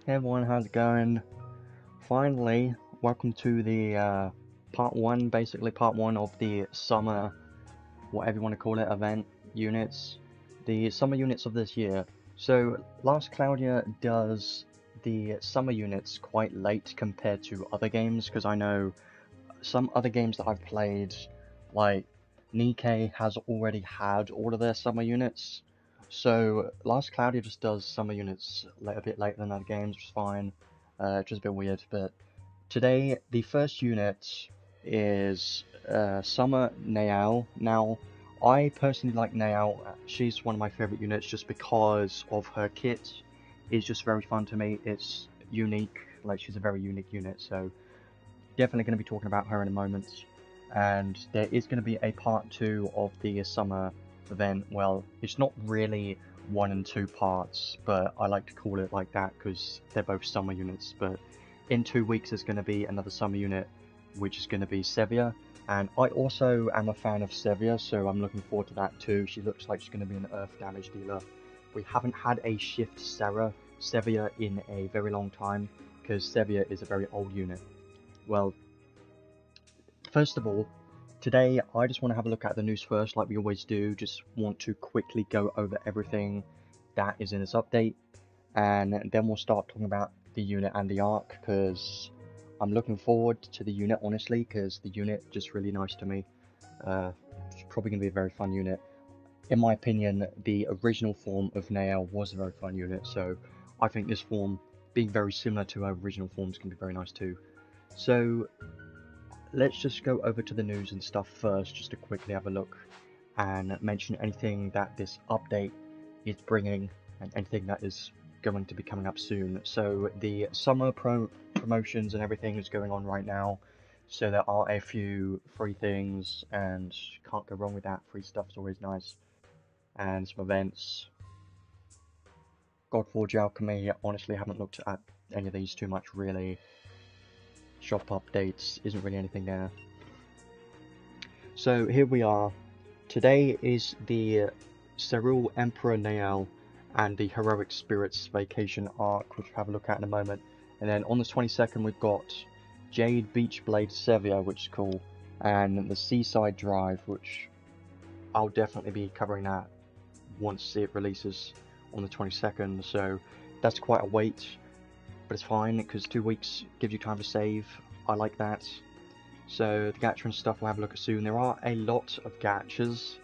Hey everyone, how's it going? Finally, welcome to the part one, basically part one of the summer, whatever you want to call it, event units. The summer units of this year. So, last Cloudia does the summer units quite late compared to other games, because I know some other games that I've played, like Nikkei has already had all of their summer units. So last Cloudia just does summer units a bit later than other games, which is fine. Just a bit weird, but today the first unit is Summer Nael. Now, I personally like Nael. She's one of my favorite units just because of her kit. It's just very fun to me. It's unique, like she's a very unique unit. So definitely going to be talking about her in a moment. And there is going to be a part 2 of the summer event. Well, it's not really 1 and 2 parts, but I like to call it like that because they're both summer units. But in 2 weeks there's going to be another summer unit, which is going to be Sevia. And I also am a fan of Sevia, so I'm looking forward to that too. She looks like she's going to be an earth damage dealer. We haven't had a shift Sevia in a very long time, because Sevia is a very old unit. Well, first of all, today I just want to have a look at the news first, like we always do. Just want to quickly go over everything that is in this update, and then we'll start talking about the unit and the arc, because I'm looking forward to the unit, honestly, because the unit just really nice to me. It's probably going to be a very fun unit. In my opinion, the original form of Nael was a very fun unit, so I think this form, being very similar to our original forms, can be very nice too. So let's just go over to the news and stuff first, just to quickly have a look and mention anything that this update is bringing and anything that is going to be coming up soon. So the summer promotions and everything is going on right now, so there are a few free things, and can't go wrong with that. Free stuff is always nice. And some events. Godforge Alchemy, honestly haven't looked at any of these too much really. Shop updates, isn't really anything there. So here we are. Today is the Cerule Emperor Nael and the Heroic Spirits Vacation arc, which we'll have a look at in a moment. And then on the 22nd we've got Jade Beachblade Sevia, which is cool, and the Seaside Drive, which I'll definitely be covering that once it releases on the 22nd. So that's quite a wait, but it's fine because 2 weeks gives you time to save. I like that. So the gacha and stuff we'll have a look at soon. There are a lot of gachas,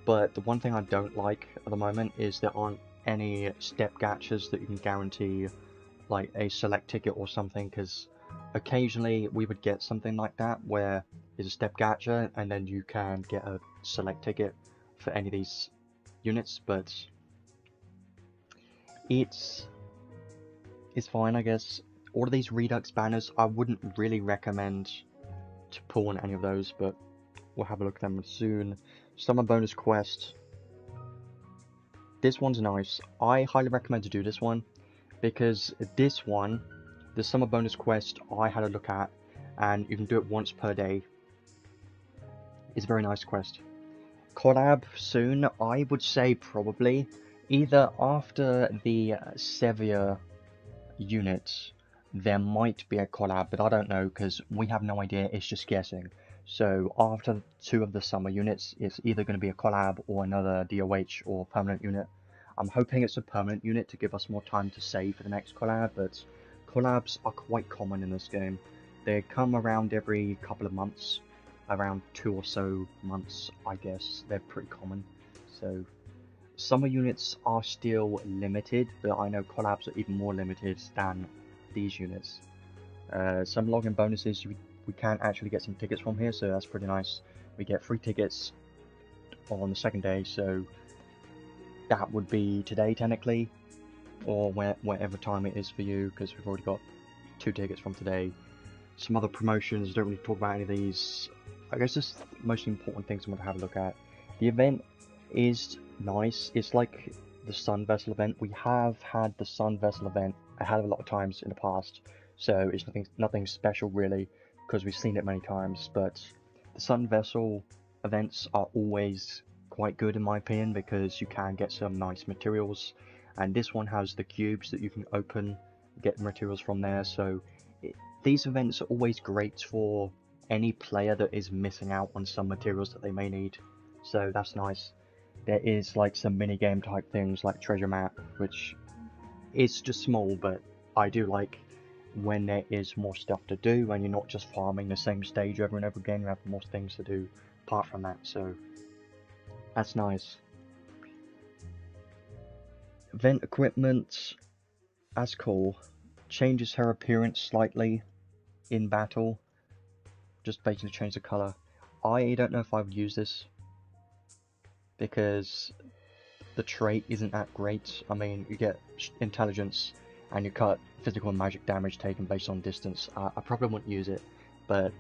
but the one thing I don't like at the moment is there aren't any step gachas that you can guarantee like a select ticket or something, because occasionally we would get something like that where it's a step gacha and then you can get a select ticket for any of these units, but it's fine, I guess. All of these Redux banners, I wouldn't really recommend to pull on any of those, but we'll have a look at them soon. Summer bonus quest. This one's nice. I highly recommend to do this one, because this one, the summer bonus quest, I had a look at, and you can do it once per day. It's a very nice quest. Collab soon, I would say probably either after the Sevia units there might be a collab, but I don't know because we have no idea, it's just guessing. So after 2 of the summer units, it's either going to be a collab or another DOH or permanent unit. I'm hoping it's a permanent unit to give us more time to save for the next collab, but collabs are quite common in this game. They come around every couple of months, around 2 or so months, I guess. They're pretty common. So summer units are still limited, but I know collabs are even more limited than these units. Some login bonuses, we can actually get some tickets from here, so that's pretty nice. We get free tickets on the second day, so that would be today technically, or whatever time it is for you, because we've already got 2 tickets from today. Some other promotions, don't really talk about any of these. I guess just the most important things I'm going to have a look at. The event is nice. It's like the Sun Vessel event. We have had the Sun Vessel event a hell of a lot of times in the past, so it's nothing special really, because we've seen it many times. But the Sun Vessel events are always quite good in my opinion, because you can get some nice materials, and this one has the cubes that you can open get materials from there. So these events are always great for any player that is missing out on some materials that they may need. So that's nice. There is like some mini game type things like treasure map, which is just small, but I do like when there is more stuff to do and you're not just farming the same stage over and over again. You have more things to do apart from that, so that's nice. Event equipment, that's cool. Changes her appearance slightly in battle. Just basically change the color. I don't know if I would use this because the trait isn't that great. I mean, you get intelligence and you cut physical and magic damage taken based on distance. I probably wouldn't use it, but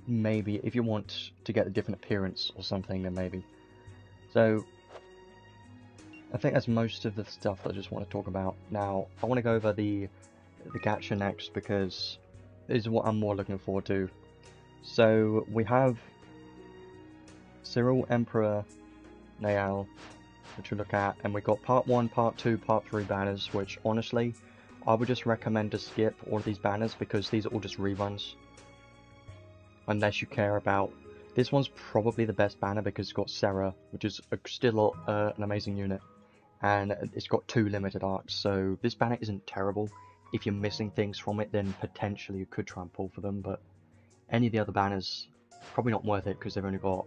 maybe if you want to get a different appearance or something, then maybe. So I think that's most of the stuff I just want to talk about. Now I want to go over the gacha next because this is what I'm more looking forward to. So we have Cerule Emperor Nael, which we look at, and we got part 1, part 2, part 3 banners, which honestly I would just recommend to skip all of these banners because these are all just reruns. Unless you care about... This one's probably the best banner because it's got Sarah, which is still an amazing unit. And it's got 2 limited arcs, so this banner isn't terrible. If you're missing things from it, then potentially you could try and pull for them, but any of the other banners, probably not worth it because they've only got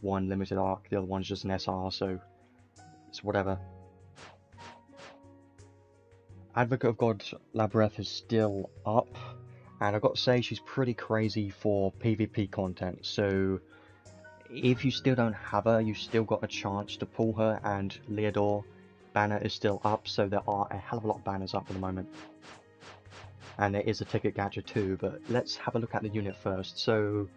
1 limited arc, the other one's just an SR, so it's whatever. Advocate of God Labyrinth is still up, and I've got to say she's pretty crazy for PvP content, so if you still don't have her, you still got a chance to pull her, and Leodor banner is still up, so there are a hell of a lot of banners up at the moment. And there is a ticket gacha too, but let's have a look at the unit first. So,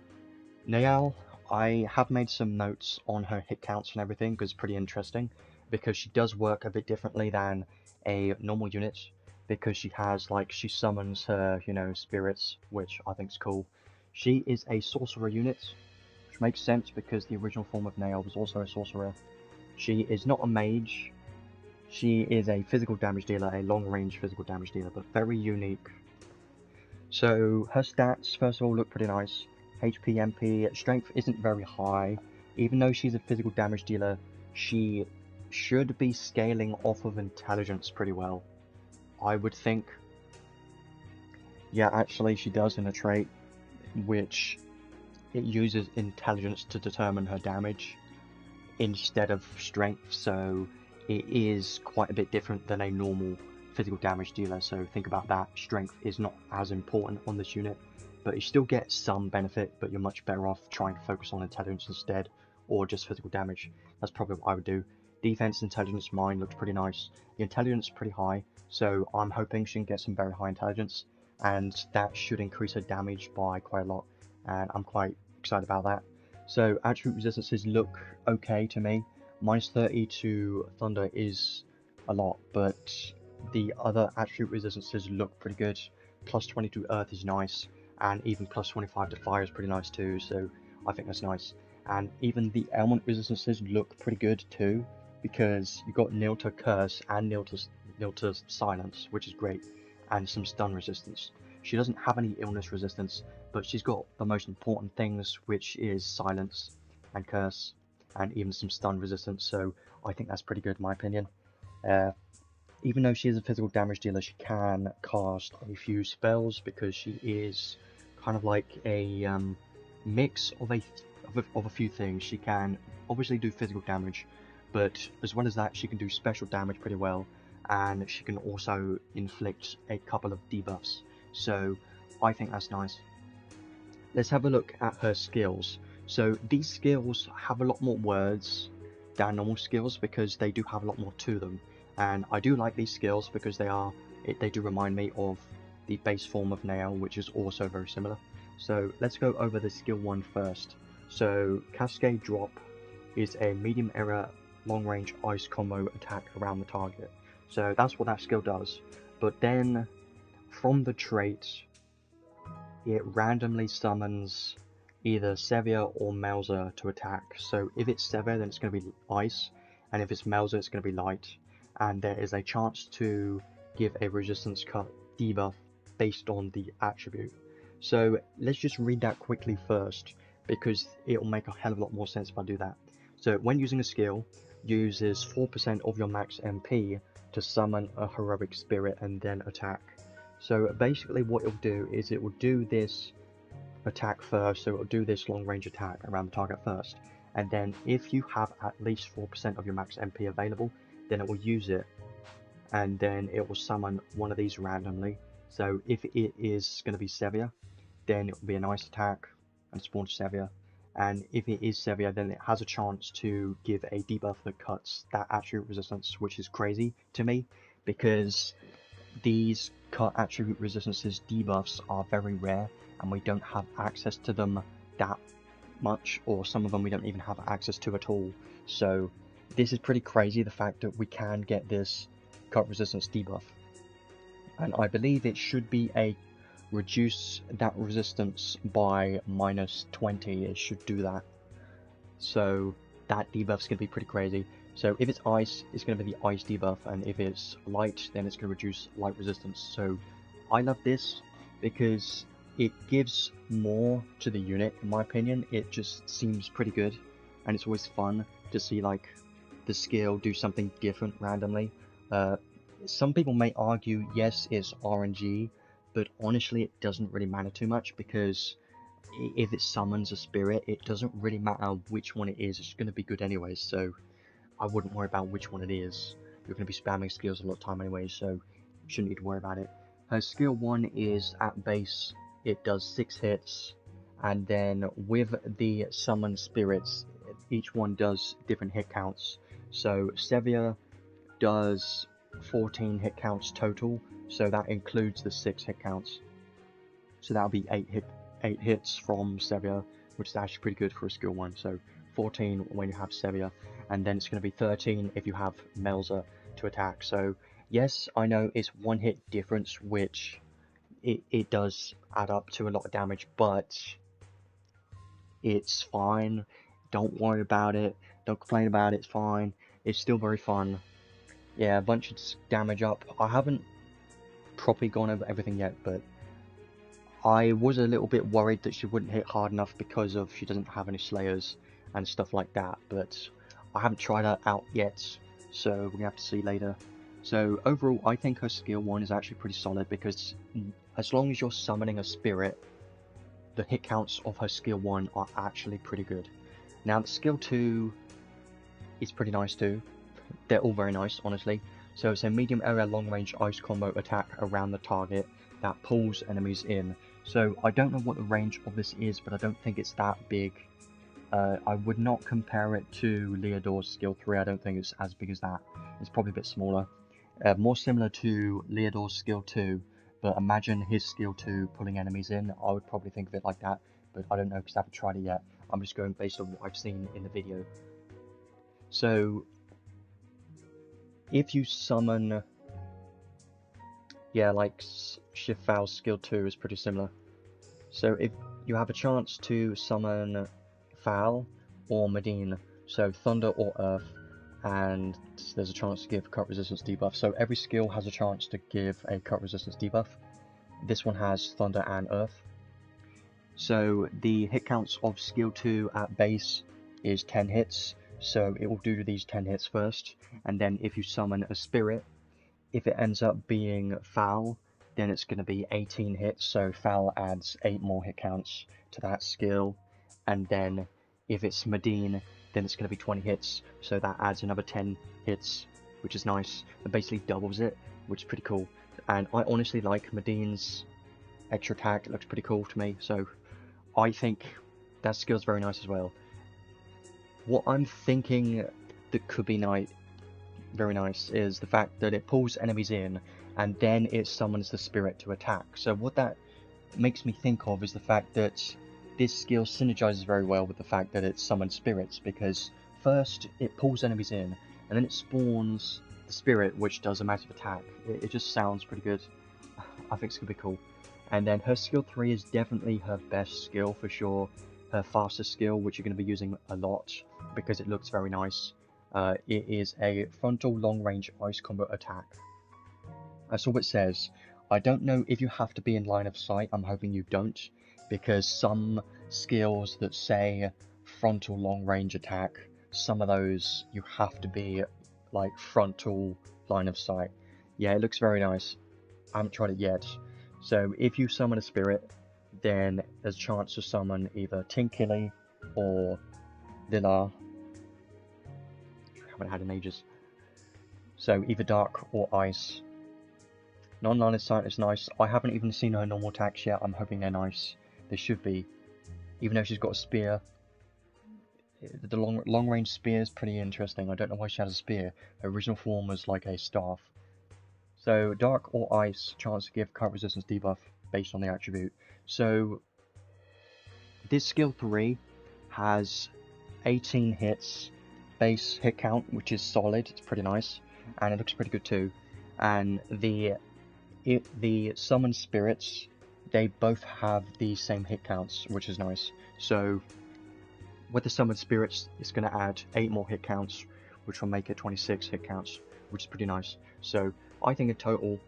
Nael, I have made some notes on her hit counts and everything, because it's pretty interesting, because she does work a bit differently than a normal unit, because she has, like, she summons her, you know, spirits, which I think is cool. She is a sorcerer unit, which makes sense because the original form of Nael was also a sorcerer. She is not a mage. She is a physical damage dealer, a long-range physical damage dealer, but very unique. So her stats, first of all, look pretty nice. HP, MP, strength isn't very high. Even though she's a physical damage dealer, she should be scaling off of intelligence pretty well, I would think. Yeah, actually she does in a trait, which it uses intelligence to determine her damage instead of strength, so it is quite a bit different than a normal physical damage dealer, so think about that. Strength is not as important on this unit, but you still get some benefit, but you're much better off trying to focus on intelligence instead, or just physical damage. That's probably what I would do. Defense, intelligence, mine looks pretty nice. The intelligence is pretty high, so I'm hoping she can get some very high intelligence, and that should increase her damage by quite a lot, and I'm quite excited about that. So attribute resistances look okay to me. Minus 30 to thunder is a lot, but the other attribute resistances look pretty good. Plus 20 to earth is nice, and even plus 25 to fire is pretty nice too, so I think that's nice. And even the element resistances look pretty good too, because you got nil to curse and nil to silence, which is great, and some stun resistance. She doesn't have any illness resistance, but she's got the most important things, which is silence and curse, and even some stun resistance, so I think that's pretty good in my opinion. Even though she is a physical damage dealer, she can cast a few spells because she is kind of like a mix of a few things. She can obviously do physical damage, but as well as that, she can do special damage pretty well, and she can also inflict a couple of debuffs. So I think that's nice. Let's have a look at her skills. So these skills have a lot more words than normal skills because they do have a lot more to them. And I do like these skills because they do remind me of the base form of Nael, which is also very similar. So let's go over the skill 1 first. So Cascade Drop is a medium area long range ice combo attack around the target. So that's what that skill does. But then from the trait, it randomly summons either Sevia or Melzer to attack. So if it's Sevia, then it's going to be ice, and if it's Melzer, it's going to be light. And there is a chance to give a resistance cut debuff based on the attribute. So let's just read that quickly first, because it'll make a hell of a lot more sense if I do that. So when using a skill, uses 4% of your max MP to summon a heroic spirit and then attack. So basically what it'll do is it will do this attack first, so it'll do this long range attack around the target first, and then if you have at least 4% of your max MP available, then it will use it, and then it will summon one of these randomly. So if it is going to be Severe, then it will be a nice attack and spawn Severe, and if it is Severe, then it has a chance to give a debuff that cuts that attribute resistance, which is crazy to me, because these cut attribute resistances debuffs are very rare, and we don't have access to them that much, or some of them we don't even have access to at all. So this is pretty crazy, the fact that we can get this cut resistance debuff, and I believe it should be a reduce that resistance by -20. It should do that, so that debuff is going to be pretty crazy. So if it's ice, it's going to be the ice debuff, and if it's light, then it's going to reduce light resistance. So I love this because it gives more to the unit, in my opinion. It just seems pretty good, and it's always fun to see like the skill do something different randomly. Some people may argue, yes, it's RNG, but honestly it doesn't really matter too much, because if it summons a spirit, it doesn't really matter which one it is, it's going to be good anyways, so I wouldn't worry about which one it is. You're going to be spamming skills a lot of time anyway, so you shouldn't need to worry about it. Her skill 1 is at base, it does 6 hits, and then with the summon spirits, each one does different hit counts. So Severe does 14 hit counts total, so that includes the 6 hit counts. So that'll be 8 hits from Severe, which is actually pretty good for a skill 1. So 14 when you have Severe, and then it's going to be 13 if you have Melza to attack. So yes, I know it's 1 hit difference, which it does add up to a lot of damage, but it's fine. Don't worry about it, don't complain about it, it's fine. It's still very fun. Yeah, a bunch of damage up. I haven't properly gone over everything yet, but I was a little bit worried that she wouldn't hit hard enough because of she doesn't have any slayers and stuff like that, but I haven't tried her out yet, so we're gonna have to see later. So overall, I think her skill 1 is actually pretty solid, because as long as you're summoning a spirit, the hit counts of her skill 1 are actually pretty good. Now the skill 2 is pretty nice too. They're all very nice, honestly. So it's a medium area long range ice combo attack around the target that pulls enemies in. So I don't know what the range of this is, but I don't think it's that big. I would not compare it to Leodor's skill 3, I don't think it's as big as that. It's probably a bit smaller. More similar to Leodor's skill 2, but imagine his skill 2 pulling enemies in. I would probably think of it like that, but I don't know because I haven't tried it yet. I'm just going based on what I've seen in the video. So if you summon, yeah, like Shifal's skill 2 is pretty similar. So if you have a chance to summon Foul or Medine, so Thunder or Earth, and there's a chance to give cut resistance debuff. So every skill has a chance to give a cut resistance debuff. This one has Thunder and Earth. So the hit counts of skill 2 at base is 10 hits, so it will do these 10 hits first, and then if you summon a spirit, if it ends up being Foul, then it's going to be 18 hits, so Foul adds 8 more hit counts to that skill, and then if it's Medine, then it's going to be 20 hits, so that adds another 10 hits, which is nice. It basically doubles it, which is pretty cool, and I honestly like Medine's extra attack. It looks pretty cool to me, so I think that skill's very nice as well. What I'm thinking that could be very nice is the fact that it pulls enemies in and then it summons the spirit to attack. So what that makes me think of is the fact that this skill synergizes very well with the fact that it summons spirits, because first it pulls enemies in and then it spawns the spirit, which does a massive attack. It just sounds pretty good. I think it's gonna be cool. And then her skill 3 is definitely her best skill for sure. Her fastest skill, which you're going to be using a lot because it looks very nice. It is a frontal long range ice combo attack. That's all it says. I don't know if you have to be in line of sight. I'm hoping you don't, because some skills that say frontal long range attack, some of those you have to be like frontal line of sight. Yeah, it looks very nice. I haven't tried it yet. So if you summon a spirit, then there's a chance to summon either Tinkily or LR. I haven't had in ages. So either dark or ice. Non-line of sight is nice. I haven't even seen her normal attacks yet. I'm hoping they're nice. They should be. Even though she's got a spear. The long range spear is pretty interesting. I don't know why she has a spear. Her original form was like a staff. So dark or ice, chance to give current resistance debuff based on the attribute. So this skill 3 has 18 hits, base hit count, which is solid. It's pretty nice, and it looks pretty good too. And the summoned spirits, they both have the same hit counts, which is nice. So with the summoned spirits, it's going to add 8 more hit counts, which will make it 26 hit counts, which is pretty nice. So I think in total,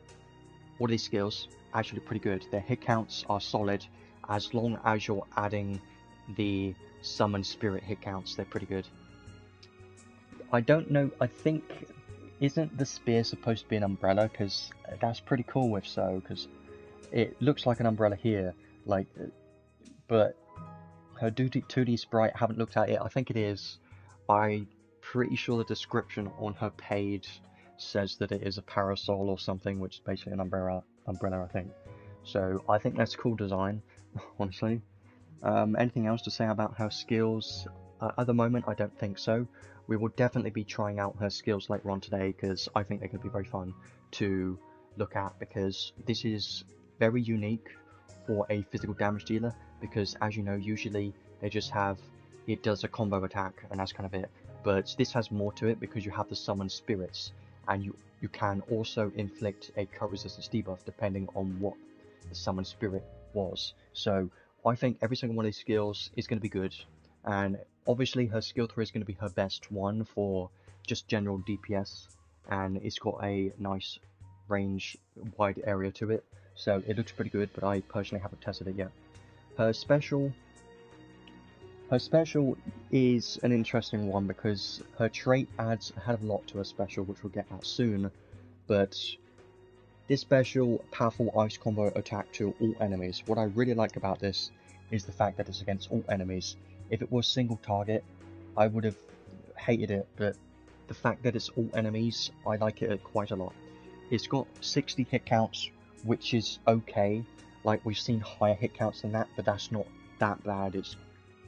all these skills are actually pretty good. Their hit counts are solid, as long as you're adding the summoned spirit hit counts, they're pretty good. I don't know, I think, isn't the spear supposed to be an umbrella? Because that's pretty cool if so, because it looks like an umbrella here, like, but her 2D sprite, I haven't looked at it. I think it is. I'm pretty sure the description on her page says that it is a parasol or something, which is basically an umbrella, I think. So I think that's a cool design, honestly. Anything else to say about her skills? At the moment, I don't think so. We will definitely be trying out her skills later on today, because I think they're going to be very fun to look at, because this is very unique for a physical damage dealer, because as you know, usually they just have, it does a combo attack and that's kind of it, but this has more to it because you have the summoned spirits, and you can also inflict a current resistance debuff depending on what the summoned spirit was. So I think every single one of these skills is going to be good, and obviously her skill 3 is going to be her best one for just general DPS, and it's got a nice range, wide area to it, so it looks pretty good, but I personally haven't tested it yet. Her special is an interesting one because her trait adds a hell of a lot to her special, which we'll get at soon, but this special powerful ice combo attack to all enemies. What I really like about this is the fact that it's against all enemies. If it was single target, I would have hated it, but the fact that it's all enemies, I like it quite a lot. It's got 60 hit counts, which is okay. Like, we've seen higher hit counts than that, but that's not that bad. It's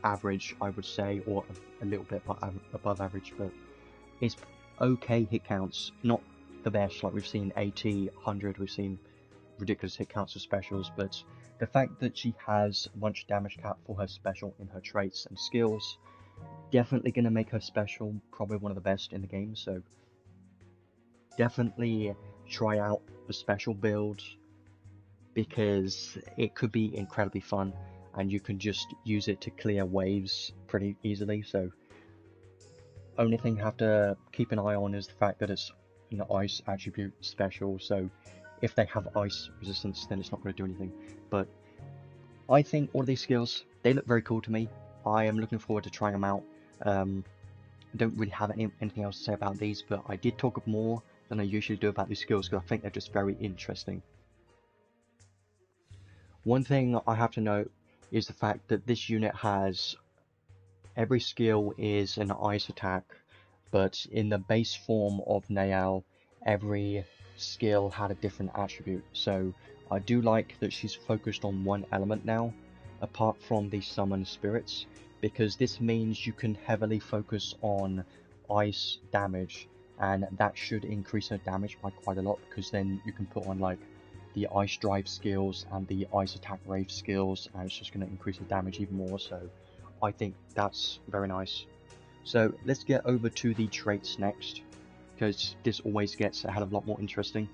average, I would say, or a little bit above average, but it's okay hit counts. Not the best, like we've seen 80, 100, we've seen ridiculous hit counts of specials, but the fact that she has a bunch of damage cap for her special in her traits and skills, definitely going to make her special probably one of the best in the game, so definitely try out the special build, because it could be incredibly fun, and you can just use it to clear waves pretty easily. So only thing you have to keep an eye on is the fact that it's an ice attribute special, so if they have ice resistance, then it's not going to do anything. But I think all of these skills, they look very cool to me. I am looking forward to trying them out. I don't really have anything else to say about these, but I did talk more than I usually do about these skills because I think they're just very interesting. One thing I have to note is the fact that this unit has, every skill is an ice attack, but in the base form of Nael, every skill had a different attribute. So I do like that she's focused on one element now, apart from the summoned spirits, because this means you can heavily focus on ice damage, and that should increase her damage by quite a lot, because then you can put on like the ice drive skills and the ice attack rave skills, and it's just going to increase the damage even more. So I think that's very nice. So let's get over to the traits next, because this always gets a hell of a lot more interesting.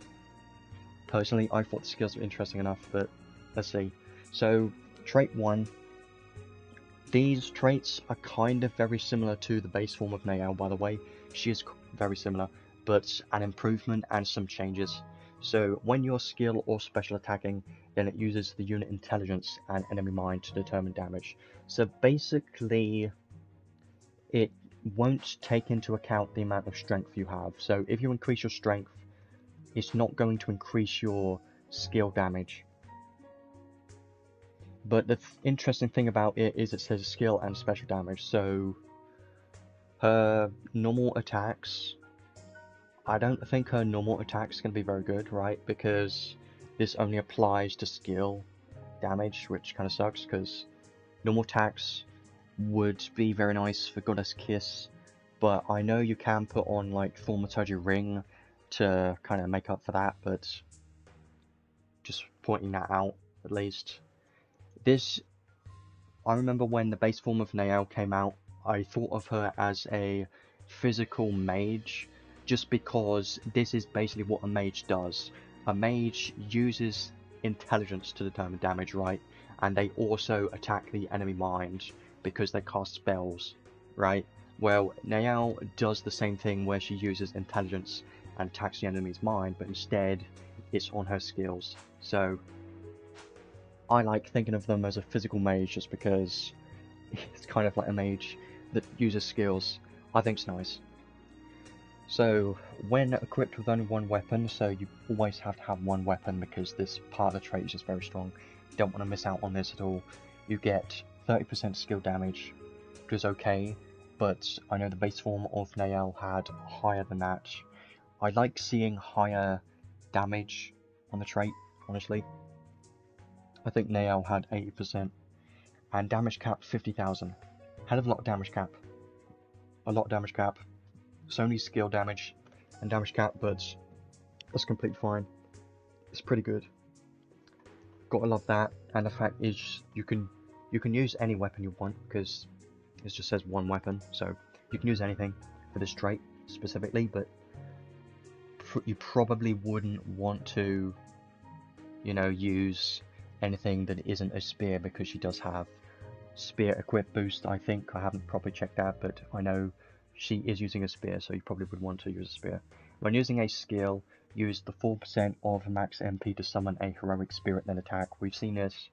Personally, I thought the skills were interesting enough, but let's see. So trait 1, these traits are kind of very similar to the base form of Nael, by the way. She is very similar, but an improvement and some changes. So when you're skill or special attacking, then it uses the unit intelligence and enemy mind to determine damage. So basically, it won't take into account the amount of strength you have. So if you increase your strength, it's not going to increase your skill damage. But the interesting thing about it is it says skill and special damage. So her normal attacks, I don't think her normal attacks can be very good, right? Because this only applies to skill damage, which kind of sucks, because normal attacks would be very nice for Goddess Kiss, but I know you can put on like Thaumaturgy Ring to kind of make up for that, but just pointing that out at least. This, I remember when the base form of Nael came out, I thought of her as a physical mage, just because this is basically what a mage does. A mage uses intelligence to determine damage, right? And they also attack the enemy mind because they cast spells, right? Well, Nael does the same thing where she uses intelligence and attacks the enemy's mind, but instead it's on her skills. So I like thinking of them as a physical mage just because it's kind of like a mage that uses skills. I think it's nice. So when equipped with only one weapon, so you always have to have one weapon because this part of the trait is just very strong. You don't want to miss out on this at all. You get 30% skill damage, which is okay, but I know the base form of Nael had higher than that. I like seeing higher damage on the trait, honestly. I think Nael had 80%, and damage cap 50,000. Hell of a lot of damage cap. A lot of damage cap. It's only skill damage and damage cap, but that's completely fine. It's pretty good. Gotta love that, and the fact is you can use any weapon you want because it just says one weapon, so you can use anything for this trait specifically, but you probably wouldn't want to, you know, use anything that isn't a spear because she does have spear equip boost. I think I haven't properly checked that, but I know she is using a spear, so you probably would want to use a spear. When using a skill, use the 4% of max MP to summon a heroic spirit then attack. We've seen this.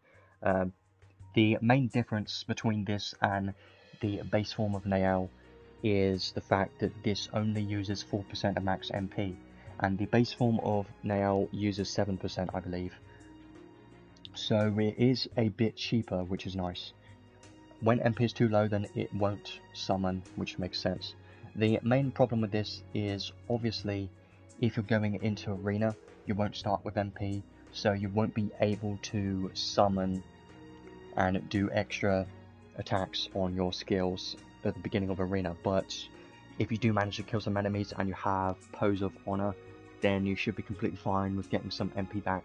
The main difference between this and the base form of Nael is the fact that this only uses 4% of max MP, and the base form of Nael uses 7%, I believe. So it is a bit cheaper, which is nice. When MP is too low, then it won't summon, which makes sense. The main problem with this is, obviously, if you're going into Arena, you won't start with MP, so you won't be able to summon and do extra attacks on your skills at the beginning of Arena. But if you do manage to kill some enemies and you have Pose of Honor, then you should be completely fine with getting some MP back.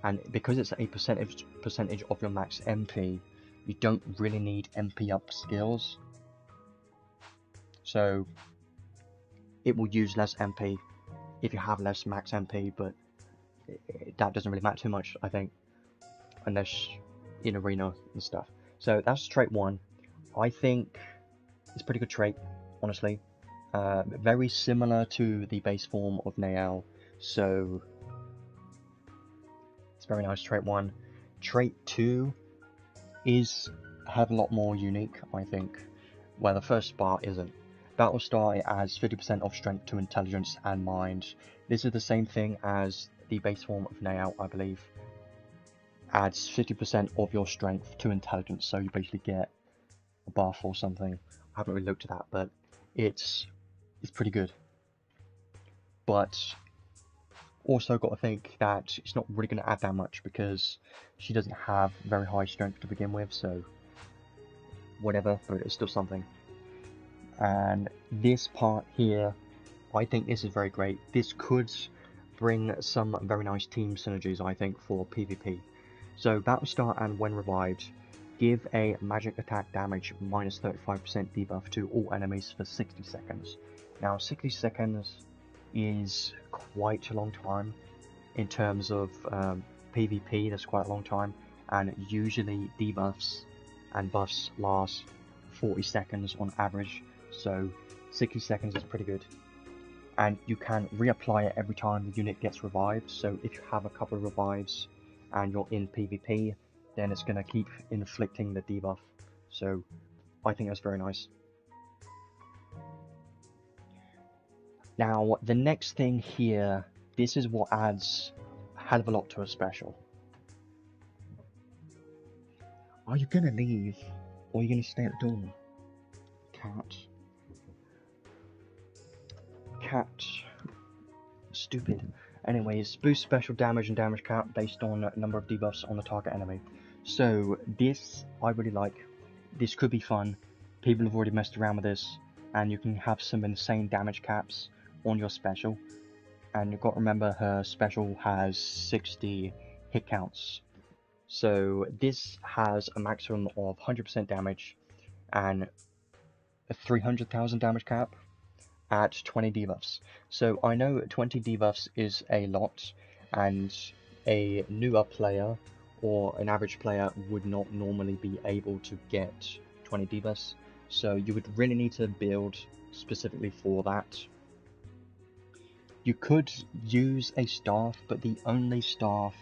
And because it's a percentage of your max MP, you don't really need MP up skills, so it will use less MP if you have less max MP, but that doesn't really matter too much, I think, unless in Arena and stuff. So that's trait 1. I think it's a pretty good trait, honestly. Very similar to the base form of Nael, so it's very nice, trait 1. Trait 2 is a hell of a lot more unique, I think, where the first part isn't. Battlestar, it adds 50% of strength to intelligence and mind. This is the same thing as the base form of Nael, I believe. Adds 50% of your strength to intelligence, so you basically get a buff or something. I haven't really looked at that, but it's pretty good. But also got to think that it's not really going to add that much because she doesn't have very high strength to begin with, so whatever, but it's still something. And this part here, I think this is very great. This could bring some very nice team synergies, I think, for PvP. So Battlestar and when revived, give a magic attack damage minus 35% debuff to all enemies for 60 seconds. Now 60 seconds is quite a long time in terms of PvP. That's quite a long time, and usually debuffs and buffs last 40 seconds on average, so 60 seconds is pretty good. and you can reapply it every time the unit gets revived. So if you have a couple of revives and you're in PvP, then it's going to keep inflicting the debuff. So I think that's very nice. Now the next thing here, this is what adds a hell of a lot to a special. Are you gonna leave, or are you gonna stay at the door? Cat. Stupid. Anyways, boost special damage and damage cap based on number of debuffs on the target enemy. So this I really like. This could be fun. People have already messed around with this, and you can have some insane damage caps on your special. And you've got to remember her special has 60 hit counts. So this has a maximum of 100% damage and a 300,000 damage cap at 20 debuffs. So I know 20 debuffs is a lot, and a newer player or an average player would not normally be able to get 20 debuffs. So you would really need to build specifically for that. You could use a staff, but the only staff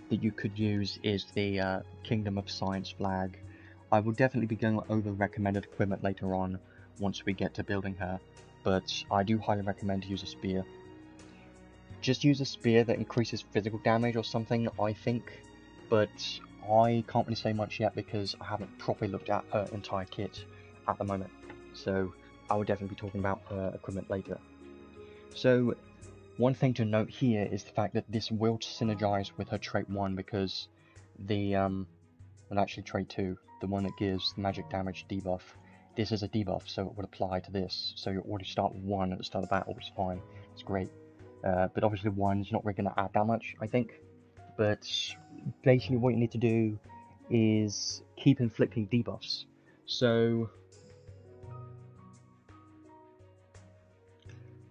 that you could use is the Kingdom of Science flag. I will definitely be going over recommended equipment later on once we get to building her, but I do highly recommend to use a spear. Just use a spear that increases physical damage or something, I think, but I can't really say much yet because I haven't properly looked at her entire kit at the moment, so I will definitely be talking about her equipment later. So one thing to note here is the fact that this will synergize with her trait 1 because the, well actually trait 2, the one that gives magic damage debuff, this is a debuff, so it would apply to this. So you already start with 1 at the start of the battle, which is fine, it's great. But obviously 1 is not really going to add that much, I think. But basically what you need to do is keep inflicting debuffs. So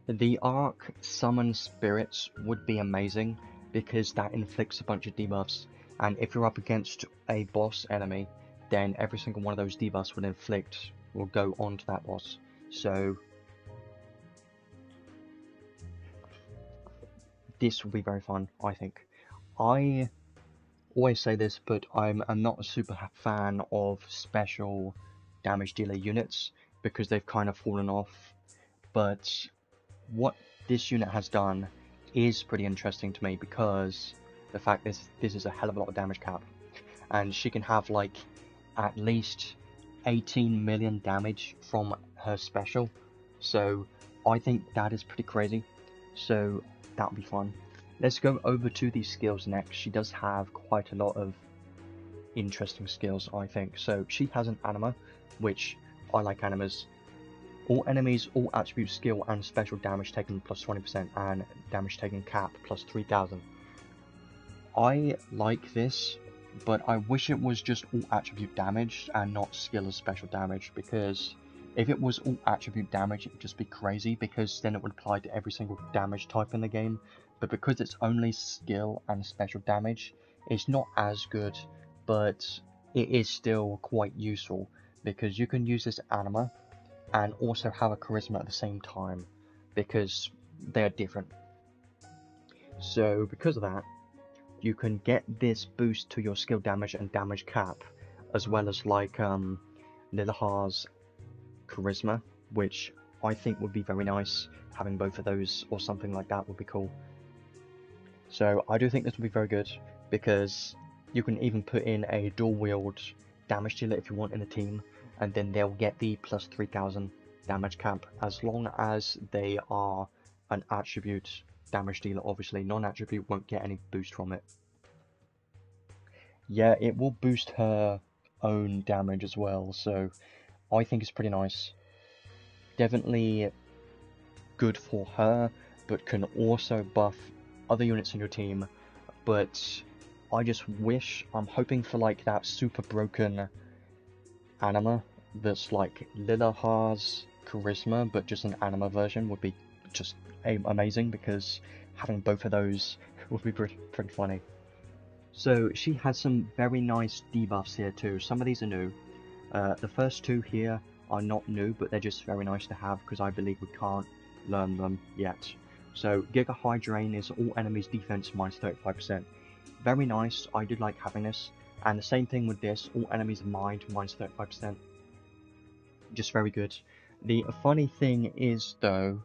the Arc Summon Spirits would be amazing because that inflicts a bunch of debuffs, and if you're up against a boss enemy, then every single one of those debuffs will go on to that boss. So this will be very fun, I think. I always say this, but I'm not a super fan of special damage dealer units because they've kind of fallen off, but what this unit has done is pretty interesting to me because the fact is this is a hell of a lot of damage cap, and she can have like at least 18 million damage from her special, so I think that is pretty crazy, so that would be fun. Let's go over to these skills next. She does have quite a lot of interesting skills, I think. So she has an anima, which I like animas. All enemies, all attribute, skill, and special damage taken plus 20%, and damage taken cap plus 3000. I like this, but I wish it was just all attribute damage and not skill or special damage, because if it was all attribute damage, it would just be crazy, because then it would apply to every single damage type in the game. But because it's only skill and special damage, it's not as good, but it is still quite useful, because you can use this anima and also have a charisma at the same time, because they are different. So because of that, you can get this boost to your skill damage and damage cap, as well as like Lilhar's charisma, which I think would be very nice. Having both of those or something like that would be cool. So I do think this would be very good, because you can even put in a dual wield damage dealer if you want in a team, and then they'll get the plus 3000 damage cap as long as they are an attribute damage dealer. Obviously non-attribute won't get any boost from it. Yeah, it will boost her own damage as well, so I think it's pretty nice. Definitely good for her, but can also buff other units in your team. But I just wish, I'm hoping for like that super broken anima that's like Lilhar's charisma, but just an anima version would be just amazing, because having both of those would be pretty funny. So she has some very nice debuffs here too. Some of these are new. The first two here are not new, but they're just very nice to have, because I believe we can't learn them yet. So Giga High Drain is all enemies defense minus 35%. Very nice, I did like having this. And the same thing with this, all enemies mind minus 35%. Just very good. The funny thing is though,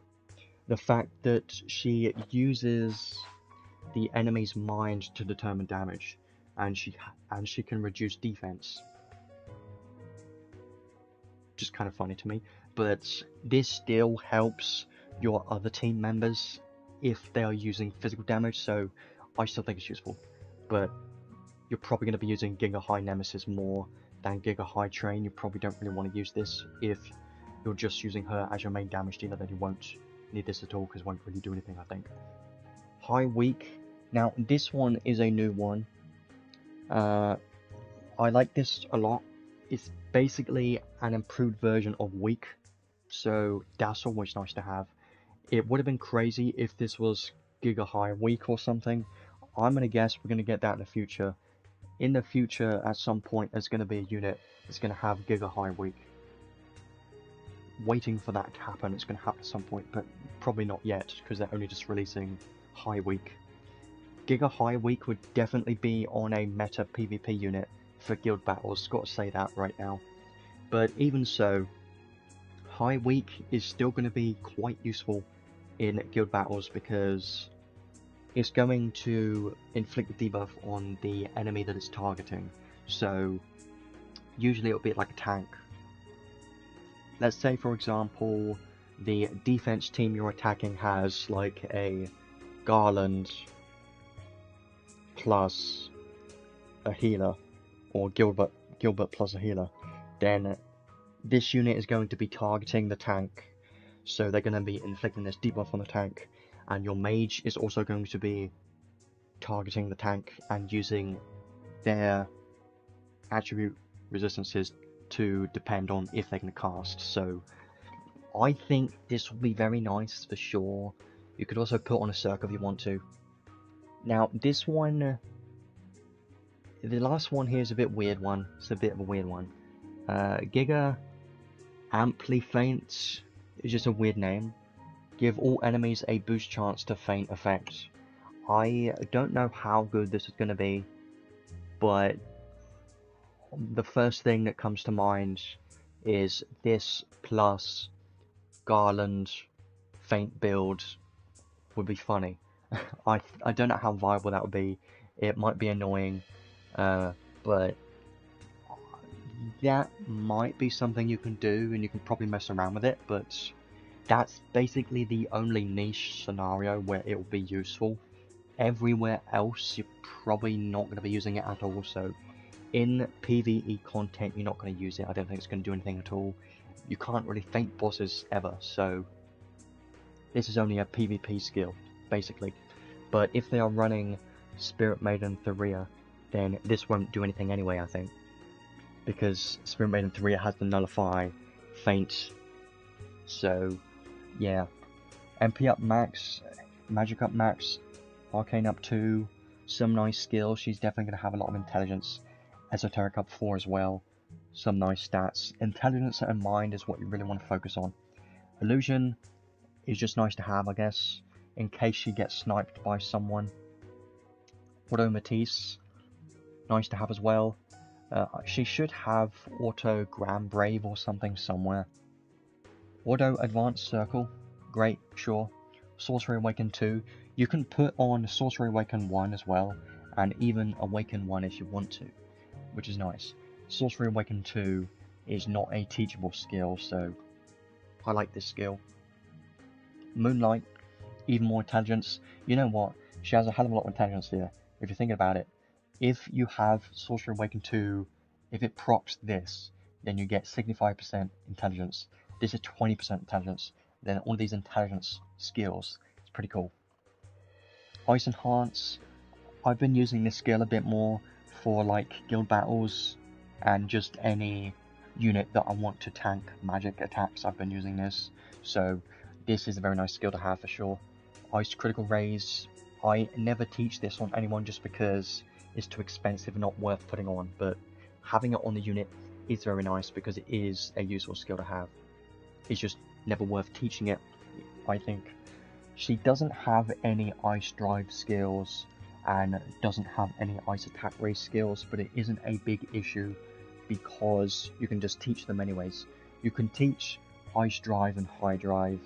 the fact that she uses the enemy's mind to determine damage, and she can reduce defense. Just kind of funny to me, but this still helps your other team members if they are using physical damage, so I still think it's useful. But you're probably going to be using Giga High Nemesis more than Giga High Train. You probably don't really want to use this. If you're just using her as your main damage dealer, then you won't need this at all because it won't really do anything, I think. High Weak. Now this one is a new one. I like this a lot. It's basically an improved version of Weak, so that's always nice to have. It would have been crazy if this was Giga High Weak or something. I'm gonna guess we're gonna get that in the future. In the future, at some point, there's gonna be a unit that's gonna have Giga High Weak. Waiting for that to happen. It's gonna happen at some point, but probably not yet because they're only just releasing High Weak. Giga High Weak would definitely be on a meta PvP unit for guild battles, gotta say that right now. But even so, High Weak is still going to be quite useful in guild battles because it's going to inflict a debuff on the enemy that it's targeting. So usually it'll be like a tank. Let's say for example the defense team you're attacking has like a Garland plus a healer, or Gilbert plus a healer, then this unit is going to be targeting the tank, so they're going to be inflicting this debuff on the tank, and your mage is also going to be targeting the tank and using their attribute resistances to depend on if they can cast. So I think this will be very nice for sure. You could also put on a circle if you want to. Now this one, the last one here is a bit weird one. It's a bit of a weird one. Giga Amply Feint is just a weird name. Give all enemies a boost chance to feint effect. I don't know how good this is going to be, but the first thing that comes to mind is this plus Garland feint build would be funny. I don't know how viable that would be. It might be annoying, but that might be something you can do, and you can probably mess around with it, but that's basically the only niche scenario where it will be useful. Everywhere else, you're probably not going to be using it at all, so in PvE content, you're not going to use it. I don't think it's going to do anything at all. You can't really feint bosses ever, so this is only a PvP skill, basically. But if they are running Spirit Maiden Theria, then this won't do anything anyway, I think. Because Spirit Maiden Theria has the Nullify feint. So, yeah. MP up max, Magic up max, Arcane up 2, some nice skills. She's definitely going to have a lot of intelligence. Esoteric up 4 as well. Some nice stats. Intelligence and mind is what you really want to focus on. Illusion is just nice to have, I guess, in case she gets sniped by someone. Auto Matisse, nice to have as well. She should have Auto Gram Brave or something somewhere. Auto Advanced Circle, great, sure. Sorcery Awaken 2, you can put on Sorcery Awaken 1 as well, and even Awaken 1 if you want to, which is nice. Sorcery Awaken 2 is not a teachable skill, so I like this skill. Moonlight, even more intelligence. You know what, she has a hell of a lot of intelligence here, if you're thinking about it. If you have Sorcery Awaken 2, if it procs this, then you get 65% intelligence. This is 20% intelligence. Then all of these intelligence skills, it's pretty cool. Ice Enhance, I've been using this skill a bit more for like guild battles and just any unit that I want to tank magic attacks. I've been using this, so this is a very nice skill to have for sure. Ice Critical Raise, I never teach this on anyone just because it's too expensive and not worth putting on, but having it on the unit is very nice because it is a useful skill to have. It's just never worth teaching it I think. She doesn't have any ice drive skills and doesn't have any ice attack race skills, but it isn't a big issue because you can just teach them anyways. You can teach ice drive and high drive.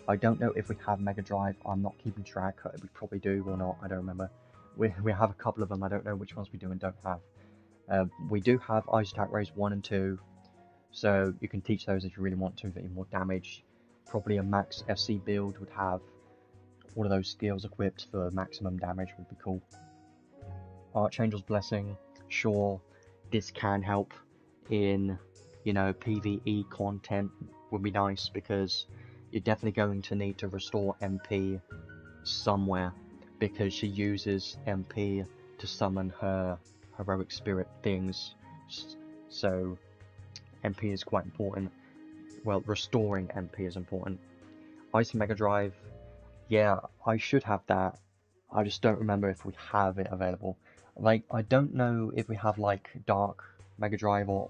I don't know if we have mega drive. I'm not keeping track. We probably do or not. I don't remember. We have a couple of them. I don't know which ones we do and don't have. We do have ice attack race 1 and 2, so you can teach those if you really want to, get more damage. Probably a max FC build would have all of those skills equipped for maximum damage, would be cool. Archangel's Blessing, sure, this can help in, you know, PvE content, would be nice, because you're definitely going to need to restore MP somewhere, because she uses MP to summon her heroic spirit things, so MP is quite important. Well, restoring MP is important. Ice Mega Drive, yeah, I should have that. I just don't remember if we have it available. Like, I don't know if we have, like, Dark Mega Drive, or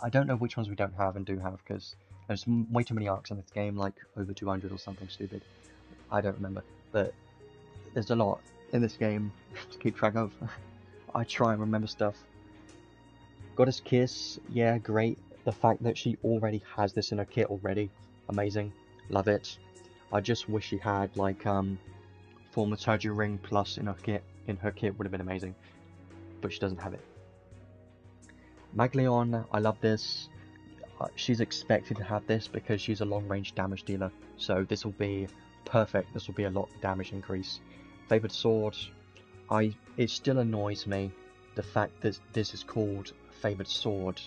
I don't know which ones we don't have and do have, because there's way too many arcs in this game, like over 200 or something stupid. I don't remember, but there's a lot in this game to keep track of. I try and remember stuff. Goddess Kiss, yeah, great. The fact that she already has this in her kit already, amazing, love it. I just wish she had like Thaumaturgy Ring Plus in her kit would have been amazing, but she doesn't have it. Maglion, I love this. She's expected to have this because she's a long range damage dealer, so this will be perfect. This will be a lot of damage increase. Favoured Sword, it still annoys me the fact that this is called Favoured Sword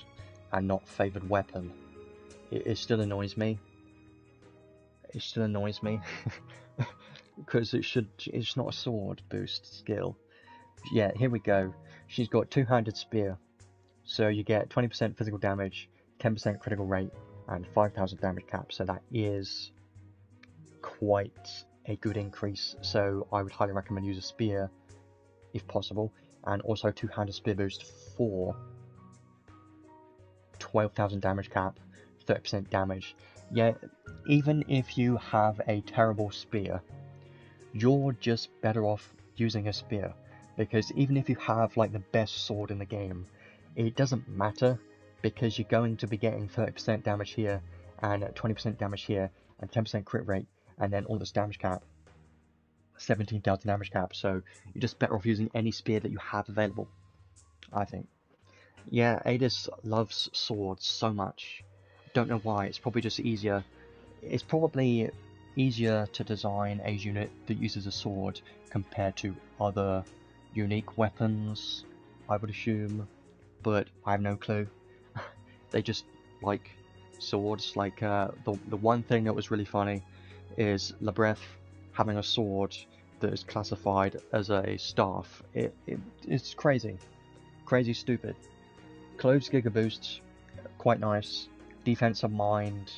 and not Favoured Weapon. It still annoys me. It still annoys me because it's not a sword boost skill. Yeah, here we go. She's got two-handed spear, so you get 20% physical damage, 10% critical rate, and 5,000 damage cap. So that is quite a good increase. So I would highly recommend use a spear if possible, and also two-handed spear boost for 12,000 damage cap, 30% damage. Yeah, even if you have a terrible spear, you're just better off using a spear, because even if you have like the best sword in the game, it doesn't matter, because you're going to be getting 30% damage here and 20% damage here and 10% crit rate, and then all this damage cap, 17,000 damage cap. So you're just better off using any spear that you have available, I think. Yeah, Adis loves swords so much. Don't know why. It's probably just easier. It's probably easier to design a unit that uses a sword compared to other unique weapons, I would assume, but I have no clue. They just like swords. Like the one thing that was really funny is Labreth having a sword that is classified as a staff. It's crazy, stupid. Cloves Giga Boost, quite nice. Defense of Mind,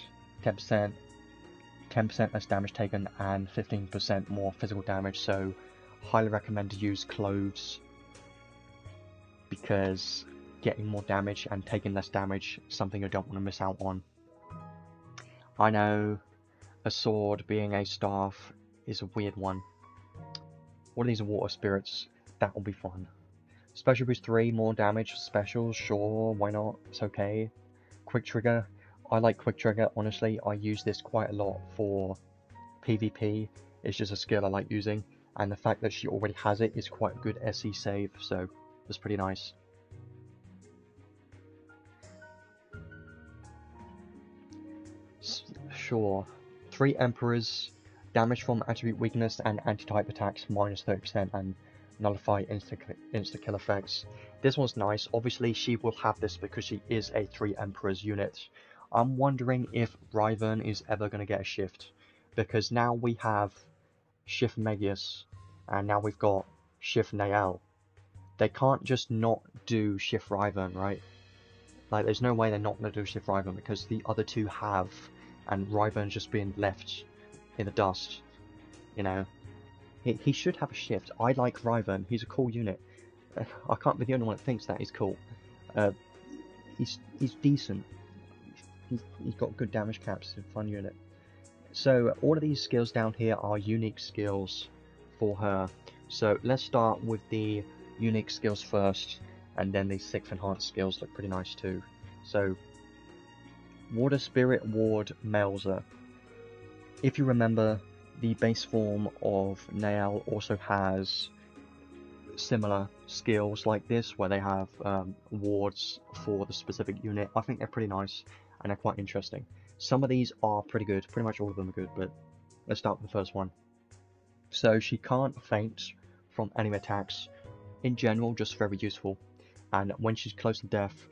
10%, 10% less damage taken, and 15% more physical damage. So, highly recommend to use Cloves, because getting more damage and taking less damage is something you don't want to miss out on. I know a sword being a staff is a weird one. What are these water spirits? That will be fun. Special boost 3, more damage, specials, sure, why not, it's okay. Quick trigger, I like quick trigger, honestly. I use this quite a lot for PvP, it's just a skill I like using, and the fact that she already has it is quite a good SE save, so that's pretty nice. Sure, 3 Emperors, damage from attribute weakness and anti-type attacks minus 30%, and nullify insta-kill effects. This one's nice. Obviously she will have this because she is a 3 Emperors unit. I'm wondering if Ryvern is ever going to get a shift, because now we have Shift Megius and now we've got Shift Nael. They can't just not do Shift Ryvern, right? Like, there's no way they're not going to do Shift Ryvern, because the other two have, and Ryvern's just being left in the dust, you know. He should have a shift. I like Ryvern. He's a cool unit. I can't be the only one that thinks that he's cool. He's decent. He's got good damage caps. He's a fun unit. So all of these skills down here are unique skills for her. So let's start with the unique skills first, and then the 6th enhanced skills look pretty nice too. So Water Spirit Ward Melzer. If you remember, the base form of Nael also has similar skills like this, where they have wards for the specific unit. I think they're pretty nice and they're quite interesting. Some of these are pretty good, pretty much all of them are good, but let's start with the first one. So she can't faint from enemy attacks. In general, just very useful. And when she's close to death,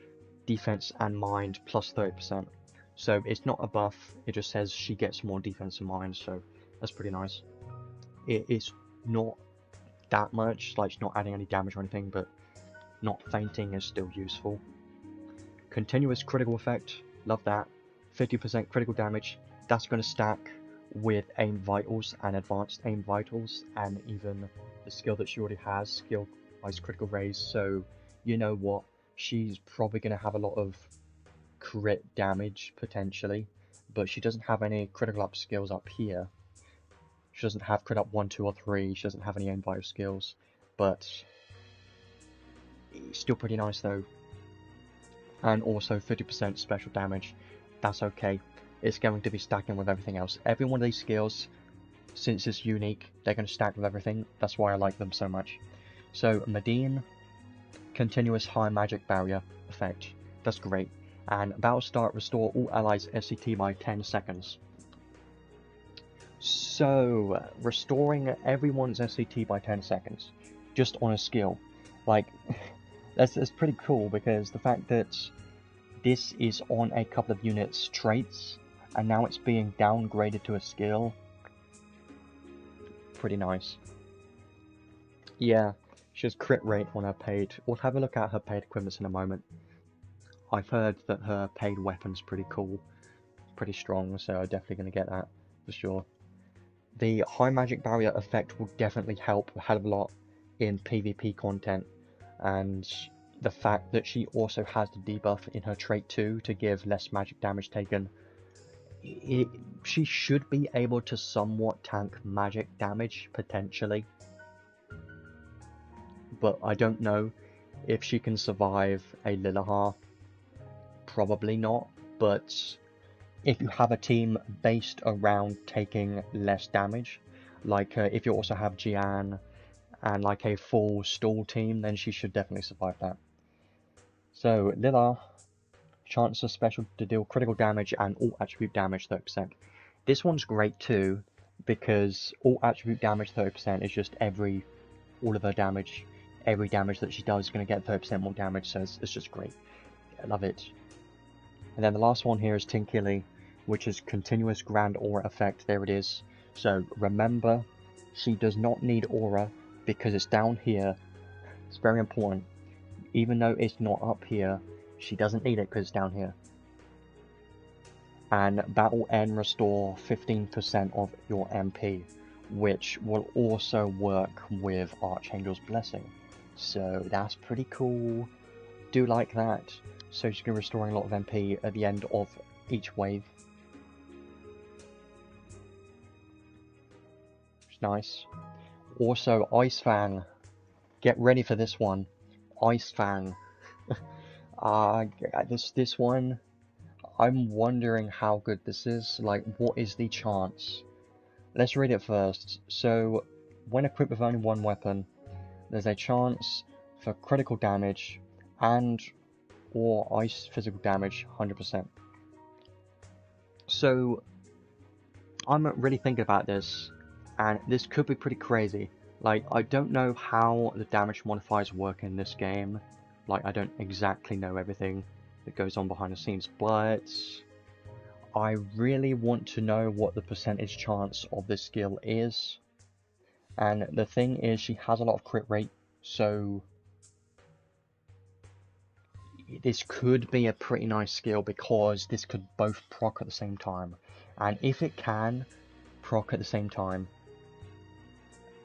defense and mind plus 30%. So it's not a buff, it just says she gets more defense and mind, so that's pretty nice. It is not that much, like it's not adding any damage or anything, but not fainting is still useful. Continuous critical effect, love that. 50% critical damage, that's going to stack with aim vitals and advanced aim vitals, and even the skill that she already has, skill wise critical raise. So you know what, she's probably going to have a lot of crit damage potentially, but she doesn't have any critical up skills up here. She doesn't have crit up 1, 2, or 3. She doesn't have any aim vital skills, but it's still pretty nice though. And also 50% special damage. That's okay. It's going to be stacking with everything else. Every one of these skills, since it's unique, they're going to stack with everything. That's why I like them so much. So Medine, continuous high magic barrier effect. That's great. And battle start, restore all allies SCT by 10 seconds. So, restoring everyone's SCT by 10 seconds, just on a skill, like, that's pretty cool, because the fact that this is on a couple of units' traits, and now it's being downgraded to a skill, pretty nice. Yeah, she has crit rate on her paid. We'll have a look at her paid equipments in a moment. I've heard that her paid weapon's pretty cool, pretty strong, so I'm definitely going to get that, for sure. The high magic barrier effect will definitely help a hell of a lot in PvP content, and the fact that she also has the debuff in her trait too to give less magic damage taken, she should be able to somewhat tank magic damage potentially, but I don't know if she can survive a LR. Probably not, but if you have a team based around taking less damage, like if you also have Jian and like a full stall team, then she should definitely survive that. So Lila, chance of special to deal critical damage and all attribute damage 30%. This one's great too, because all attribute damage 30% is just all of her damage, every damage that she does is going to get 30% more damage, so it's just great. I love it. And then the last one here is Tinkili, which is continuous grand aura effect. There it is. So remember, she does not need aura because it's down here. It's very important. Even though it's not up here, she doesn't need it because it's down here. And battle end restore 15% of your MP, which will also work with Archangel's Blessing. So that's pretty cool. Do like that. So she's going to be restoring a lot of MP at the end of each wave. It's nice. Also, Ice Fang. Get ready for this one. Ice Fang. This one, I'm wondering how good this is. Like, what is the chance? Let's read it first. So, when equipped with only one weapon, there's a chance for critical damage and or ice physical damage 100%. So I'm really thinking about this, and this could be pretty crazy. Like, I don't know how the damage modifiers work in this game. Like, I don't exactly know everything that goes on behind the scenes, but I really want to know what the percentage chance of this skill is. And the thing is, she has a lot of crit rate, so this could be a pretty nice skill because this could both proc at the same time. And if it can proc at the same time,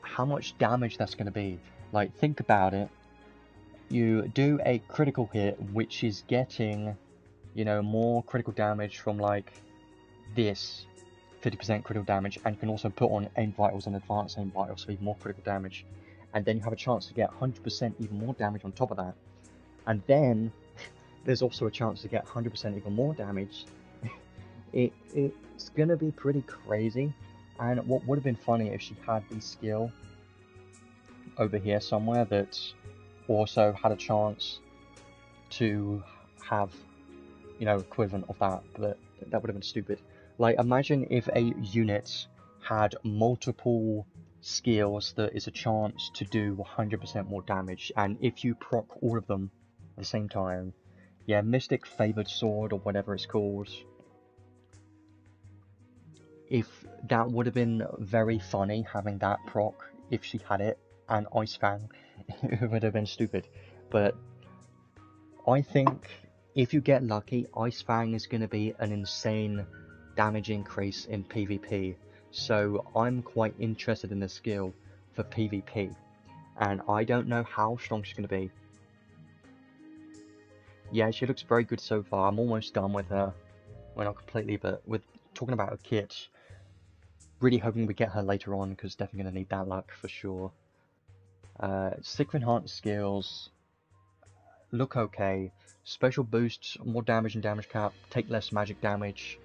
how much damage that's going to be. Like, think about it. You do a critical hit, which is getting, you know, more critical damage from like this. 50% critical damage, and can also put on aim vitals and advanced aim vitals for even more critical damage. And then you have a chance to get 100% even more damage on top of that. And then there's also a chance to get 100% even more damage. It's gonna be pretty crazy. And what would have been funny if she had the skill over here somewhere that also had a chance to have, you know, equivalent of that, but that would have been stupid. Like, imagine if a unit had multiple skills that is a chance to do 100% more damage, and if you proc all of them at the same time, yeah, Mystic Favored Sword or whatever it's called, if that would have been very funny having that proc if she had it, and Ice Fang, it would have been stupid. But I think if you get lucky, Ice Fang is going to be an insane damage increase in PvP. So I'm quite interested in this skill for PvP, and I don't know how strong she's going to be. Yeah, she looks very good so far. I'm almost done with her. Well, not completely, but with talking about her kit, really hoping we get her later on, because definitely going to need that luck for sure. Sick enhanced skills look okay. Special boosts, more damage and damage cap, take less magic damage.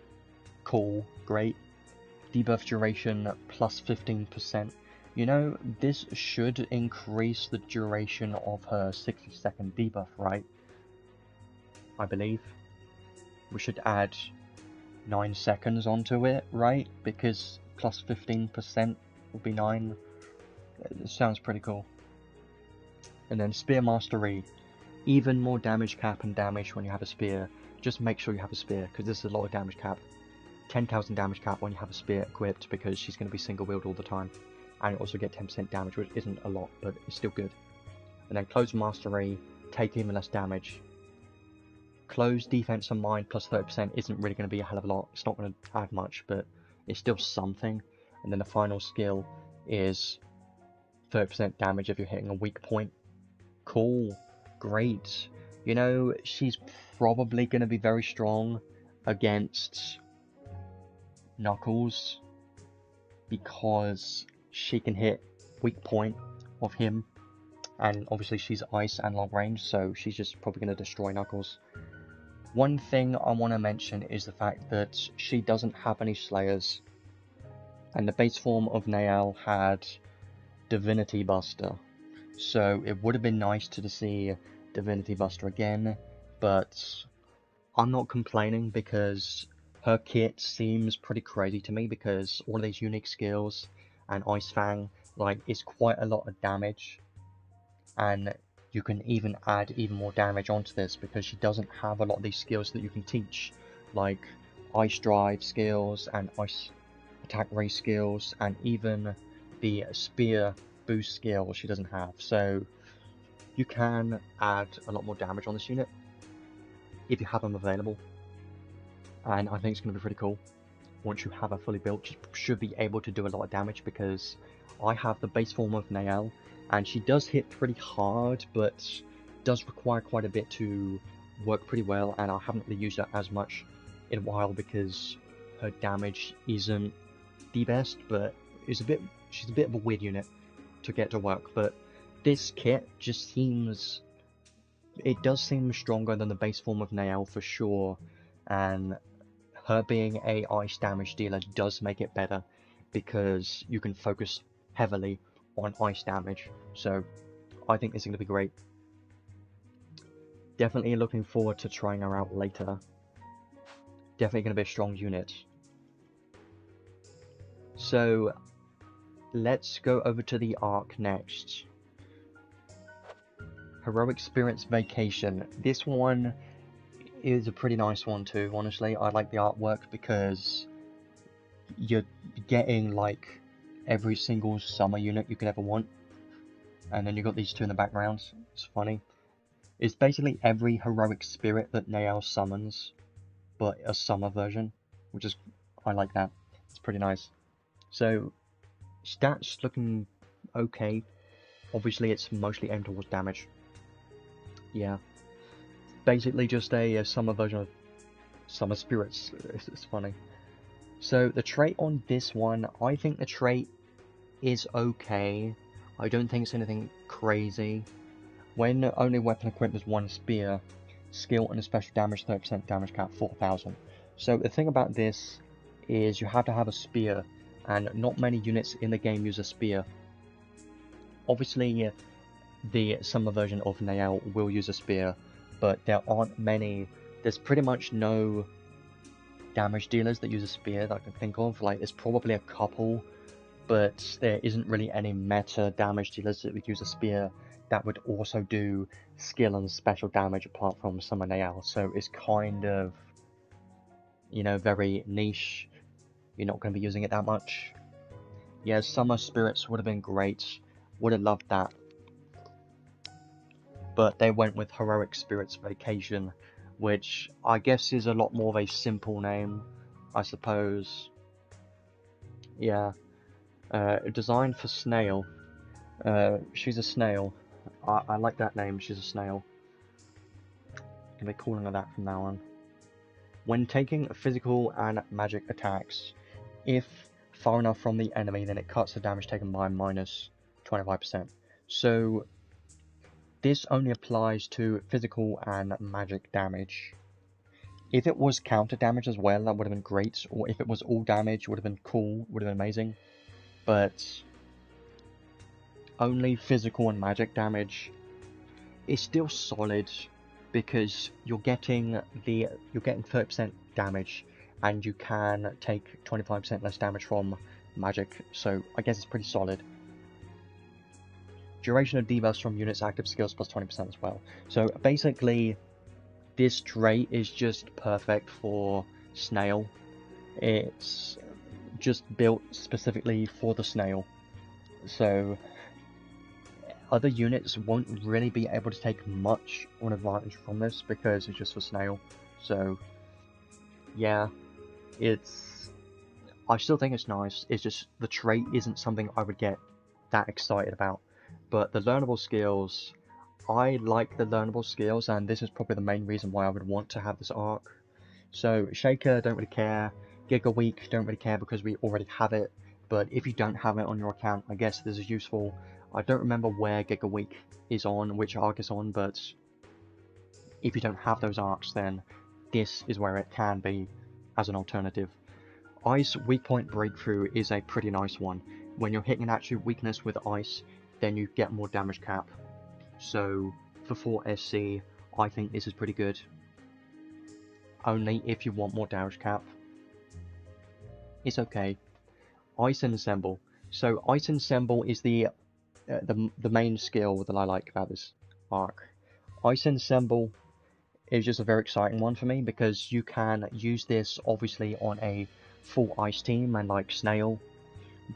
Cool, great. Debuff duration plus 15%. You know, this should increase the duration of her 60-second debuff, right? I believe. We should add 9 seconds onto it, right? Because plus 15% would be 9. It sounds pretty cool. And then Spear Mastery. Even more damage cap and damage when you have a spear. Just make sure you have a spear, because this is a lot of damage cap. 10,000 damage cap when you have a spear equipped, because she's going to be single wield all the time. And you also get 10% damage, which isn't a lot, but it's still good. And then Close Mastery, take even less damage. Close Defense and Mind plus 30% isn't really going to be a hell of a lot. It's not going to add much, but it's still something. And then the final skill is 30% damage if you're hitting a weak point. Cool. Great. You know, she's probably going to be very strong against Knuckles, because she can hit weak point of him, and obviously she's ice and long range, so she's just probably going to destroy Knuckles. One thing I want to mention is the fact that she doesn't have any Slayers, and the base form of Nael had Divinity Buster, so it would have been nice to see Divinity Buster again, but I'm not complaining because her kit seems pretty crazy to me, because all of these unique skills and Ice Fang, like, it's quite a lot of damage, and you can even add even more damage onto this because she doesn't have a lot of these skills that you can teach, like Ice Drive skills and Ice Attack Ray skills, and even the Spear boost skill she doesn't have. So you can add a lot more damage on this unit if you have them available, and I think it's going to be pretty cool. Once you have her fully built, she should be able to do a lot of damage, because I have the base form of Nael, and she does hit pretty hard, but does require quite a bit to work pretty well, and I haven't really used her as much in a while because her damage isn't the best, but she's a bit of a weird unit to get to work. But this kit just seems, it does seem stronger than the base form of Nael for sure, and her being a ice damage dealer does make it better, because you can focus heavily on ice damage. So I think this is going to be great. Definitely looking forward to trying her out later. Definitely going to be a strong unit. So let's go over to the arc next. Heroic Spirits Vacation. This one is a pretty nice one too, honestly. I like the artwork because you're getting like every single summer unit you could ever want, and then you got these two in the background. It's funny. It's basically every heroic spirit that Nael summons, but a summer version, which is, I like that. It's pretty nice. So stats looking okay. Obviously it's mostly aimed towards damage. Yeah, basically just a summer version of Summer Spirits. It's funny. So the trait on this one, I think the trait is okay. I don't think it's anything crazy. When only weapon equipped is 1 spear, skill and a special damage 30% damage cap 4000. So the thing about this is you have to have a spear, and not many units in the game use a spear. Obviously the summer version of Nael will use a spear, but there aren't many. There's pretty much no damage dealers that use a spear that I can think of. Like, there's probably a couple, but there isn't really any meta damage dealers that would use a spear that would also do skill and special damage apart from Summer Nael. So it's kind of, you know, very niche. You're not going to be using it that much. Yeah, Summer Spirits would have been great. Would have loved that. But they went with Heroic Spirits Vacation, which I guess is a lot more of a simple name, I suppose. Yeah. Designed for SNael. She's a snail. I like that name, she's a snail. Gonna be calling her that from now on. When taking physical and magic attacks, if far enough from the enemy, then it cuts the damage taken by minus 25%. So this only applies to physical and magic damage. If it was counter damage as well, that would have been great. Or if it was all damage, would have been cool, would have been amazing. But only physical and magic damage is still solid, because you're getting 30% damage, and you can take 25% less damage from magic. So I guess it's pretty solid. Duration of debuffs from units' active skills plus 20% as well. So basically, this trait is just perfect for SNael. It's just built specifically for the SNael. So other units won't really be able to take much of an advantage from this because it's just for SNael. So yeah, I still think it's nice. It's just the trait isn't something I would get that excited about. But the learnable skills, I like the learnable skills, and this is probably the main reason why I would want to have this arc. So Shaker, don't really care. Giga Week, don't really care because we already have it. But if you don't have it on your account, I guess this is useful. I don't remember where Giga Week is on, which arc is on, but if you don't have those arcs, then this is where it can be as an alternative. Ice Weak Point Breakthrough is a pretty nice one. When you're hitting an actual weakness with ice, then you get more damage cap. So for 4 SC, I think this is pretty good. Only if you want more damage cap. It's okay. Ice Ensemble. So Ice Ensemble is the main skill that I like about this arc. Ice Ensemble is just a very exciting one for me because you can use this obviously on a full ice team and like SNael,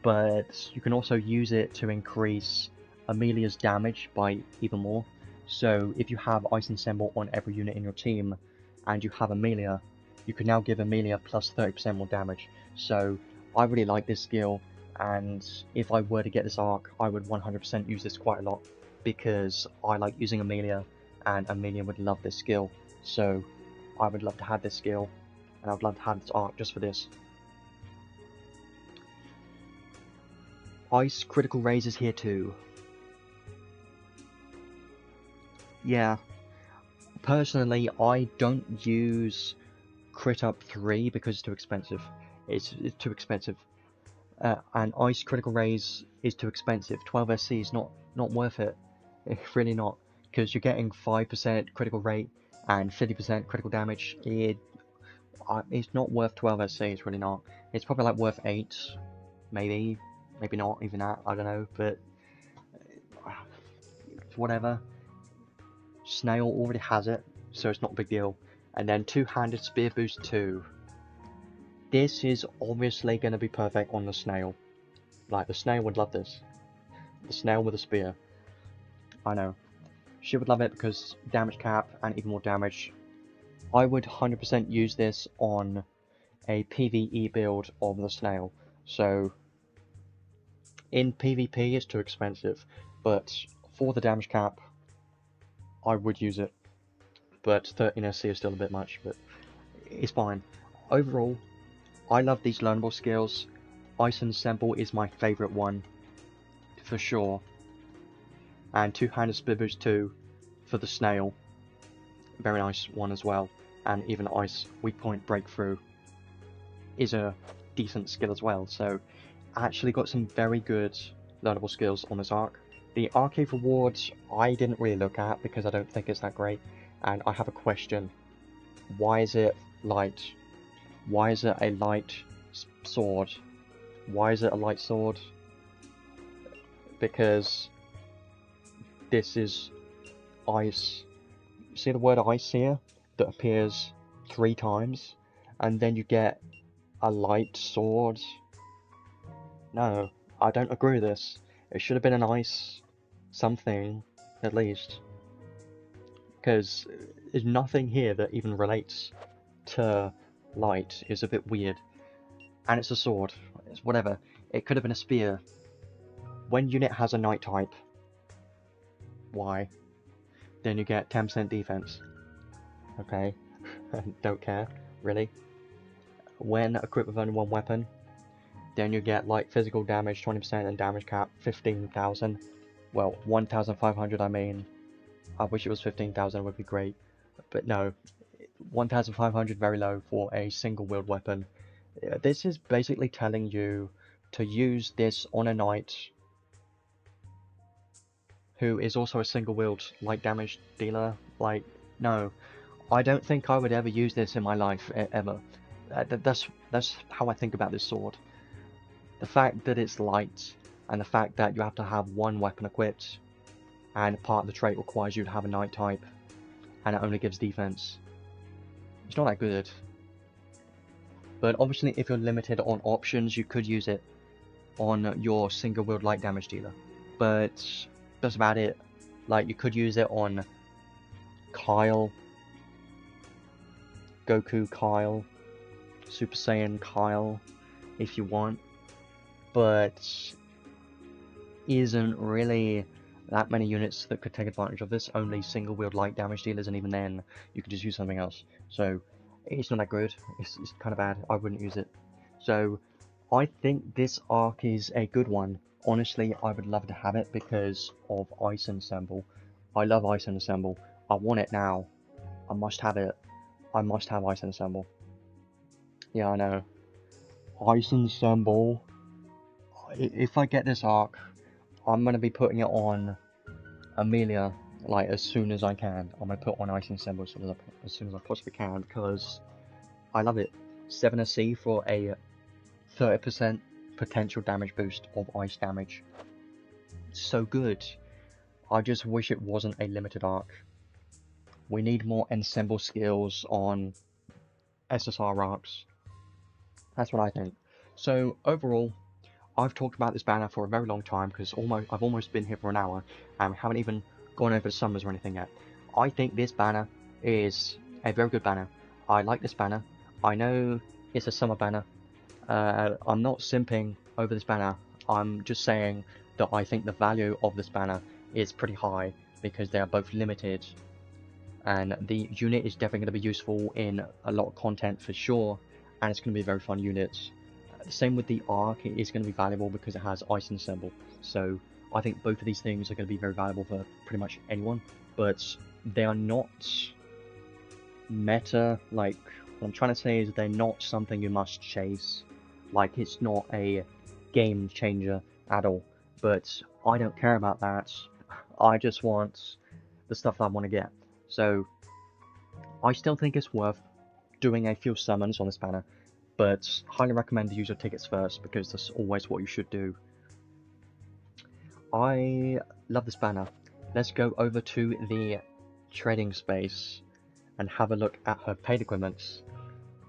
but you can also use it to increase Amelia's damage by even more. So if you have Ice Ensemble on every unit in your team and you have Amelia, you can now give Amelia plus 30% more damage. So I really like this skill, and if I were to get this arc, I would 100% use this quite a lot because I like using Amelia, and Amelia would love this skill. So I would love to have this skill, and I would love to have this arc just for this. Ice Critical Raise is here too. Yeah, personally I don't use Crit Up 3 because it's too expensive. It's too expensive. And Ice Critical Raise is too expensive. 12 SC is not worth it. It's really not, because you're getting 5% critical rate and 50% critical damage. It's not worth 12 SC, it's really not. It's probably like worth 8, maybe not even that, I don't know, but whatever. SNael already has it, so it's not a big deal. And then Two-Handed Spear Boost 2. This is obviously going to be perfect on the SNael. Like, the SNael would love this. The SNael with a spear. I know. She would love it because damage cap and even more damage. I would 100% use this on a PvE build of the SNael. So, in PvP it's too expensive, but for the damage cap, I would use it. But 13 SC is still a bit much, but it's fine. Overall, I love these learnable skills. Ice Ensemble is my favourite one, for sure. And Two-Handed Split Boost 2 for the SNael. Very nice one as well. And even Ice Weak Point Breakthrough is a decent skill as well. So I actually got some very good learnable skills on this arc. The arcade rewards I didn't really look at because I don't think it's that great. And I have a question. Why is it light? Why is it a light sword? Why is it a light sword? Because this is ice. See the word ice here that appears 3 times, and then you get a light sword? No, I don't agree with this. It should have been an ice something, at least. Because there's nothing here that even relates to light. It's a bit weird. And it's a sword. It's whatever. It could have been a spear. When unit has a night type, why? Then you get 10% defense. Okay. Don't care, really. When equipped with only one weapon, then you get like physical damage 20% and damage cap 15,000. Well, 1,500 I mean. I wish it was 15,000, would be great. But no, 1,500 very low for a single wield weapon. This is basically telling you to use this on a knight who is also a single wield light damage dealer. Like, no, I don't think I would ever use this in my life, ever. That's how I think about this sword. The fact that it's light, and the fact that you have to have one weapon equipped, and part of the trait requires you to have a night type, and it only gives defense. It's not that good. But obviously if you're limited on options, you could use it on your single wield light damage dealer. But that's about it. Like, you could use it on Kyle, Goku Kyle, Super Saiyan Kyle, if you want. But isn't really that many units that could take advantage of this. Only single wield light damage dealers, and even then you could just use something else. So it's not that good. It's kind of bad. I wouldn't use it. So I think this arc is a good one. Honestly, I would love to have it because of Ice Ensemble. I love Ice Ensemble. I want it now. I must have it. I must have Ice Ensemble. Yeah, I know. Ice Ensemble. If I get this arc, I'm going to be putting it on Amelia, like, as soon as I can. I'm going to put on Ice Ensemble as soon as I possibly can, because I love it. 7 SC for a 30% potential damage boost of ice damage. So good. I just wish it wasn't a limited arc. We need more ensemble skills on SSR arcs. That's what I think. So overall, I've talked about this banner for a very long time because I've almost been here for an hour and we haven't even gone over the summers or anything yet. I think this banner is a very good banner. I like this banner. I know it's a summer banner. I'm not simping over this banner. I'm just saying that I think the value of this banner is pretty high because they are both limited, and the unit is definitely going to be useful in a lot of content for sure, and it's going to be a very fun unit. The same with the arc, it is going to be valuable because it has Ice Ensemble. So I think both of these things are going to be very valuable for pretty much anyone, but they are not meta. Like, what I'm trying to say is they're not something you must chase. Like, it's not a game changer at all, but I don't care about that. I just want the stuff that I want to get. So I still think it's worth doing a few summons on this banner, but highly recommend to use your tickets first because that's always what you should do. I love this banner. Let's go over to the trading space and have a look at her paid equipments.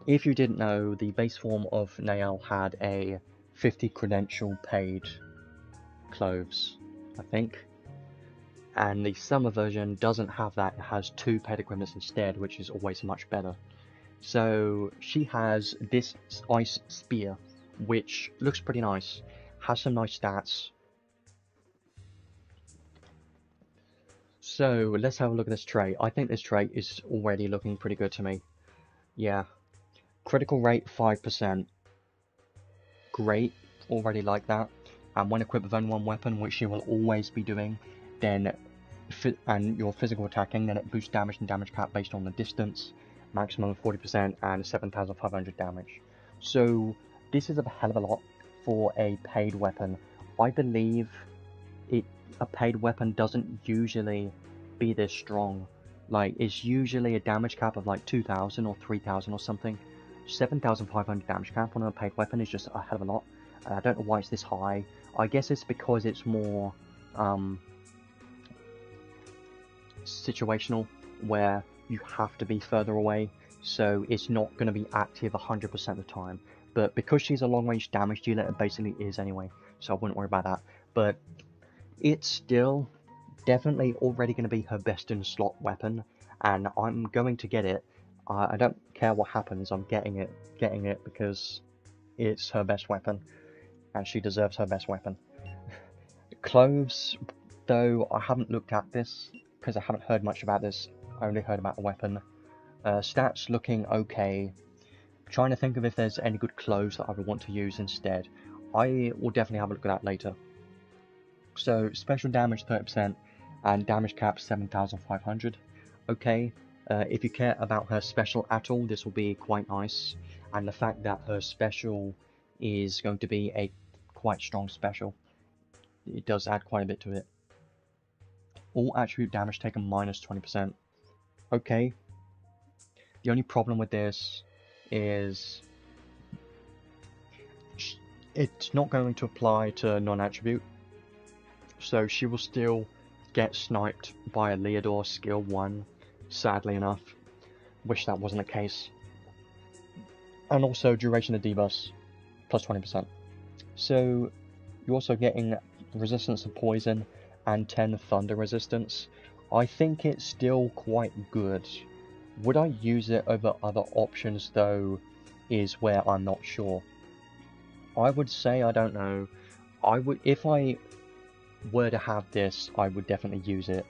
If you didn't know, the base form of Nael had a 50 credential paid clothes, I think. And the summer version doesn't have that, it has 2 paid equipments instead, which is always much better. So she has this ice spear, which looks pretty nice, has some nice stats. So let's have a look at this trait. I think this trait is already looking pretty good to me. Yeah. Critical rate 5%. great, already like that. And when equipped with only one weapon, which she will always be doing, then and you're physical attacking, then it boosts damage and damage cap based on the distance, maximum of 40% and 7,500 damage. So this is a hell of a lot for a paid weapon. I believe a paid weapon doesn't usually be this strong. Like, it's usually a damage cap of like 2,000 or 3,000 or something. 7,500 damage cap on a paid weapon is just a hell of a lot. And I don't know why it's this high. I guess it's because it's more situational, where you have to be further away, so it's not going to be active 100% of the time. But because she's a long-range damage dealer, it basically is anyway, so I wouldn't worry about that. But it's still definitely already going to be her best in slot weapon, and I'm going to get it. I don't care what happens, I'm getting it because it's her best weapon, and she deserves her best weapon. Clothes, though, I haven't looked at this, because I haven't heard much about this. I only heard about the weapon. Stats looking okay. Trying to think of if there's any good clothes that I would want to use instead. I will definitely have a look at that later. So, special damage 30% and damage cap 7,500. Okay, if you care about her special at all, this will be quite nice. And the fact that her special is going to be a quite strong special, it does add quite a bit to it. All attribute damage taken minus 20%. Okay. The only problem with this is it's not going to apply to non-attribute. So she will still get sniped by a Leodor skill 1, sadly enough. Wish that wasn't the case. And also duration of debuffs, plus 20%. So you're also getting resistance to poison and 10 thunder resistance. I think it's still quite good. Would I use it over other options though, is where I'm not sure. I would say, I don't know, if I were to have this, I would definitely use it.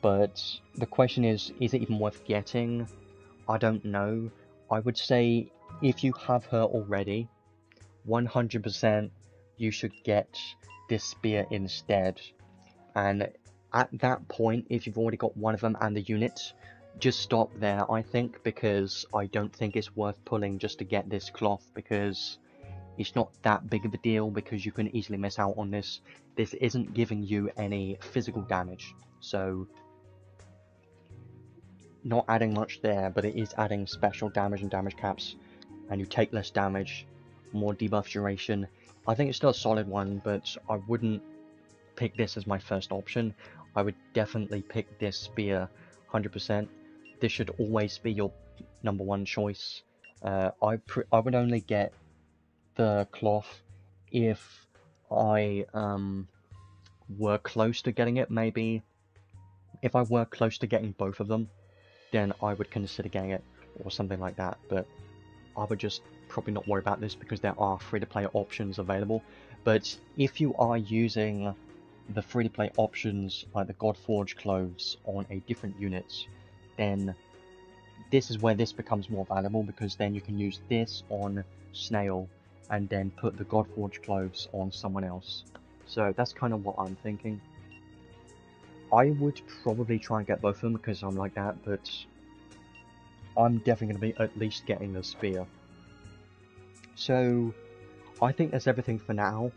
But the question is it even worth getting? I don't know. I would say if you have her already, 100% you should get this spear instead. And at that point, if you've already got one of them and the unit, just stop there, I think, because I don't think it's worth pulling just to get this cloth, because it's not that big of a deal, because you can easily miss out on this. This isn't giving you any physical damage, so not adding much there, but it is adding special damage and damage caps, and you take less damage, more debuff duration. I think it's still a solid one, but I wouldn't pick this as my first option. I would definitely pick this spear 100%. This should always be your number one choice. I would only get the cloth if I were close to getting it. Maybe if I were close to getting both of them, then I would consider getting it or something like that. But I would just probably not worry about this because there are free-to-play options available. But if you are using the free-to-play options like the Godforge clothes on a different unit, then this is where this becomes more valuable, because then you can use this on SNael and then put the Godforge clothes on someone else. So that's kind of what I'm thinking. I would probably try and get both of them because I'm like that, but I'm definitely going to be at least getting the spear. So I think that's everything for now.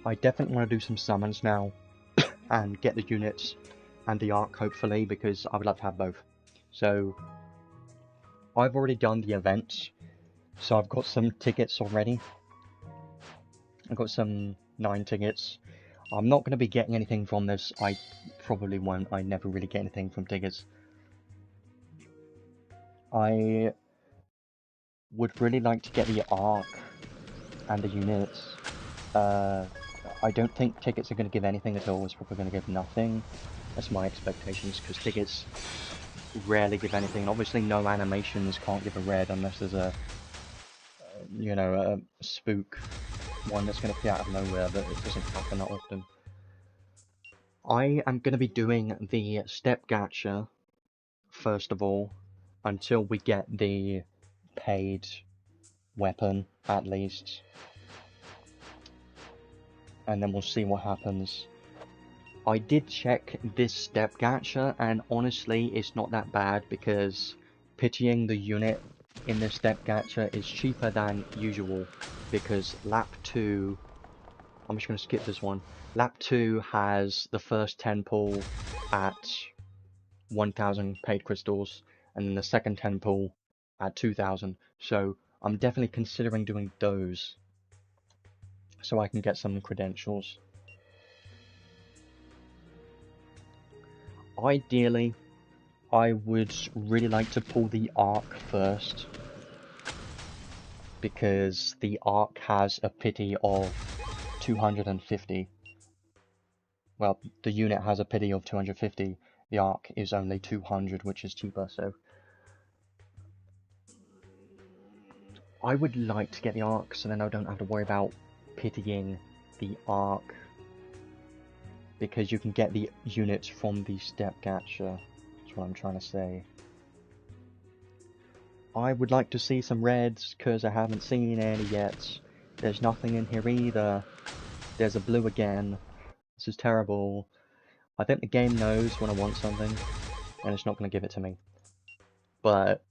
I definitely want to do some summons now and get the units and the arc hopefully, because I would like to have both. So I've already done the event, so I've got some tickets already. I've got some 9 tickets. I'm not going to be getting anything from this. I probably won't. I never really get anything from tickets. I would really like to get the arc and the units. I don't think tickets are going to give anything at all. It's probably going to give nothing. That's my expectations, because tickets rarely give anything. And obviously no animations can't give a red unless there's a, you know, a spook one that's going to appear out of nowhere, but it doesn't happen that often. I am going to be doing the step gacha first of all, until we get the paid weapon, at least. and then we'll see what happens. I did check this step gacha, and honestly, it's not that bad because pitying the unit in this step gacha is cheaper than usual because lap 2, I'm just going to skip this one, lap 2 has the first 10 pull at 1000 paid crystals, and then the second 10 pull at 2000, so I'm definitely considering doing those so I can get some credentials. Ideally, I would really like to pull the Arc first, because the Arc has a pity of 250. Well, the unit has a pity of 250, the Arc is only 200, which is cheaper, so I would like to get the Arc so then I don't have to worry about pitying the Arc, because you can get the units from the step gacha. That's what I'm trying to say. I would like to see some reds, because I haven't seen any yet. There's nothing in here either. There's a blue again. This is terrible. I think the game knows when I want something, and it's not going to give it to me. But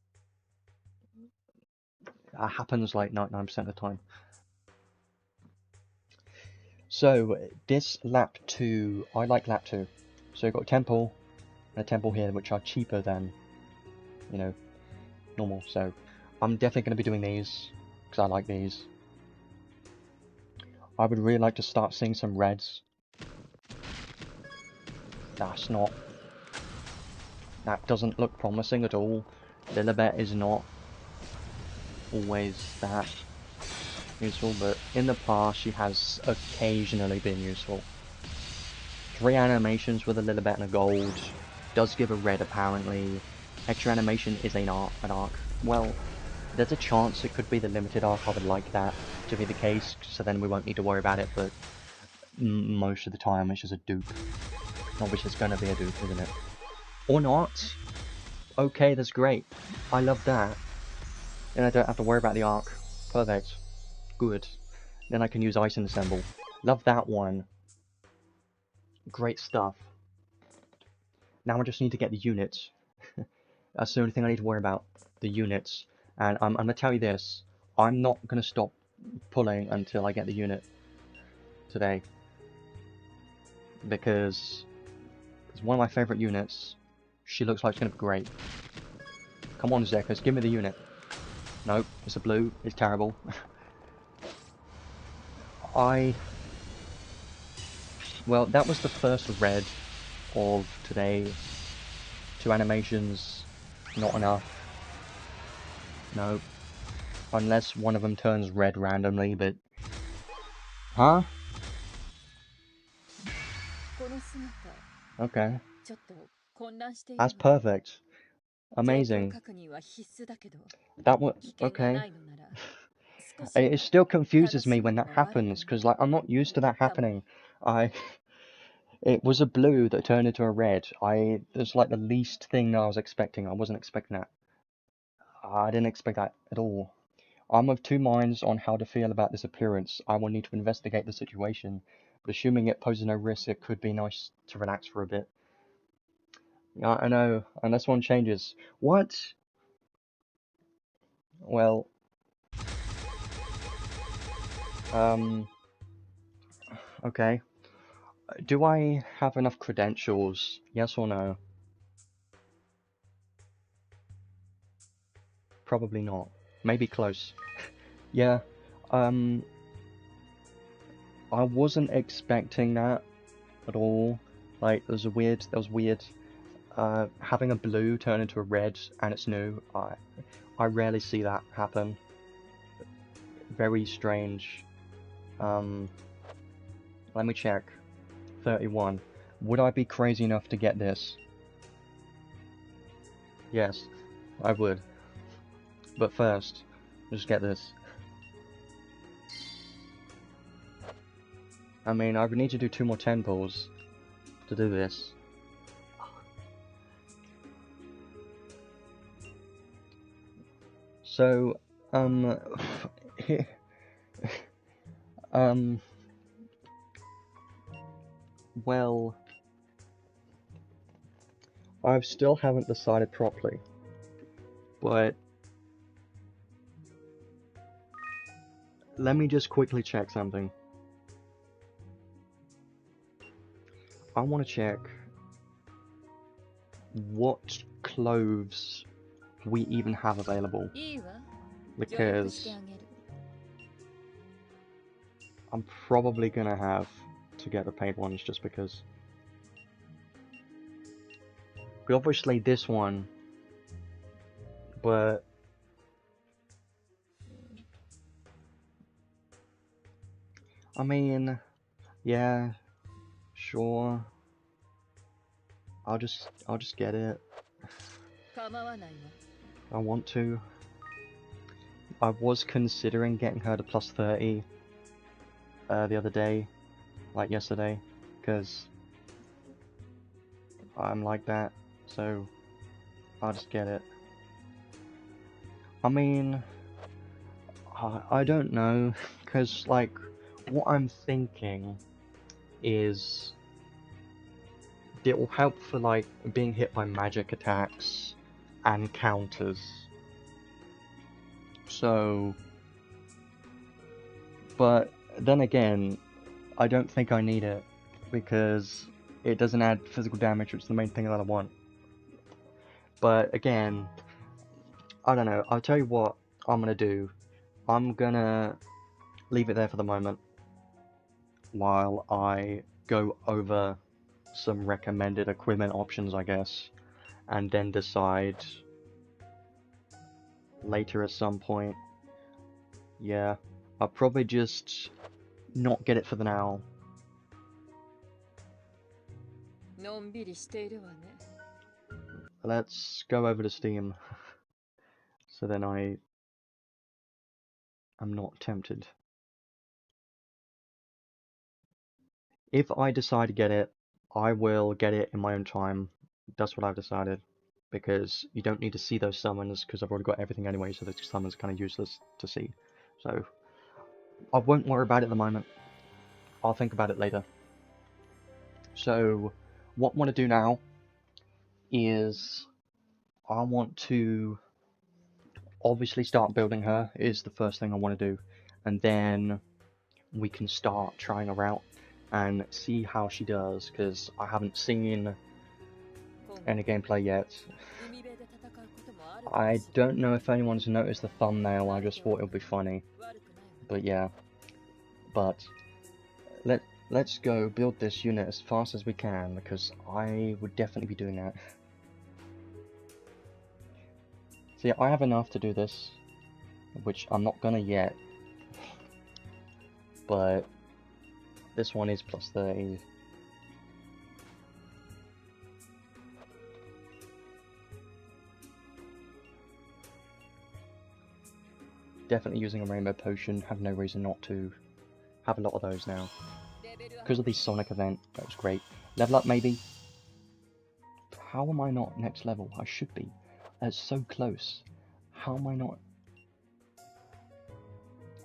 that happens like 99% of the time. So, this lap 2, I like lap 2. So you've got a temple, and a temple here, which are cheaper than, you know, normal. So, I'm definitely going to be doing these, because I like these. I would really like to start seeing some reds. That's not... That doesn't look promising at all. Lilibet is not always that useful, but in the past she has occasionally been useful. 3 animations with a Lilibet and a gold. Does give a red apparently. Extra animation is an arc. Well, there's a chance it could be the limited arc. I would like that to be the case, so then we won't need to worry about it, but most of the time it's just a dupe. Not which it's gonna be a dupe, isn't it? Or not. Okay, that's great. I love that. Then I don't have to worry about the arc. Perfect. Good. Then I can use Ice Ensemble. Love that one. Great stuff. Now I just need to get the units. That's the only thing I need to worry about. The units. And I'm going to tell you this. I'm not going to stop pulling until I get the unit today. Because it's one of my favourite units. She looks like it's going to be great. Come on, Zekas, give me the unit. Nope, it's a blue. It's terrible. Well, that was the first red of today. 2 animations, not enough. No. Unless one of them turns red randomly, but... Huh? Okay. That's perfect. Amazing. That was... Okay. It still confuses me when that happens, because, like, I'm not used to that happening. It was a blue that turned into a red. It's like the least thing that I was expecting. I wasn't expecting that. I didn't expect that at all. I'm of 2 minds on how to feel about this appearance. I will need to investigate the situation, but assuming it poses no risk, it could be nice to relax for a bit. Yeah, I know, unless one changes. What? Well, okay. Do I have enough credentials? Yes or no? Probably not. Maybe close. Yeah, I wasn't expecting that at all. Like, that was weird. Having a blue turn into a red and it's new, I rarely see that happen. Very strange. Let me check. 31. Would I be crazy enough to get this? Yes, I would. But first, just get this. I mean, I would need to do 2 more 10 pulls to do this. So, well, I still haven't decided properly, but let me just quickly check something. I want to check what clothes we even have available, because I'm probably gonna have to get the paid ones just because. Obviously this one, but I mean, yeah, sure. I'll just get it. I want to. I was considering getting her to plus 30 the other day, like yesterday, because I'm like that, so I'll just get it. I mean, I don't know, because like, what I'm thinking is it will help for like being hit by magic attacks and counters. So, but then again, I don't think I need it because it doesn't add physical damage, which is the main thing that I want. But again, I don't know. I'll tell you what I'm gonna do. I'm gonna leave it there for the moment while I go over some recommended equipment options, I guess, and then decide later at some point. Yeah, I'll probably just not get it for the now. Let's go over to Steam, so then I'm not tempted. If I decide to get it, I will get it in my own time. That's what I've decided, because you don't need to see those summons, because I've already got everything anyway, so the summons kind of useless to see. So I won't worry about it at the moment. I'll think about it later. So what I want to do now is I want to obviously start building her, is the first thing I want to do, and then we can start trying her out and see how she does, because I haven't seen any gameplay yet. I don't know if anyone's noticed the thumbnail, I just thought it would be funny. But yeah. But let's go build this unit as fast as we can, because I would definitely be doing that. See, I have enough to do this, which I'm not gonna yet. But this one is plus 30. Definitely using a rainbow potion, have no reason not to. Have a lot of those now. Because of the Sonic event, that was great. Level up maybe? How am I not next level? I should be. It's so close. How am I not?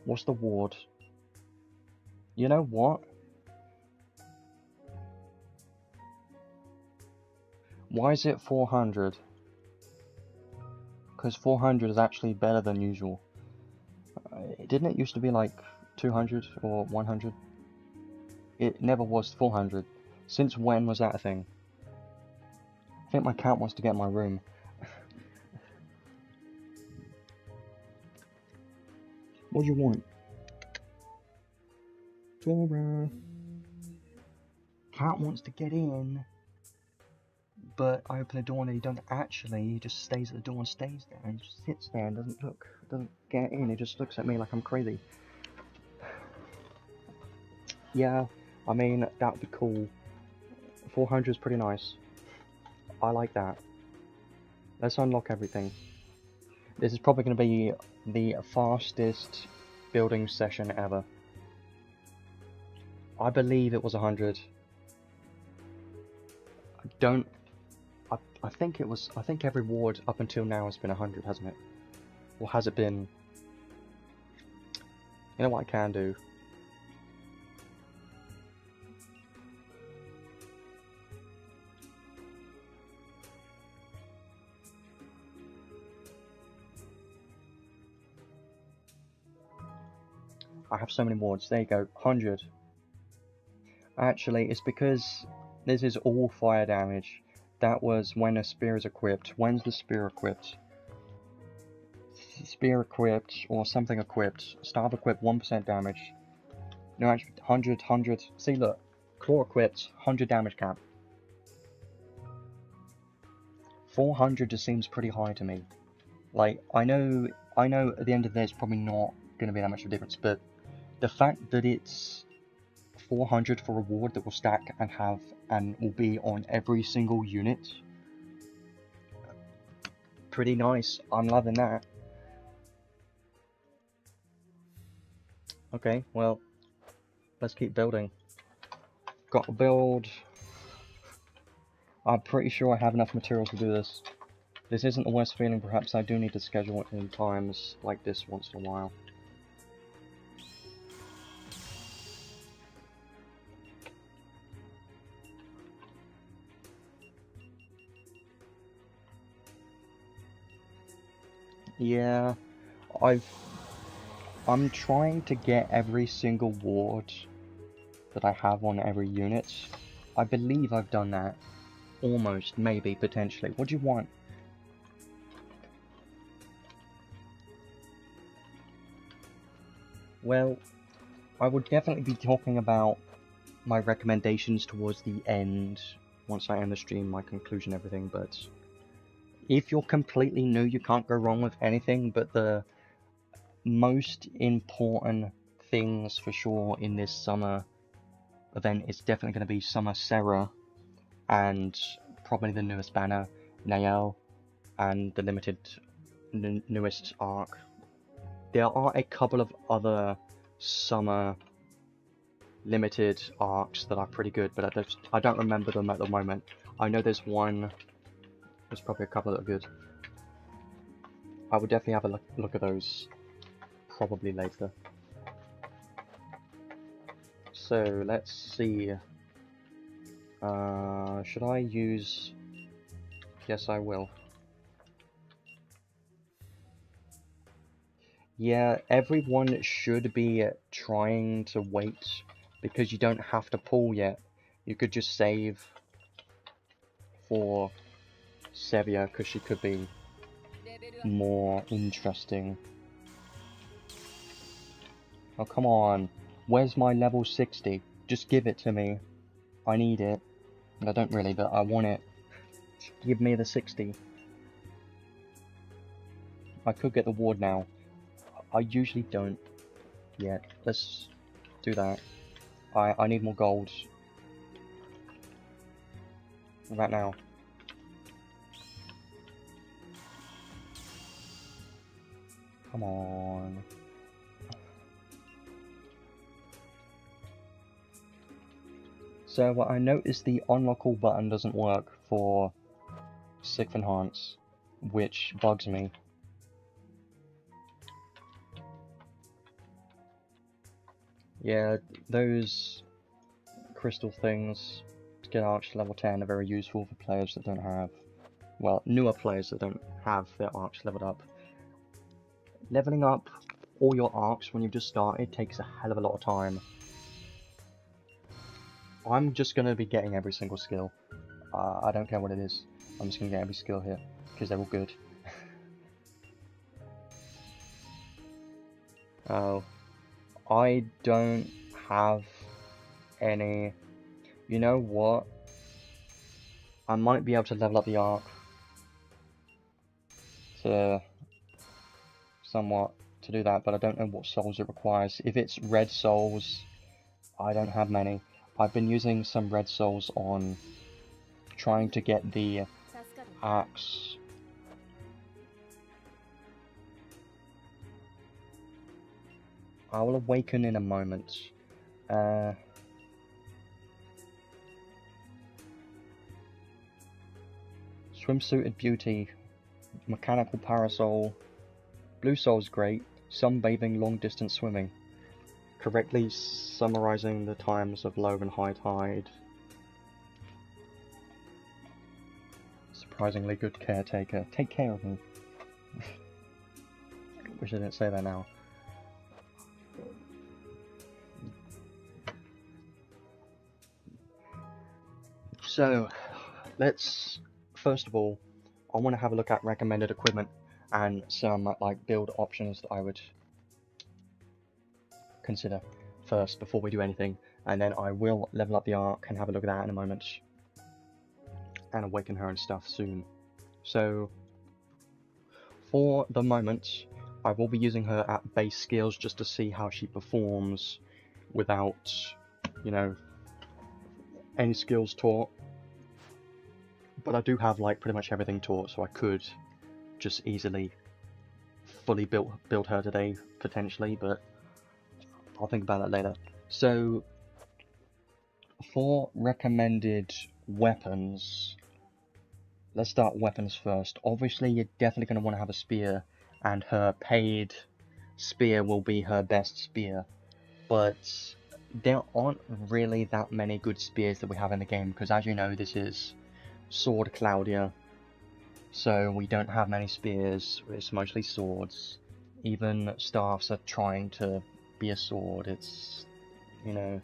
What's the ward? You know what? Why is it 400? Because 400 is actually better than usual. Didn't it used to be like 200 or 100? It never was 400. Since when was that a thing? I think my cat wants to get in my room. What do you want? Dora. Cat wants to get in. But I open the door and he doesn't actually, he just stays at the door and stays there. And he just sits there and doesn't look, doesn't get in, he just looks at me like I'm crazy. Yeah, I mean, that would be cool. 400 is pretty nice. I like that. Let's unlock everything. This is probably going to be the fastest building session ever. I believe it was 100. I think it was, I think every ward up until now has been 100, hasn't it? Or has it been... You know what I can do? I have so many wards. There you go, 100. Actually, it's because this is all fire damage. That was when a spear is equipped. When's the spear equipped? Spear equipped, or something equipped. Staff equipped, 1% damage. No, actually, 100. See, look. Claw equipped, 100 damage cap. 400 just seems pretty high to me. Like, I know at the end of the day it's probably not going to be that much of a difference, but the fact that it's 400 for a ward that will stack and will be on every single unit, pretty nice. I'm loving that. Okay, well, let's keep building. Got to build. I'm pretty sure I have enough materials to do this. This isn't the worst feeling. Perhaps I do need to schedule it in times like this once in a while. Yeah, I'm trying to get every single ward that I have on every unit. I believe I've done that. Almost, maybe, potentially. What do you want? Well, I would definitely be talking about my recommendations towards the end, once I end the stream, my conclusion, everything, but if you're completely new, you can't go wrong with anything, but the most important things for sure in this summer event is definitely going to be Summer Serra, and probably the newest banner, Nael, and the newest arc. There are a couple of other summer limited arcs that are pretty good, but I don't remember them at the moment. I know there's one. There's probably a couple that are good. I would definitely have a look at those probably later. So let's see. Should I use? Yes, I will. Yeah, everyone should be trying to wait because you don't have to pull yet. You could just save for Sevia because she could be more interesting. Oh, come on. Where's my level 60? Just give it to me. I need it. I don't really, but I want it. Just give me the 60. I could get the ward now. I usually don't yet. Let's do that. I need more gold. Right now. Come on. So I noticed the unlock all button doesn't work for Sixth Enhance, which bugs me. Yeah, those crystal things to get arch to level 10 are very useful for players that don't have, well, newer players that don't have their arcs leveled up. Leveling up all your arcs when you've just started takes a hell of a lot of time. I'm just going to be getting every single skill. I don't care what it is. I'm just going to get every skill here, because they're all good. Oh. I don't have any... You know what? I might be able to level up the arc to somewhat to do that, but I don't know what souls it requires. If it's red souls, I don't have many. I've been using some red souls on trying to get the axe. I will awaken in a moment. Swimsuited beauty, mechanical parasol, blue soul's great, sunbathing, long distance swimming. Correctly summarizing the times of low and high tide. Surprisingly good caretaker. Take care of me. Wish I didn't say that now. So, let's, first of all, I want to have a look at recommended equipment and some like build options that I would consider first before we do anything, and then I will level up the Ark and have a look at that in a moment, and awaken her and stuff soon. So, for the moment, I will be using her at base skills just to see how she performs without, you know, any skills taught. But I do have like pretty much everything taught, so I could just easily fully build her today potentially, but I'll think about that later. So for recommended weapons, let's start weapons first. Obviously you're definitely going to want to have a spear, and her paid spear will be her best spear, but there aren't really that many good spears that we have in the game, because as you know, this is Sword Cloudia, so we don't have many spears, it's mostly swords. Even staffs are trying to be a sword. It's, you know,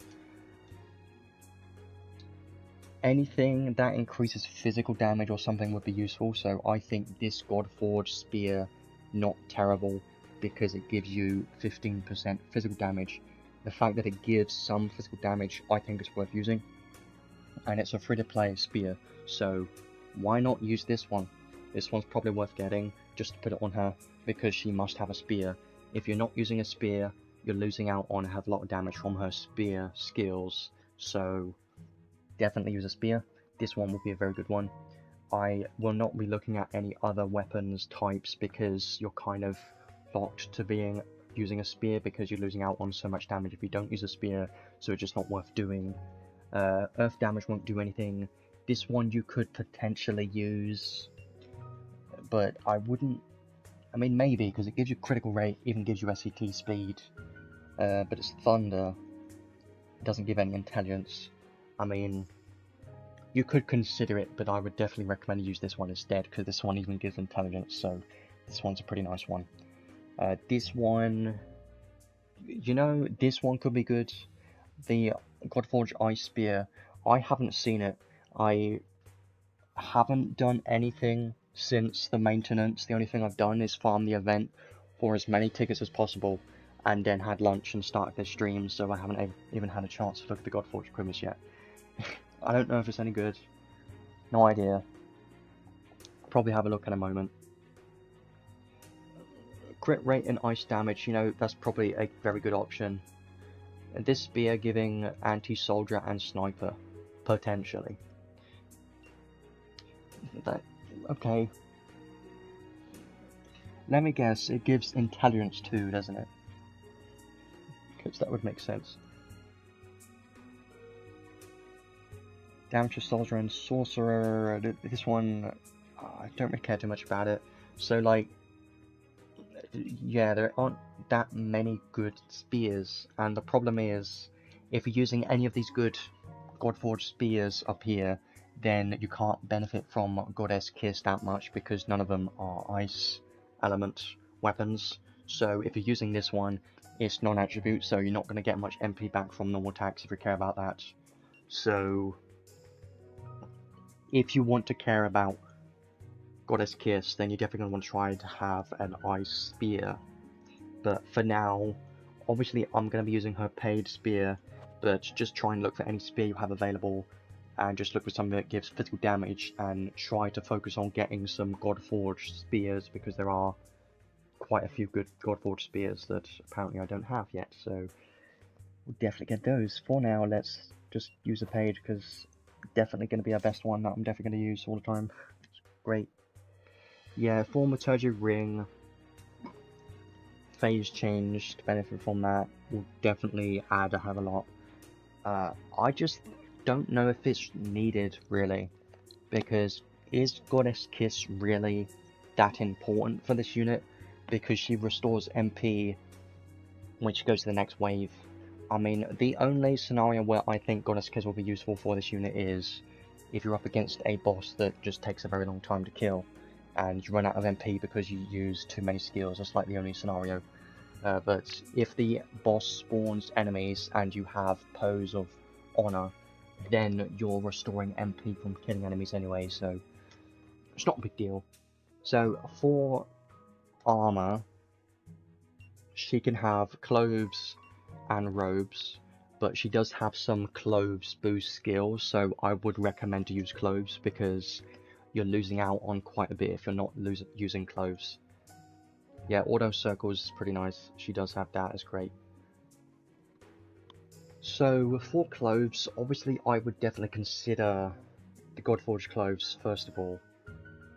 anything that increases physical damage or something would be useful, so I think this Godforged spear, not terrible, because it gives you 15% physical damage. The fact that it gives some physical damage, I think it's worth using, and it's a free-to-play spear, so why not use this one? This one's probably worth getting, just to put it on her, because she must have a spear. If you're not using a spear, you're losing out on a lot of damage from her spear skills, so definitely use a spear. This one will be a very good one. I will not be looking at any other weapons types, because you're kind of locked to using a spear, because you're losing out on so much damage if you don't use a spear, so it's just not worth doing. Earth damage won't do anything. This one you could potentially use, but I wouldn't. I mean, maybe, because it gives you critical rate, even gives you SCT speed, but it's thunder. It doesn't give any intelligence. I mean, you could consider it, but I would definitely recommend you use this one instead, because this one even gives intelligence, so this one's a pretty nice one. This one, you know, this one could be good. The Godforged Ice Spear, I haven't seen it. I haven't done anything since the maintenance. The only thing I've done is farm the event for as many tickets as possible, and then had lunch and started this stream, so I haven't even had a chance to look at the Godforged equipment yet. I don't know if it's any good. No idea. Probably have a look in a moment. Crit rate and ice damage, you know, that's probably a very good option. And this spear giving anti-soldier and sniper, potentially. Okay. Let me guess, it gives intelligence too, doesn't it? Because that would make sense. Damage to soldier and sorcerer. This one, I don't really care too much about it. So, like, yeah, there aren't that many good spears, and the problem is, if you're using any of these good Godforged spears up here, then you can't benefit from Goddess Kiss that much, because none of them are ice element weapons. So if you're using this one, it's non-attribute, so you're not going to get much MP back from normal attacks if you care about that. So if you want to care about Goddess Kiss, then you're definitely going to want to try to have an ice spear. But for now, obviously I'm going to be using her paid spear, but just try and look for any spear you have available, and just look for something that gives physical damage, and try to focus on getting some Godforged spears, because there are quite a few good Godforged spears that apparently I don't have yet, so we'll definitely get those. For now, let's just use a paid, because definitely going to be our best one that I'm definitely going to use all the time. It's great. Yeah, Thaumaturgy Ring, phase change to benefit from that will definitely add a hell of a lot. I just don't know if it's needed, really, because is Goddess Kiss really that important for this unit? Because she restores MP when she goes to the next wave. I mean, the only scenario where I think Goddess Kiss will be useful for this unit is if you're up against a boss that just takes a very long time to kill, and you run out of MP because you use too many skills. That's like the only scenario. But if the boss spawns enemies and you have Pose of Honor, then you're restoring MP from killing enemies anyway, so it's not a big deal. So for armor, she can have cloves and robes, but she does have some cloves boost skills, so I would recommend to use cloves because you're losing out on quite a bit if you're not using cloves. Yeah, auto circles is pretty nice. She does have that, it's great. So for cloves, obviously I would definitely consider the Godforged cloves first of all.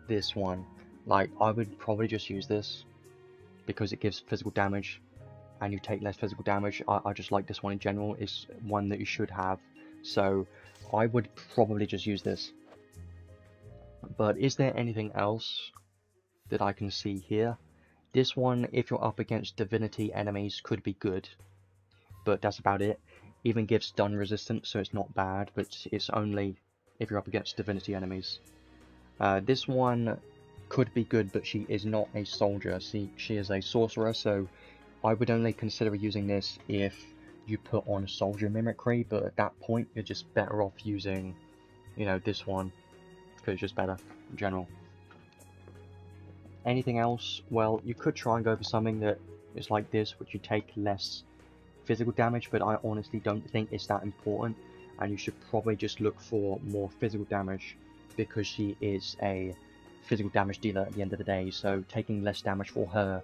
This one, like, I would probably just use this because it gives physical damage and you take less physical damage. I just like this one in general. It's one that you should have, so I would probably just use this. But is there anything else that I can see here? This one, if you're up against divinity enemies, could be good, but that's about it. Even gives stun resistance, so it's not bad, but it's only if you're up against divinity enemies. This one could be good, but she is not a soldier. She is a sorcerer, so I would only consider using this if you put on soldier mimicry, but at that point you're just better off using, you know, this one, because it's just better in general. Anything else? Well, you could try and go for something that is like this, which you take less physical damage, but I honestly don't think it's that important, and you should probably just look for more physical damage because she is a physical damage dealer at the end of the day, so taking less damage for her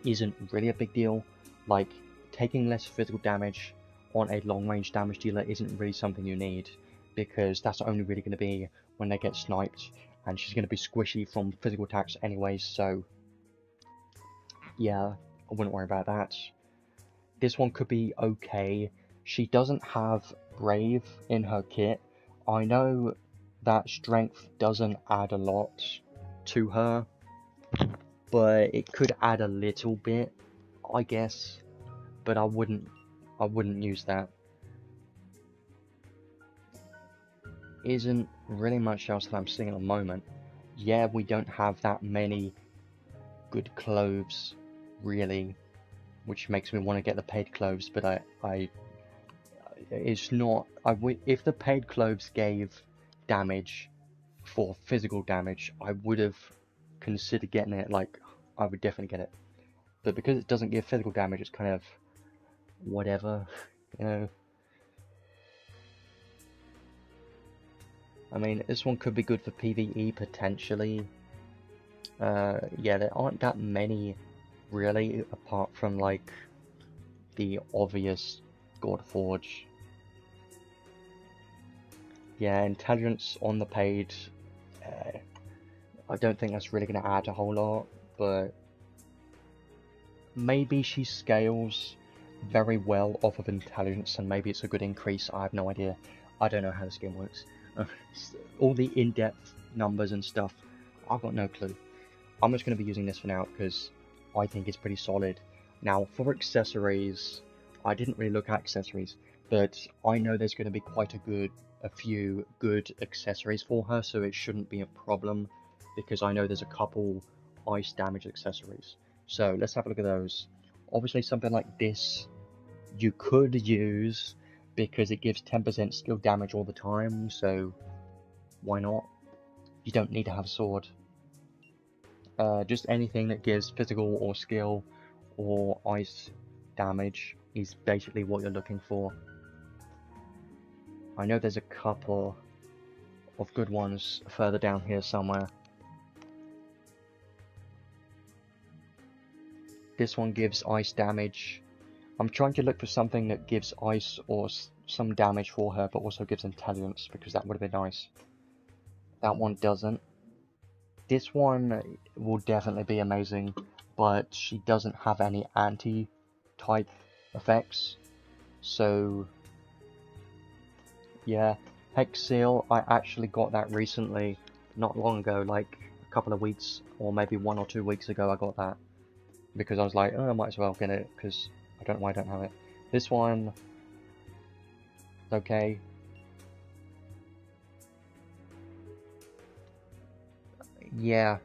isn't really a big deal. Like, taking less physical damage on a long range damage dealer isn't really something you need, because that's only really going to be when they get sniped, and she's going to be squishy from physical attacks anyway, so yeah, I wouldn't worry about that. This one could be okay. She doesn't have Brave in her kit. I know that strength doesn't add a lot to her, but it could add a little bit, I guess, but I wouldn't use that. Isn't really much else that I'm seeing at the moment. Yeah, we don't have that many good cloves, really, which makes me want to get the paid cloves, but it's not, if the paid cloves gave damage for physical damage, I would have considered getting it. Like, I would definitely get it, but because it doesn't give physical damage, it's kind of whatever, you know. I mean, this one could be good for PvE potentially. Yeah, there aren't that many really, apart from like the obvious Godforge. Yeah, intelligence on the paid, I don't think that's really going to add a whole lot, but maybe she scales very well off of intelligence, and maybe it's a good increase. I have no idea. I don't know how this game works. All the in-depth numbers and stuff, I've got no clue. I'm just going to be using this for now because I think it's pretty solid. Now, for accessories, I didn't really look at accessories, but I know there's going to be quite a few good accessories for her, so it shouldn't be a problem, because I know there's a couple ice damage accessories. So let's have a look at those. Obviously something like this you could use because it gives 10% skill damage all the time, so why not? You don't need to have a sword. Just anything that gives physical or skill or ice damage is basically what you're looking for. I know there's a couple of good ones further down here somewhere. This one gives ice damage. I'm trying to look for something that gives ice or some damage for her, but also gives intelligence, because that would have been nice. That one doesn't. This one will definitely be amazing, but she doesn't have any anti-type effects. So, yeah. Hex Seal, I actually got that recently, not long ago, like a couple of weeks, or maybe 1 or 2 weeks ago I got that. Because I was like, oh, I might as well get it, because I don't know why I don't have it. This one, okay. Yeah,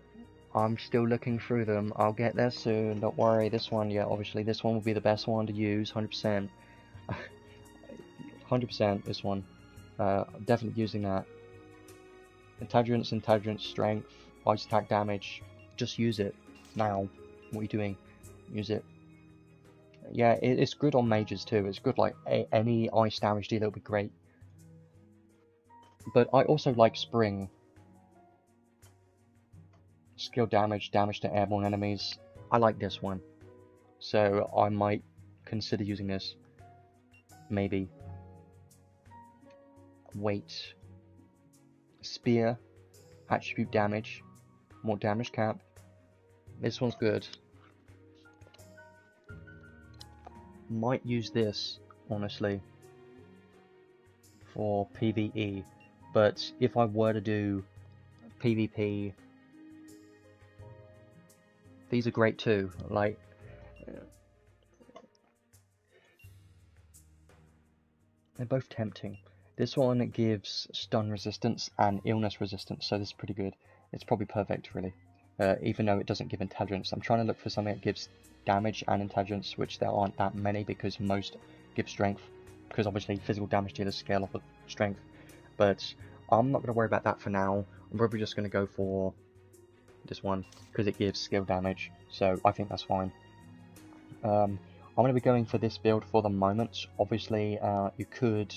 I'm still looking through them. I'll get there soon, don't worry. This one, yeah, obviously this one will be the best one to use, 100%. 100% this one. Definitely using that. Intelligence, strength, ice attack damage. Just use it now. What are you doing? Use it. Yeah, it's good on mages too. It's good like any ice damage dealer would be great. But I also like spring. Skill damage, damage to airborne enemies. I like this one. So I might consider using this. Maybe. Weight. Spear. Attribute damage. More damage cap. This one's good. Might use this, honestly, for PvE. But if I were to do PvP, these are great too. Like, they're both tempting. This one gives stun resistance and illness resistance, so this is pretty good. It's probably perfect, really. Even though it doesn't give intelligence. I'm trying to look for something that gives damage and intelligence, which there aren't that many because most give strength. Because obviously physical damage dealers scale off of strength. But I'm not going to worry about that for now. I'm probably just going to go for this one because it gives skill damage. So I think that's fine. I'm going to be going for this build for the moment. Obviously, you could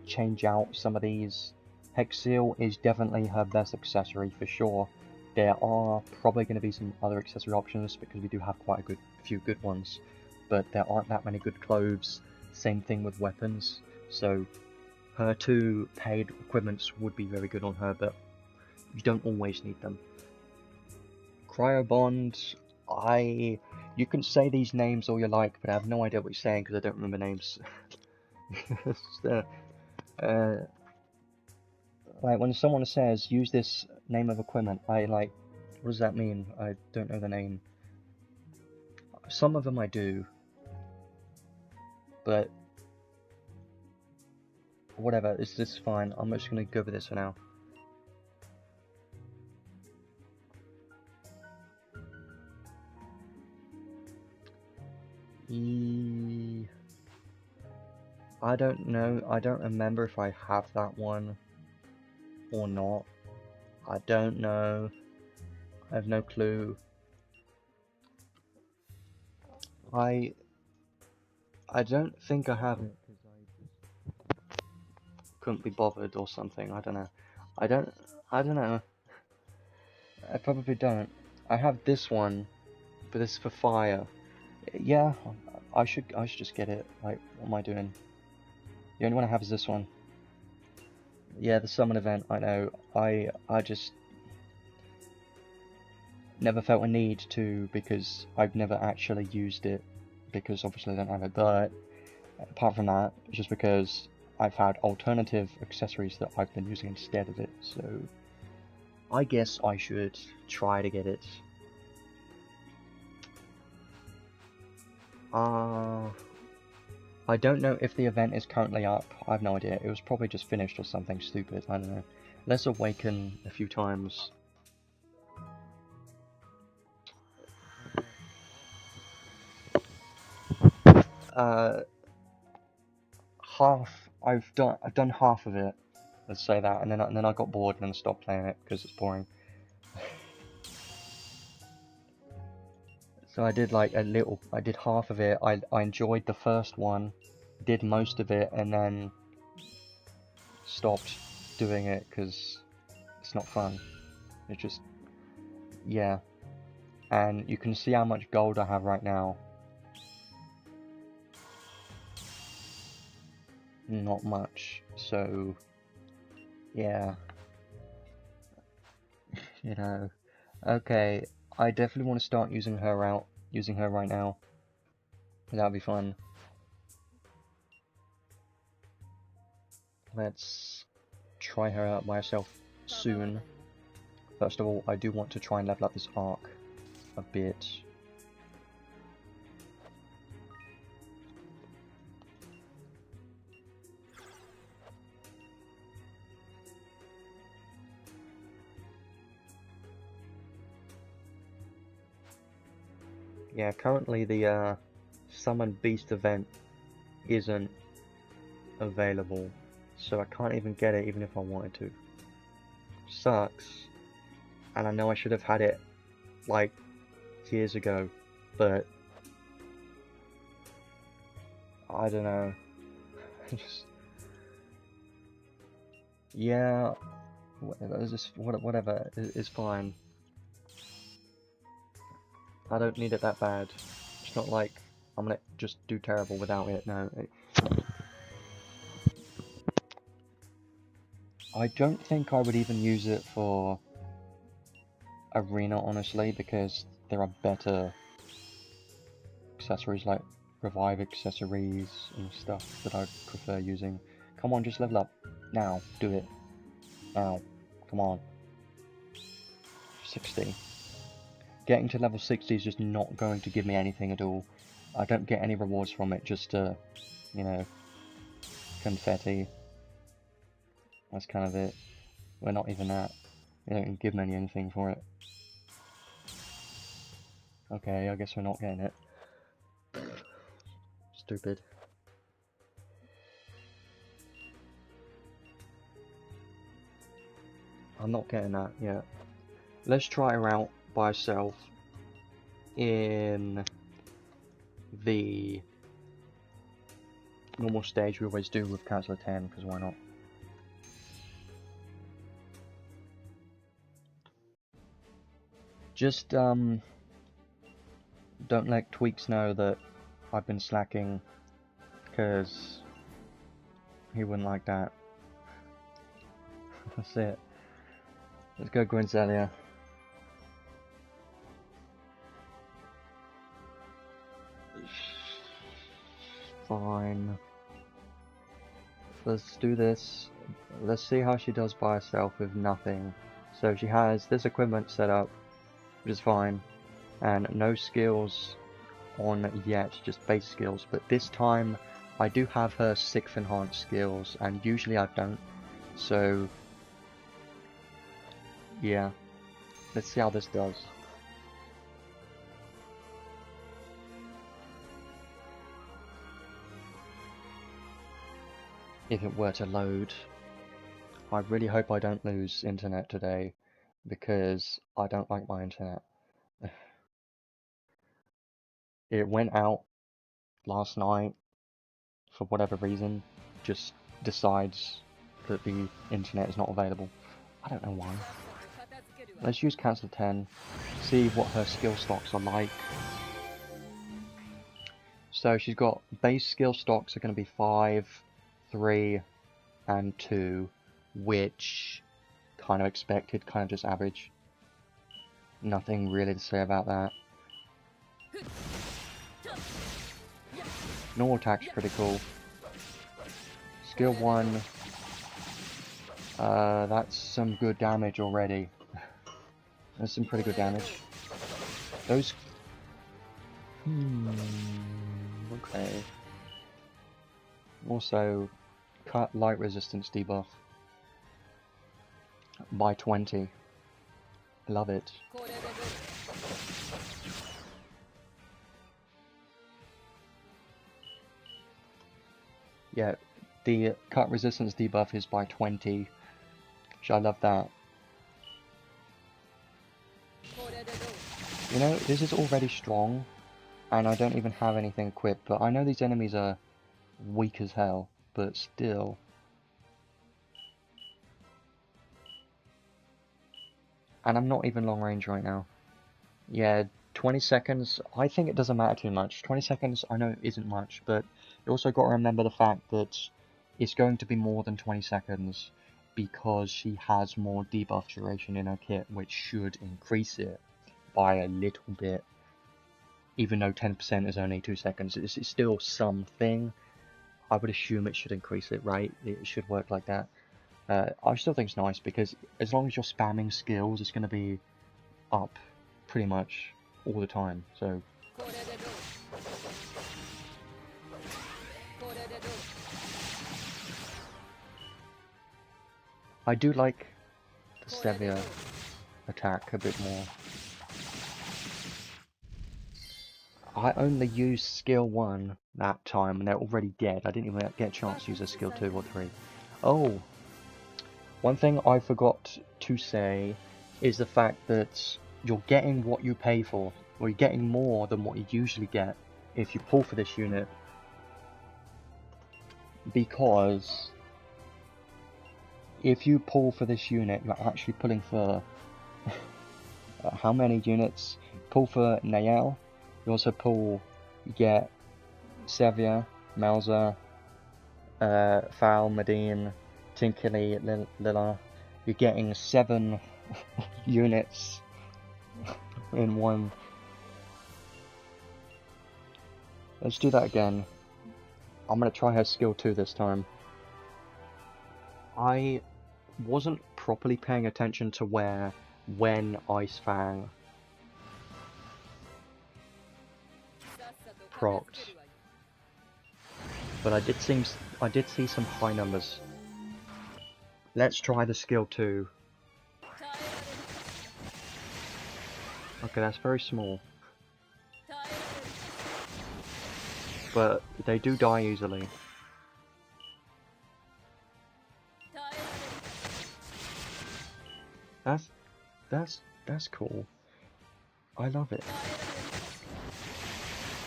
change out some of these. Hex Seal is definitely her best accessory for sure. There are probably going to be some other accessory options because we do have quite a few good ones, but there aren't that many good clothes. Same thing with weapons, so her two paid equipments would be very good on her, but you don't always need them. Cryo Bond, you can say these names all you like, but I have no idea what you're saying because I don't remember names. Like when someone says use this name of equipment, I like, what does that mean? I don't know the name. Some of them I do, but whatever, this is fine. I'm just gonna go with this for now. I don't know. I don't remember if I have that one or not. I don't know. I have no clue. I don't think I have it because I just couldn't be bothered or something. I don't know. I don't know. I probably don't. I have this one, but this is for fire. Yeah, I should just get it. Like, what am I doing? The only one I have is this one. Yeah, the summon event, I know. I just never felt a need to because I've never actually used it because obviously I don't have it, but apart from that, it's just because I've had alternative accessories that I've been using instead of it, so I guess I should try to get it. I don't know if the event is currently up. I have no idea. It was probably just finished or something stupid. I don't know. Let's awaken a few times. I've done half of it. Let's say that, and then I got bored and then I stopped playing it because it's boring. So I did like I did half of it. I enjoyed the first one, did most of it, and then stopped doing it because it's not fun. It's just, yeah. And you can see how much gold I have right now. Not much. So, yeah. You know. Okay, I definitely want to start using her right now. That'll be fun. Let's try her out by herself soon. First of all, I do want to try and level up this arc a bit. Yeah, currently the Summon Beast event isn't available, so I can't even get it even if I wanted to. Sucks. And I know I should have had it like years ago, but I don't know. Just yeah, whatever is fine. I don't need it that bad. It's not like I'm gonna just do terrible without it. No. I don't think I would even use it for Arena, honestly, because there are better accessories like revive accessories and stuff that I prefer using. Come on, just level up. Now. Do it. Now. Come on. 60. Getting to level 60 is just not going to give me anything at all. I don't get any rewards from it, just, you know, confetti. That's kind of it. We're not even that. They don't give me anything for it. Okay, I guess we're not getting it. Stupid. I'm not getting that yet. Let's try her out by herself in the normal stage we always do with Council 10, because why not? Just don't let Tweaks know that I've been slacking, because he wouldn't like that. That's it. Let's go Gwenzalia. Fine. Let's do this. Let's see how she does by herself with nothing. So she has this equipment set up, which is fine, and no skills on yet, just base skills, but this time I do have her 6th enhanced skills, and usually I don't, so yeah, let's see how this does. If it were to load. I really hope I don't lose internet today, because I don't like my internet. It went out last night, for whatever reason, just decides that the internet is not available. I don't know why. Let's use Cancel 10, see what her skill stocks are like. So she's got base skill stocks are going to be 5, 3, and 2, which kind of expected, kind of just average. Nothing really to say about that. Normal attack's pretty cool. Skill 1, that's some good damage already. That's some pretty good damage. Those... okay. Also, cut light resistance debuff by 20. Love it. Yeah, the cut resistance debuff is by 20, which I love that. You know, this is already strong, and I don't even have anything equipped, but I know these enemies are weak as hell, but still. And I'm not even long range right now. Yeah, 20 seconds, I think it doesn't matter too much. 20 seconds, I know it isn't much, but you also got to remember the fact that it's going to be more than 20 seconds, because she has more debuff duration in her kit, which should increase it by a little bit. Even though 10% is only 2 seconds, it's still something. I would assume it should increase it, right? It should work like that. I still think it's nice, because as long as you're spamming skills, it's going to be up pretty much all the time, so... I do like the Sevia attack a bit more. I only used skill 1 that time, and they're already dead. I didn't even get a chance to use a skill 2 or 3. Oh, one thing I forgot to say is the fact that you're getting what you pay for, or you're getting more than what you usually get if you pull for this unit, because if you pull for this unit, you're actually pulling for how many units? Pull for Nael, you also you get Sevia, Mauser, Foul, Medine, Tinkily, Lilla. You're getting 7 units in one. Let's do that again. I'm gonna try her skill 2 this time. I wasn't properly paying attention to when Ice Fang procced, but I did see some high numbers. Let's try the skill 2. Okay, that's very small, but they do die easily. That's cool. I love it.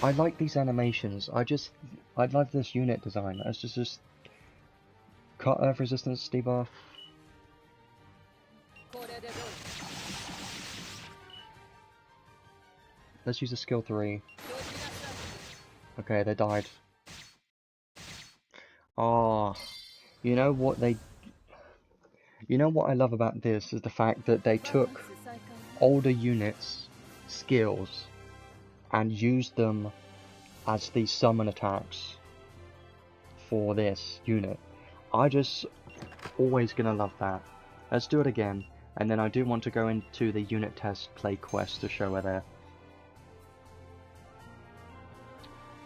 I like these animations. I love this unit design. It's just cut earth resistance debuff. Let's use a skill 3. Okay, they died. Ah, you know what I love about this is the fact that they took older units' skills and used them as the summon attacks for this unit. I just always gonna love that. Let's do it again, and then I do want to go into the unit test play quest to show her there.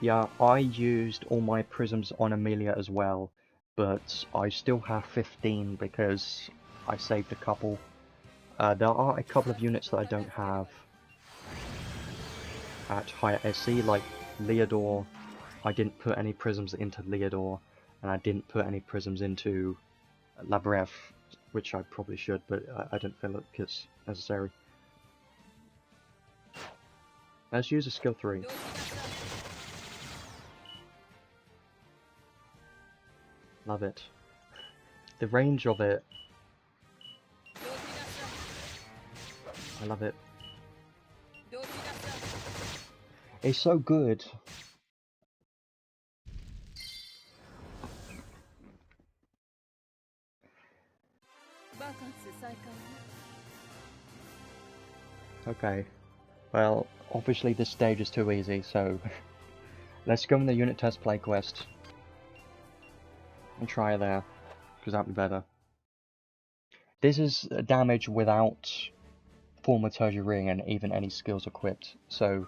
Yeah, I used all my prisms on Amelia as well, but I still have 15 because I saved a couple. There are a couple of units that I don't have at higher SC, like Leodor. I didn't put any prisms into Leodor, and I didn't put any prisms into Labrev, which I probably should, but I don't feel like it's necessary. Let's use a skill 3. Love it. The range of it. I love it. It's so good. Okay. Well, obviously this stage is too easy, so let's go in the unit test play quest and try there, because that'd be better. This is damage without Thaumaturgy Ring and even any skills equipped, so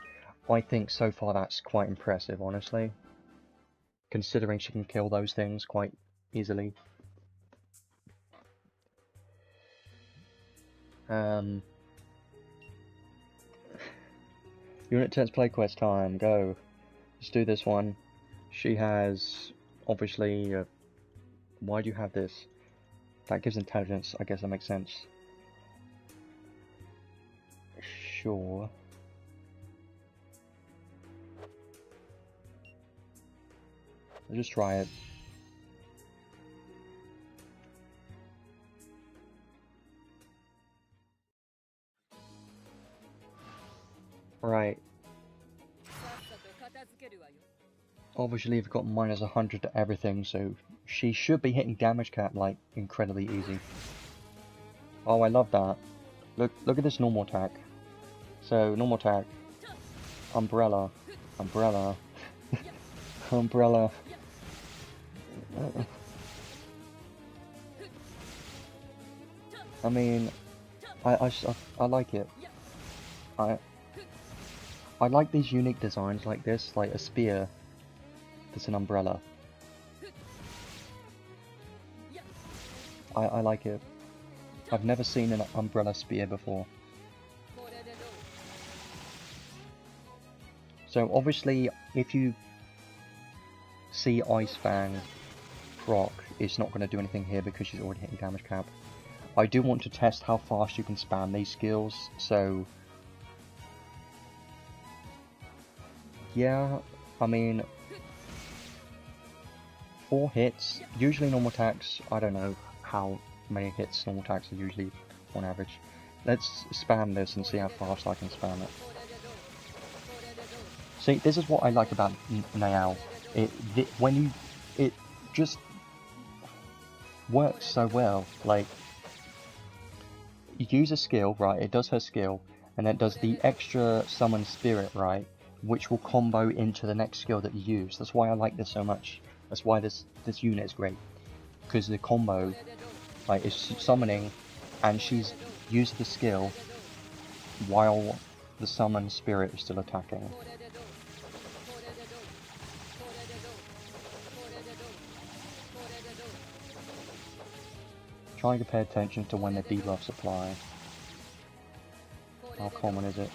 I think so far that's quite impressive, honestly, considering she can kill those things quite easily. Unit test play quest time, go. Let's do this one. She has, obviously, why do you have this? That gives intelligence, I guess that makes sense. Sure. Let's just try it. Right. Obviously we've got minus 100 to everything, so she should be hitting damage cap like incredibly easy. Oh, I love that. Look at this normal attack. So normal attack, umbrella, umbrella, umbrella. I mean, I like it. I like these unique designs like this, like a spear that's an umbrella. I like it. I've never seen an umbrella spear before. So obviously, if you see Ice Fang proc, it's not going to do anything here because she's already hitting damage cap. I do want to test how fast you can spam these skills, so yeah, I mean, 4 hits, usually normal attacks, I don't know how many hits normal attacks are usually on average. Let's spam this and see how fast I can spam it. See, this is what I like about Nael. It just works so well. Like, you use a skill, right, it does her skill, and it does the extra summon spirit, right, which will combo into the next skill that you use. That's why I like this so much. That's why this unit is great. Because the combo, like, is summoning, and she's used the skill while the summon spirit is still attacking. Trying to pay attention to when the debuffs apply. How common is it?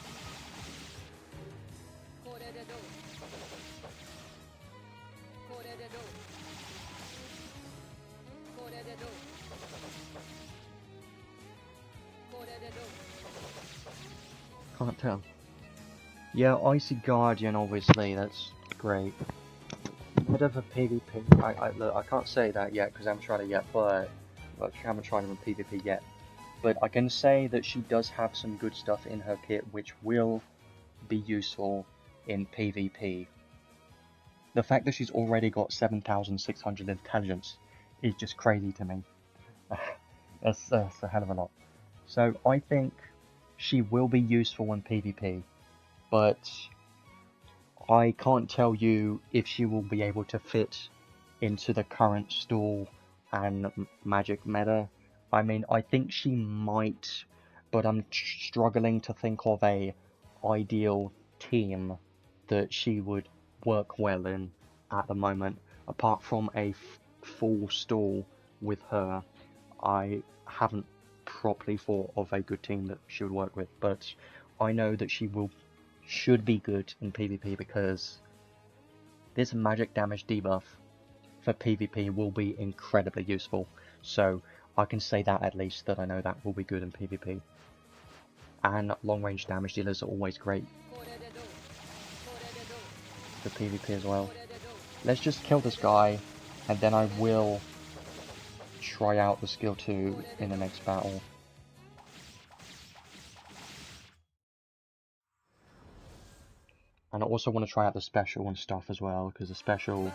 Can't tell. Yeah, Icy Guardian, obviously, that's great. Bit of a PvP. Look, I can't say that yet because I haven't tried it yet, but I haven't tried it in PvP yet. But I can say that she does have some good stuff in her kit which will be useful in PvP. The fact that she's already got 7,600 intelligence is just crazy to me. That's a hell of a lot. So I think she will be useful in PvP, but I can't tell you if she will be able to fit into the current stall and magic meta. I mean, I think she might, but I'm struggling to think of a ideal team that she would work well in at the moment. Apart from a full stall with her, I haven't properly thought of a good team that she would work with, but I know that she should be good in PvP because this magic damage debuff for PvP will be incredibly useful. So I can say that at least, that I know that will be good in PvP. And long range damage dealers are always great for PvP as well. Let's just kill this guy, and then I will try out the skill 2 in the next battle. And I also want to try out the special and stuff as well, because the special,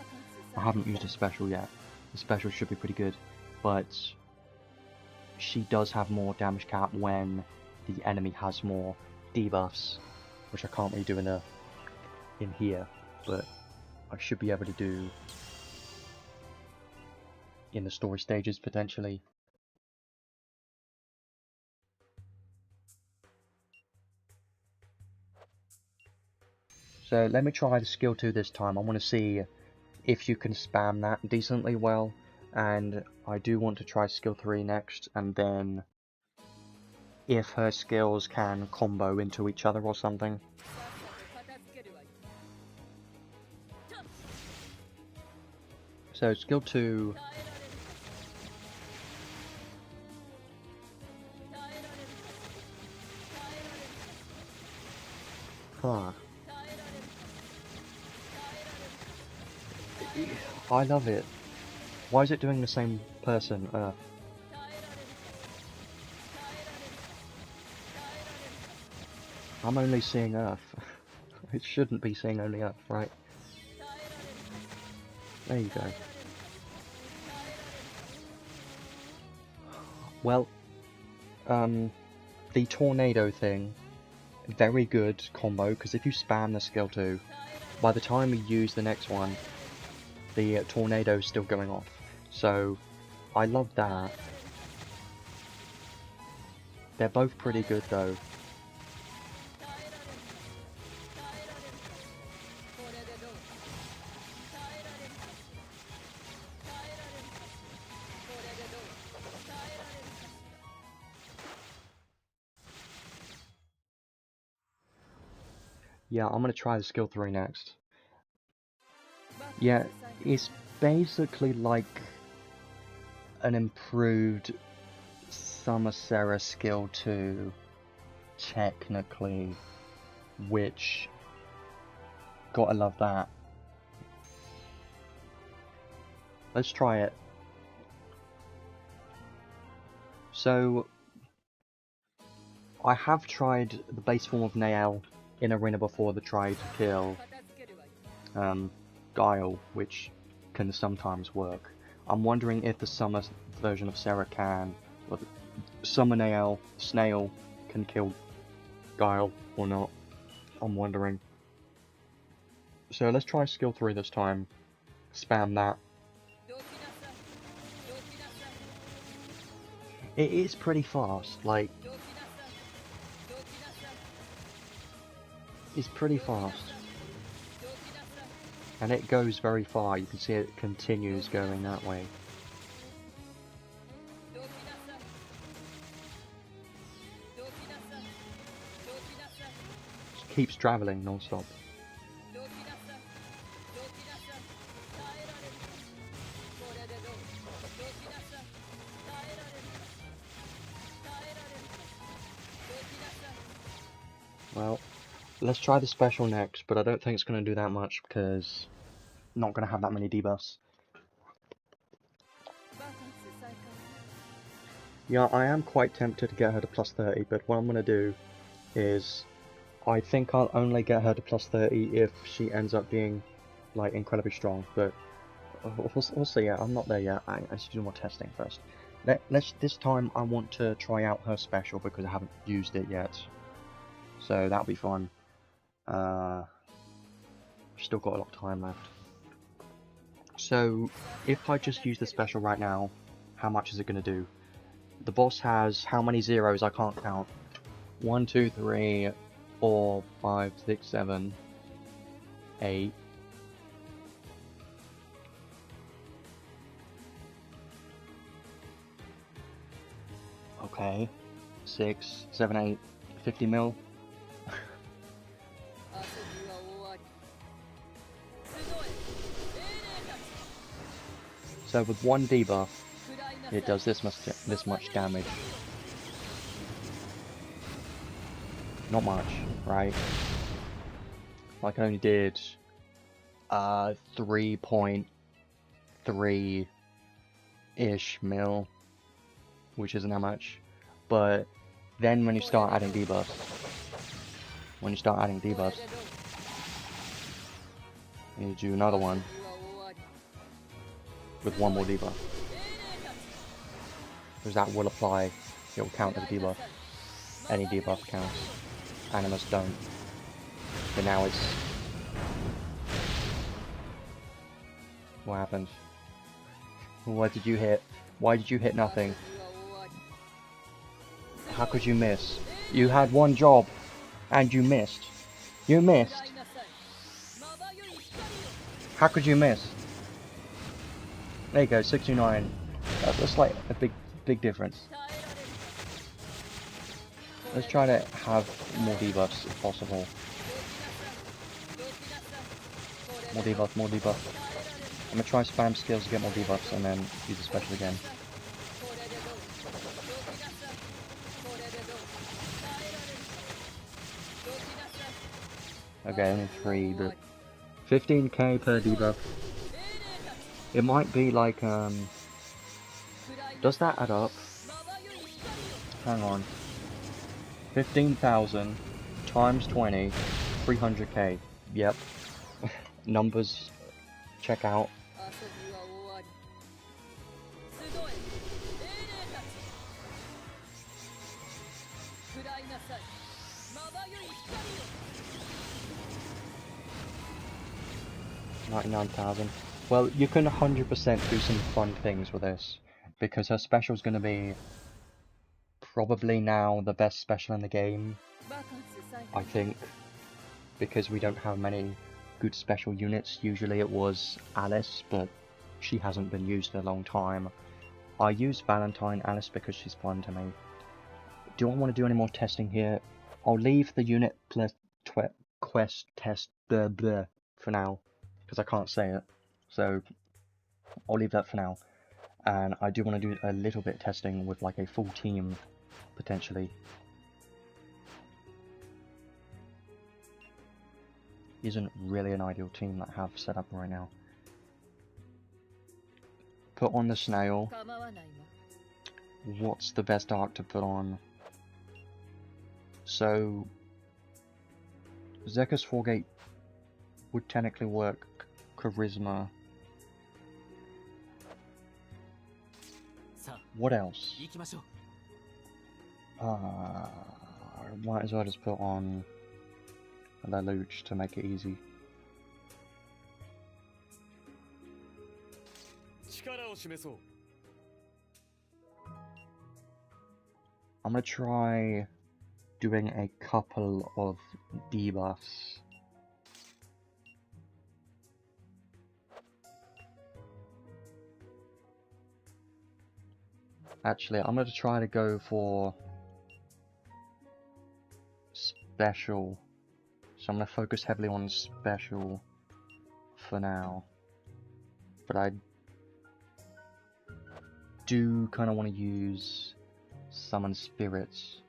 I haven't used a special yet. The special should be pretty good, but she does have more damage cap when the enemy has more debuffs, which I can't really do in here, but I should be able to do in the story stages potentially. So let me try the skill 2 this time. I want to see if you can spam that decently well, and I do want to try skill 3 next, and then if her skills can combo into each other or something. So skill 2, I love it. Why is it doing the same person, Earth? I'm only seeing Earth. It shouldn't be seeing only Earth, right? There you go. Well, the tornado thing, very good combo, because if you spam the skill 2, by the time we use the next one, the tornado is still going off. So, I love that. They're both pretty good though. Yeah, I'm gonna try the skill 3 next. Yeah, it's basically like an improved Summer Sarah skill 2, technically, which, gotta love that. Let's try it. So, I have tried the base form of Nael in Arena before that tried to kill Guile, which can sometimes work. I'm wondering if the summer version of Sarah can, or the summer Nael, SNael, can kill Guile or not. I'm wondering. So let's try skill 3 this time. Spam that. It is pretty fast, like... It's pretty fast. And it goes very far, you can see it continues going that way. Just keeps travelling non-stop. Well, let's try the special next, but I don't think it's going to do that much because I'm not going to have that many debuffs. Yeah, I am quite tempted to get her to plus 30, but what I'm going to do is I think I'll only get her to plus 30 if she ends up being like incredibly strong, but we'll see. Yeah, I'm not there yet. I should do more testing first. This time I want to try out her special because I haven't used it yet. So that'll be fun. Still got a lot of time left. So if I just use the special right now, how much is it going to do? The boss has how many zeros? I can't count. 1, 2, 3, 4, 5, 6, 7, 8. Okay. 6, 7, 8, 50 mil. So with one debuff, it does this much damage. Not much, right? Like I only did 3.3-ish mil, which isn't that much. But then when you start adding debuffs, you do another one with one more debuff. Because that will apply, it will count as a debuff. Any debuff counts. Animus don't. But now it's... What happened? What did you hit? Why did you hit nothing? How could you miss? You had one job, and you missed. You missed! How could you miss? There you go, 69. That's like a big difference. Let's try to have more debuffs if possible. More debuff. I'm gonna try spam skills to get more debuffs and then use the special again. Okay, only 3, but 15k per debuff. It might be like, does that add up? Hang on. 15,000 times 20, 300k. Yep. Numbers check out. $99,000. Well, you can 100% do some fun things with this, because her special is going to be probably now the best special in the game, I think, because we don't have many good special units. Usually it was Alice, but she hasn't been used in a long time. I use Valentine Alice because she's fun to me. Do I want to do any more testing here? I'll leave the unit quest test for now, because I can't say it, so I'll leave that for now. And I do want to do a little bit of testing with like a full team, potentially. Isn't really an ideal team that I have set up right now. Put on the SNael. What's the best arc to put on? So, Zekka's 4-gate would technically work. Charisma. What else? Might as well just put on the Luch to make it easy. I'm gonna try doing a couple of debuffs. Actually, I'm gonna try to go for special. So I'm gonna focus heavily on special for now. But I do kind of want to use summon spirits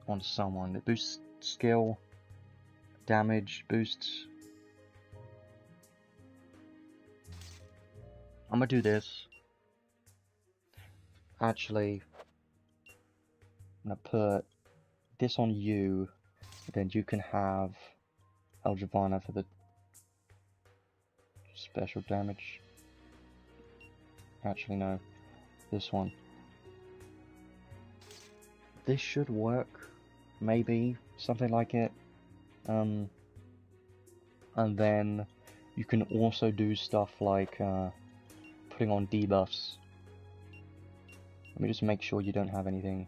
on someone. It boosts skill, damage, boosts. I'm gonna do this. Actually, I'm gonna put this on you, then you can have Eldravana for the special damage. Actually, no, this one. This should work, maybe, something like it. And then you can also do stuff like putting on debuffs. Let me just make sure you don't have anything.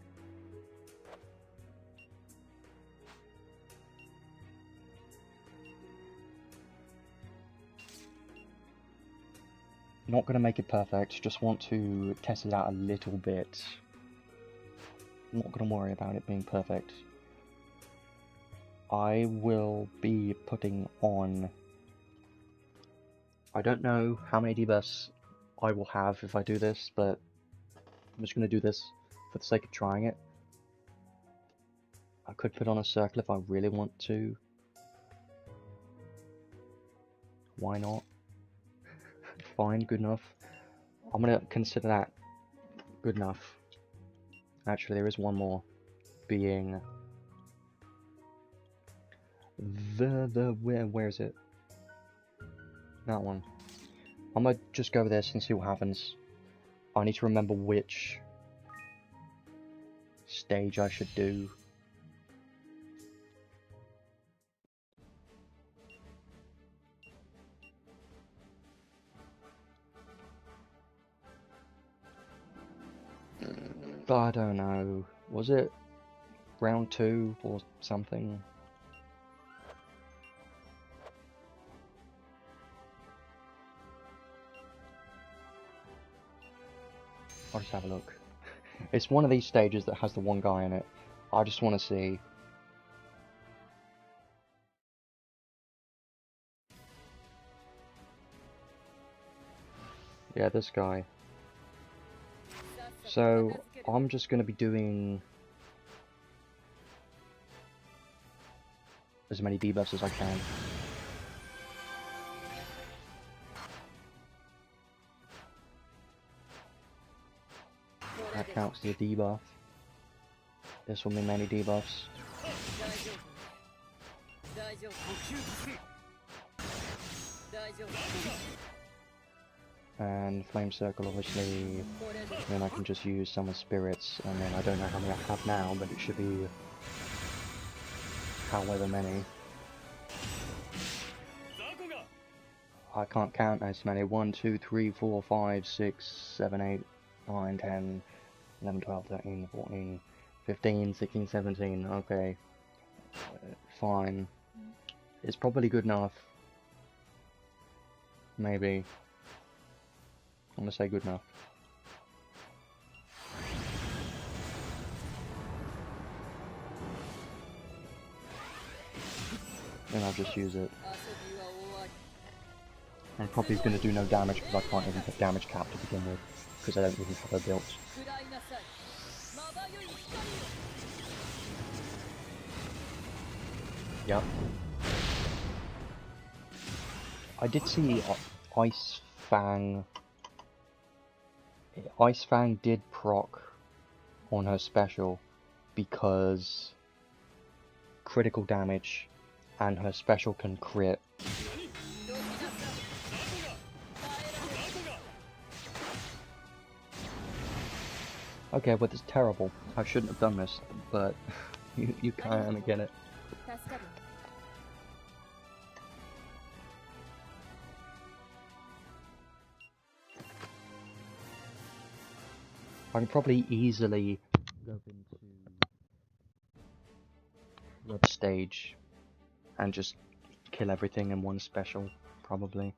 Not going to make it perfect, just want to test it out a little bit. Not going to worry about it being perfect. I will be putting on... I don't know how many debuffs I will have if I do this, but I'm just going to do this for the sake of trying it. I could put on a circle if I really want to. Why not? Fine, good enough. I'm going to consider that good enough. Actually, there is one more, being where is it? That one. I'm gonna just go with this and see what happens. I need to remember which stage I should do. But I don't know. Was it round 2 or something? I'll just have a look. It's one of these stages that has the one guy in it. I just want to see. Yeah, this guy. So, I'm just going to be doing as many debuffs as I can. That counts as a debuff. This will be many debuffs. And Flame Circle, obviously, then I can just use Summon Spirits, and then I don't know how many I have now, but it should be however many. I can't count as many. 1, 2, 3, 4, 5, 6, 7, 8, 9, 10, 11, 12, 13, 14, 15, 16, 17, okay. Fine. It's probably good enough. Maybe. I'm gonna say good enough. Then I'll just use it. I'm probably going to do no damage because I can't even hit damage cap to begin with, because I don't even have her built. Yep. I did see Ice Fang. Ice Fang did proc on her special because critical damage and her special can crit. Okay, but it's terrible. I shouldn't have done this, but you kind of get it. I can probably easily go into web stage and just kill everything in one special, probably.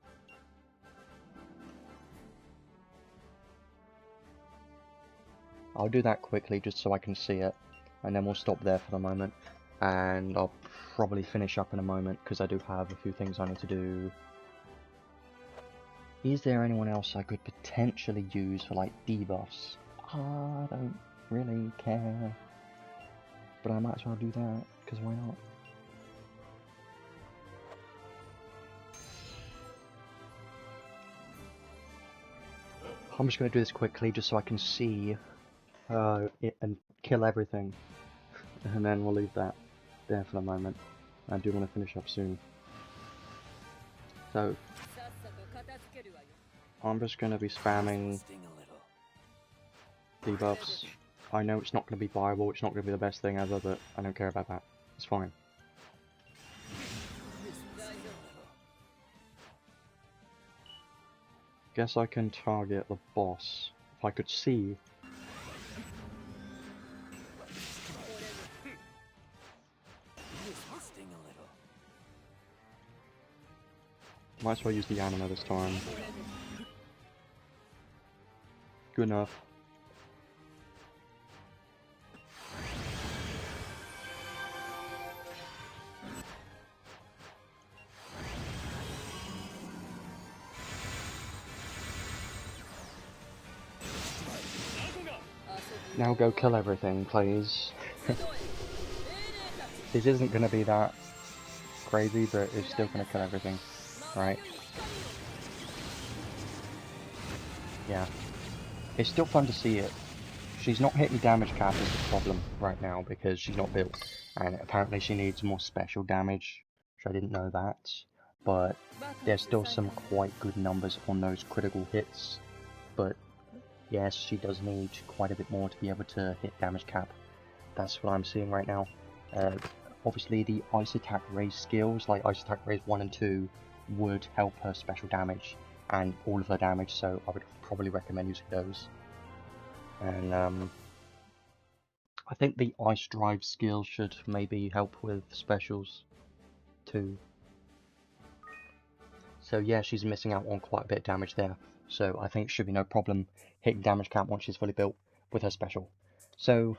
I'll do that quickly just so I can see it, and then we'll stop there for the moment, and I'll probably finish up in a moment because I do have a few things I need to do. Is there anyone else I could potentially use for like debuffs? I don't really care, but I might as well do that because why not? I'm just going to do this quickly just so I can see it and kill everything, and then we'll leave that there for the moment. I do want to finish up soon. So I'm just going to be spamming debuffs. I know it's not going to be viable, it's not going to be the best thing ever, but I don't care about that. It's fine. Guess I can target the boss. If I could see. Might as well use the anima this time. Good enough. Now go kill everything, please. This isn't going to be that crazy, but it's still going to kill everything, right? Yeah. It's still fun to see it. She's not hitting damage cap is the problem right now because she's not built. And apparently she needs more special damage, which I didn't know that. But there's still some quite good numbers on those critical hits. But yes, she does need quite a bit more to be able to hit damage cap. That's what I'm seeing right now. Obviously the Ice Attack Raise skills, like Ice Attack Raise 1 and 2, would help her special damage and all of her damage, so I would probably recommend using those. And I think the Ice Drive skill should maybe help with specials too. So yeah, she's missing out on quite a bit of damage there. So I think it should be no problem hitting damage cap once she's fully built with her special. So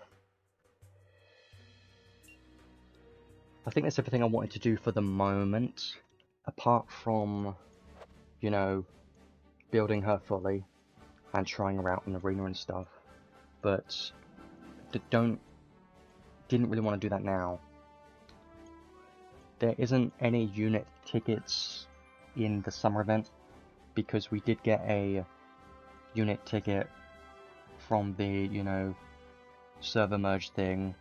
I think that's everything I wanted to do for the moment. Apart from, you know, building her fully and trying her out in the arena and stuff. But didn't really want to do that now. There isn't any unit tickets in the summer event because we did get a unit ticket from the, you know, server merge thing.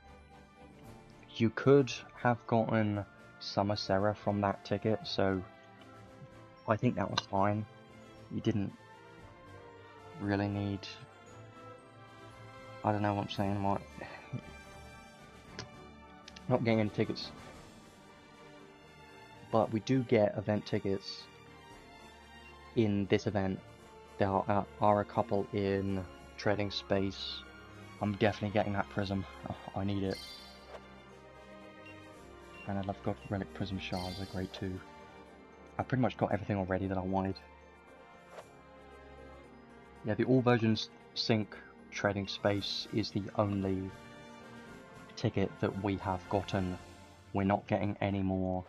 You could have gotten Summer Sarah from that ticket, so I think that was fine. You didn't really need, I don't know what I'm saying, what not getting any tickets. But we do get event tickets in this event. There are a couple in trading space. I'm definitely getting that prism. Oh, I need it. And I've got relic prism shards, are great too. I pretty much got everything already that I wanted. Yeah, the all versions sync trading space is the only ticket that we have gotten. We're not getting any more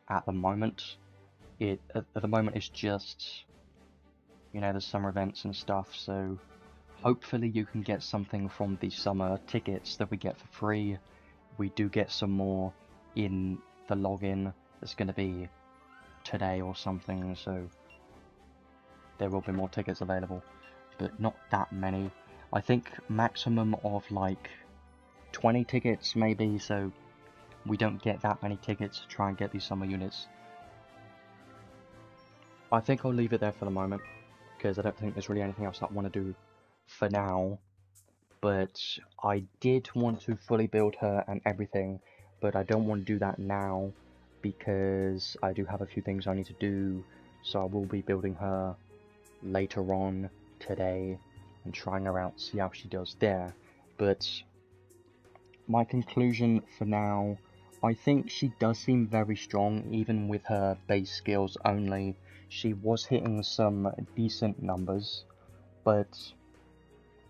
at the moment. at the moment it's just, you know, the summer events and stuff, so hopefully you can get something from the summer tickets that we get for free. We do get some more in the login. It's going to be today or something, so there will be more tickets available, but not that many. I think maximum of like 20 tickets maybe, so we don't get that many tickets to try and get these summer units. I think I'll leave it there for the moment, because I don't think there's really anything else I want to do for now. But I did want to fully build her and everything, but I don't want to do that now because I do have a few things I need to do, so I will be building her later on today and trying her out, see how she does there. But my conclusion for now, I think she does seem very strong even with her base skills only. She was hitting some decent numbers, but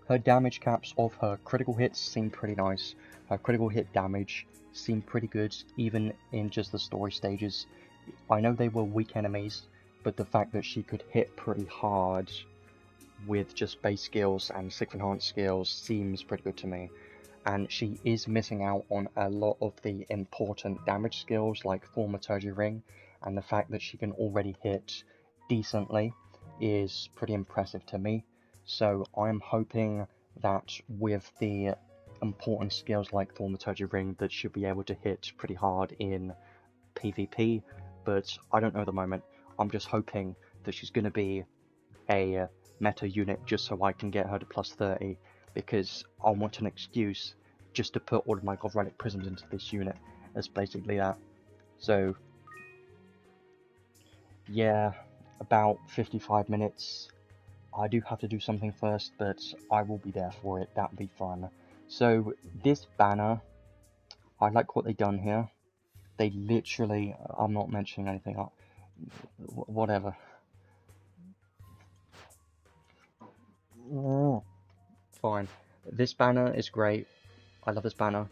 her damage caps of her critical hits seem pretty nice. Her critical hit damage seemed pretty good even in just the story stages. I know they were weak enemies, but the fact that she could hit pretty hard with just base skills and 6 enhanced skills seems pretty good to me. And she is missing out on a lot of the important damage skills like Thaumaturgy Ring, and the fact that she can already hit decently is pretty impressive to me. So I'm hoping that with the important skills like Thaumaturgy Ring that she'll be able to hit pretty hard in PvP, but I don't know at the moment. I'm just hoping that she's going to be a meta unit just so I can get her to plus 30, because I want an excuse just to put all of my God Relic Prisms into this unit. That's basically that. So yeah, about 55 minutes. I do have to do something first, but I will be there for it. That'll be fun. So this banner, I like what they've done here. They literally, I'm not mentioning anything, whatever. Fine. This banner is great. I love this banner.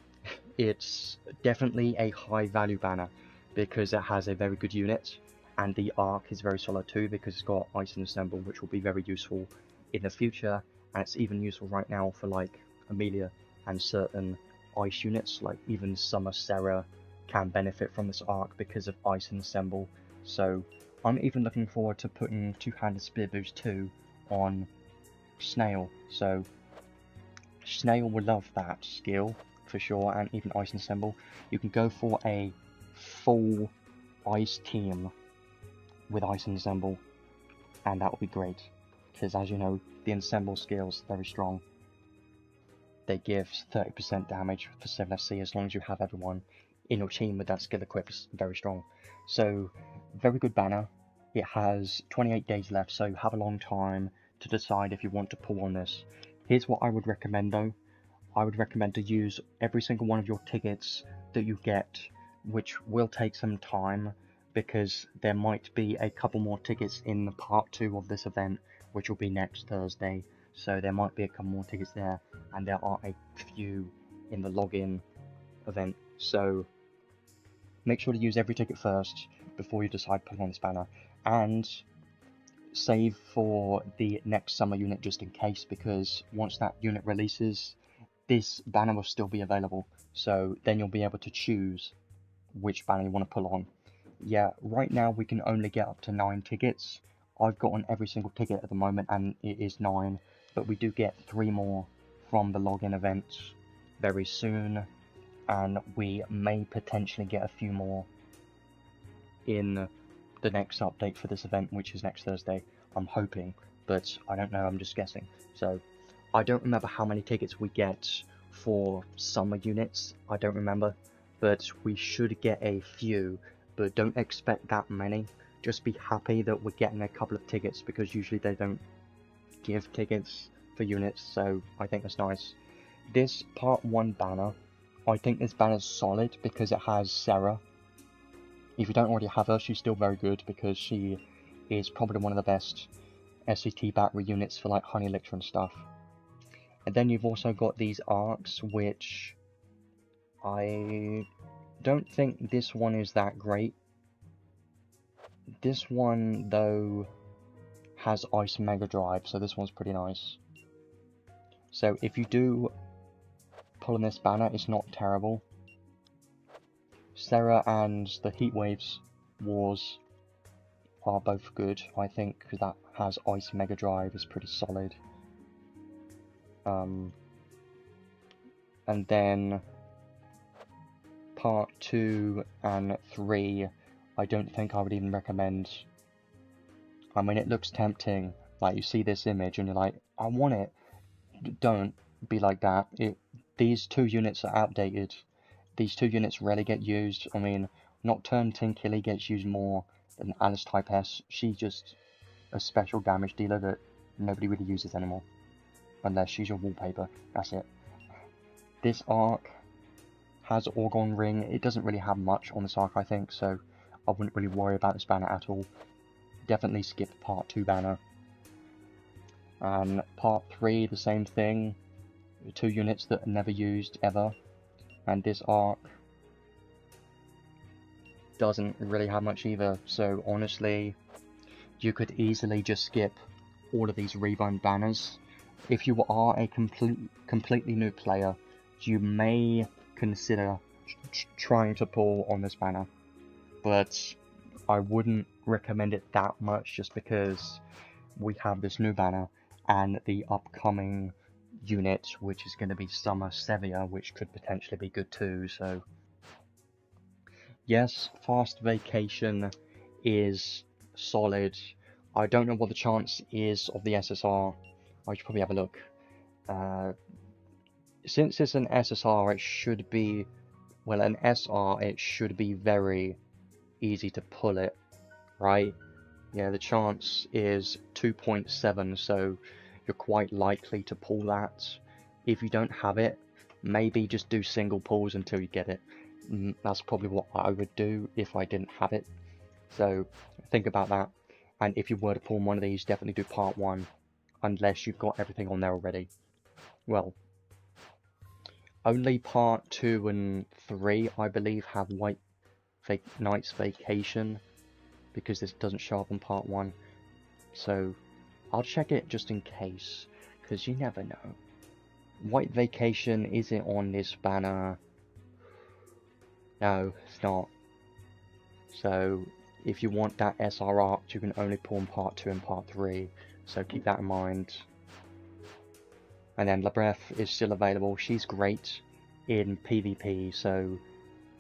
It's definitely a high value banner because it has a very good unit, and the arc is very solid too because it's got Ice Ensemble, which will be very useful in the future, and it's even useful right now for like Amelia and certain ice units, like even Summer Sarah can benefit from this arc because of Ice Ensemble. So I'm even looking forward to putting Two-Handed Spear Boost 2 on SNael, so SNael will love that skill for sure, and even Ice Ensemble. You can go for a full ice team with Ice Ensemble, and that would be great, because as you know, the Ensemble skills are very strong. They give 30% damage for 7 SC as long as you have everyone in your team with that skill equipped. It's very strong. So, very good banner. It has 28 days left, so you have a long time to decide if you want to pull on this. Here's what I would recommend though. I would recommend to use every single one of your tickets that you get, which will take some time because there might be a couple more tickets in the part 2 of this event, which will be next Thursday. So there might be a couple more tickets there, and there are a few in the login event. So make sure to use every ticket first before you decide putting on this banner, and save for the next summer unit just in case, because once that unit releases, this banner will still be available, so then you'll be able to choose which banner you want to pull on. Yeah, right now we can only get up to 9 tickets. I've gotten every single ticket at the moment and it is 9, but we do get 3 more from the login event very soon, and we may potentially get a few more in the next update for this event, which is next Thursday. I'm hoping, but I don't know, I'm just guessing. So I don't remember how many tickets we get for summer units, I don't remember, but we should get a few, but don't expect that many. Just be happy that we're getting a couple of tickets, because usually they don't give tickets for units, so I think that's nice. This part 1 banner, I think this banner's solid because it has Sarah. If you don't already have her, she's still very good because she is probably one of the best SCT battery units for like Honey Elixir and stuff. And then you've also got these arcs, which I don't think this one is that great. This one, though, has Ice Mega Drive, so this one's pretty nice. So if you do pull in this banner, it's not terrible. Sarah and the Heatwaves Wars are both good, I think, because that has Ice Mega Drive, is pretty solid. And then part 2 and 3, I don't think I would even recommend. I mean, it looks tempting, like you see this image and you're like, I want it. Don't be like that. These 2 units are outdated. These 2 units rarely get used. I mean, Nocturne Tinkilly gets used more than Alice Type S. She's just a special damage dealer that nobody really uses anymore. Unless she's your wallpaper. That's it. This arc has Orgon Ring. It doesn't really have much on this arc, I think, so I wouldn't really worry about this banner at all. Definitely skip part 2 banner. And part 3, the same thing. 2 units that are never used ever. And this arc doesn't really have much either, so honestly, you could easily just skip all of these Reborn banners. If you are a completely new player, you may consider trying to pull on this banner, but I wouldn't recommend it that much just because we have this new banner and the upcoming unit, which is going to be Summer Sevia, which could potentially be good too. So yes, Fast Vacation is solid. I don't know what the chance is of the SSR. I should probably have a look. Since it's an SSR, it should be, well, an SR, it should be very easy to pull it, right? Yeah, the chance is 2.7, so you're quite likely to pull that. If you don't have it, maybe just do single pulls until you get it. That's probably what I would do if I didn't have it. So think about that. And if you were to pull one of these, definitely do part 1, unless you've got everything on there already. Well, only part 2 and 3, I believe, have White Knight's Vacation, because this doesn't show up on part 1. So I'll check it just in case, because you never know. White Vacation, is it on this banner? No, it's not. So if you want that SR arc, you can only pull in part 2 and part 3, so keep that in mind. And then Labref is still available. She's great in PvP, so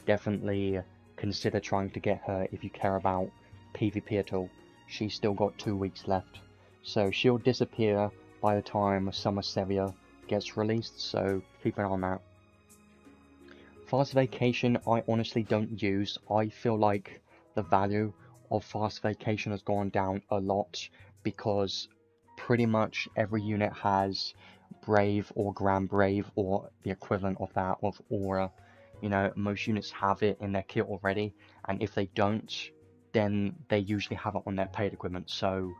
definitely consider trying to get her if you care about PvP at all. She's still got 2 weeks left, so she'll disappear by the time Summer Sevia gets released, so keep an eye on that. Fast Vacation I honestly don't use. I feel like the value of Fast Vacation has gone down a lot because pretty much every unit has Brave or Grand Brave or the equivalent of that of Aura. You know, most units have it in their kit already, and if they don't, then they usually have it on their paid equipment. So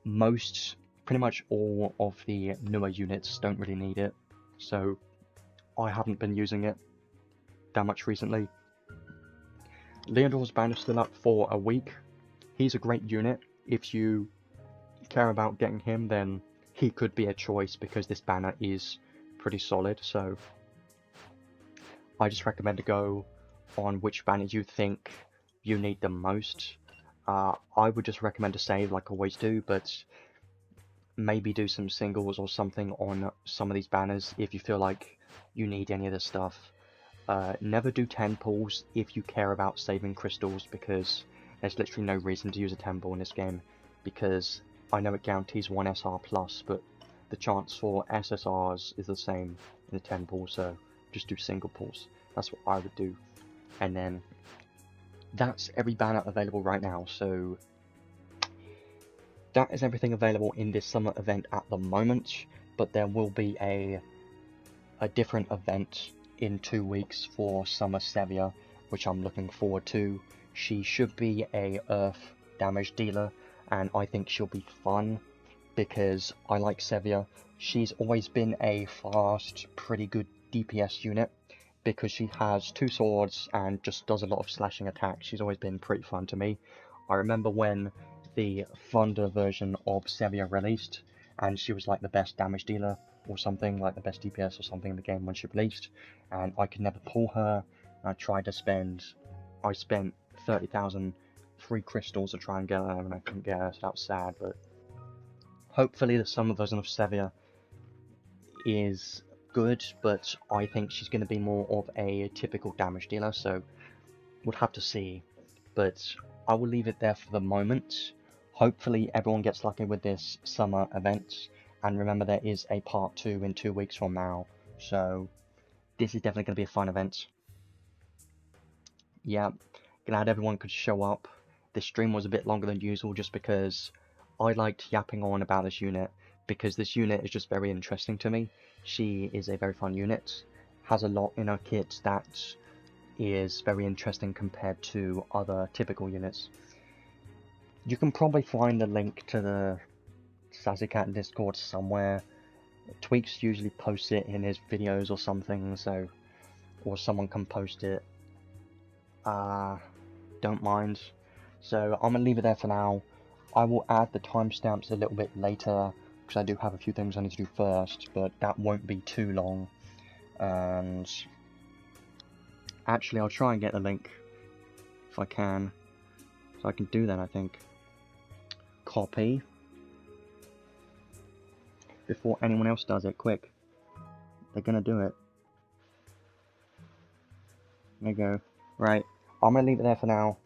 pretty much all of the newer units don't really need it. So I haven't been using it that much recently. Leonidor's banner is still up for a week. He's a great unit. If you care about getting him, then he could be a choice because this banner is pretty solid. So I just recommend to go on which banner you think you need the most. I would just recommend to save like I always do, but maybe do some singles or something on some of these banners if you feel like you need any of this stuff. Never do 10 pulls if you care about saving crystals, because there's literally no reason to use a 10 pull in this game, because I know it guarantees 1 SR plus, but the chance for SSRs is the same in the 10 pull, so just do single pulls. That's what I would do. And then that's every banner available right now, so that is everything available in this summer event at the moment, but there will be a different event in 2 weeks for Summer Sevia, which I'm looking forward to. She should be a earth damage dealer, and I think she'll be fun because I like Sevia. She's always been a fast, pretty good DPS unit because she has 2 swords and just does a lot of slashing attacks. She's always been pretty fun to me. I remember when the Thunder version of Seria released, and she was like the best damage dealer or something, like the best DPS or something in the game when she released, and I could never pull her. I tried to spend, I spent 30,000 free crystals to try and get her, and I couldn't get her, so that was sad, but hopefully the summer version of Seria is good, but I think she's going to be more of a typical damage dealer, so we'll have to see. But I will leave it there for the moment. Hopefully everyone gets lucky with this summer event, and remember there is a part 2 in 2 weeks from now, so this is definitely going to be a fun event. Yeah, glad everyone could show up. This stream was a bit longer than usual just because I liked yapping on about this unit, because this unit is just very interesting to me. She is a very fun unit, has a lot in her kit that is very interesting compared to other typical units. You can probably find a link to the Sassy-Cat Discord somewhere. Tweaks usually posts it in his videos or something, so, or someone can post it. Don't mind. So I'm gonna leave it there for now. I will add the timestamps a little bit later, because I do have a few things I need to do first, but that won't be too long. And actually, I'll try and get the link if I can. So I can do that, I think. Copy. Before anyone else does it, quick. They're gonna do it. There you go. Right, I'm gonna leave it there for now.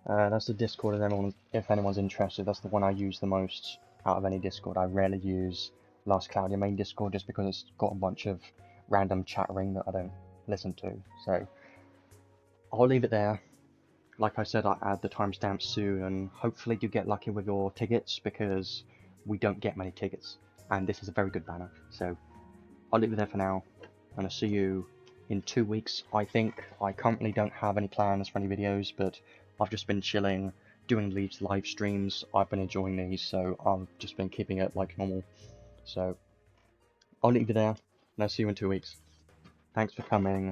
That's the Discord, and if anyone's interested, that's the one I use the most out of any Discord. I rarely use Last Cloudia main Discord just because it's got a bunch of random chattering that I don't listen to. So I'll leave it there. Like I said, I'll add the timestamps soon, and hopefully you get lucky with your tickets, because we don't get many tickets, and this is a very good banner. So I'll leave it there for now, and I'll see you in 2 weeks, I think. I currently don't have any plans for any videos, but I've just been chilling, doing these live streams. I've been enjoying these, so I've just been keeping it like normal. So I'll leave it there, and I'll see you in 2 weeks. Thanks for coming.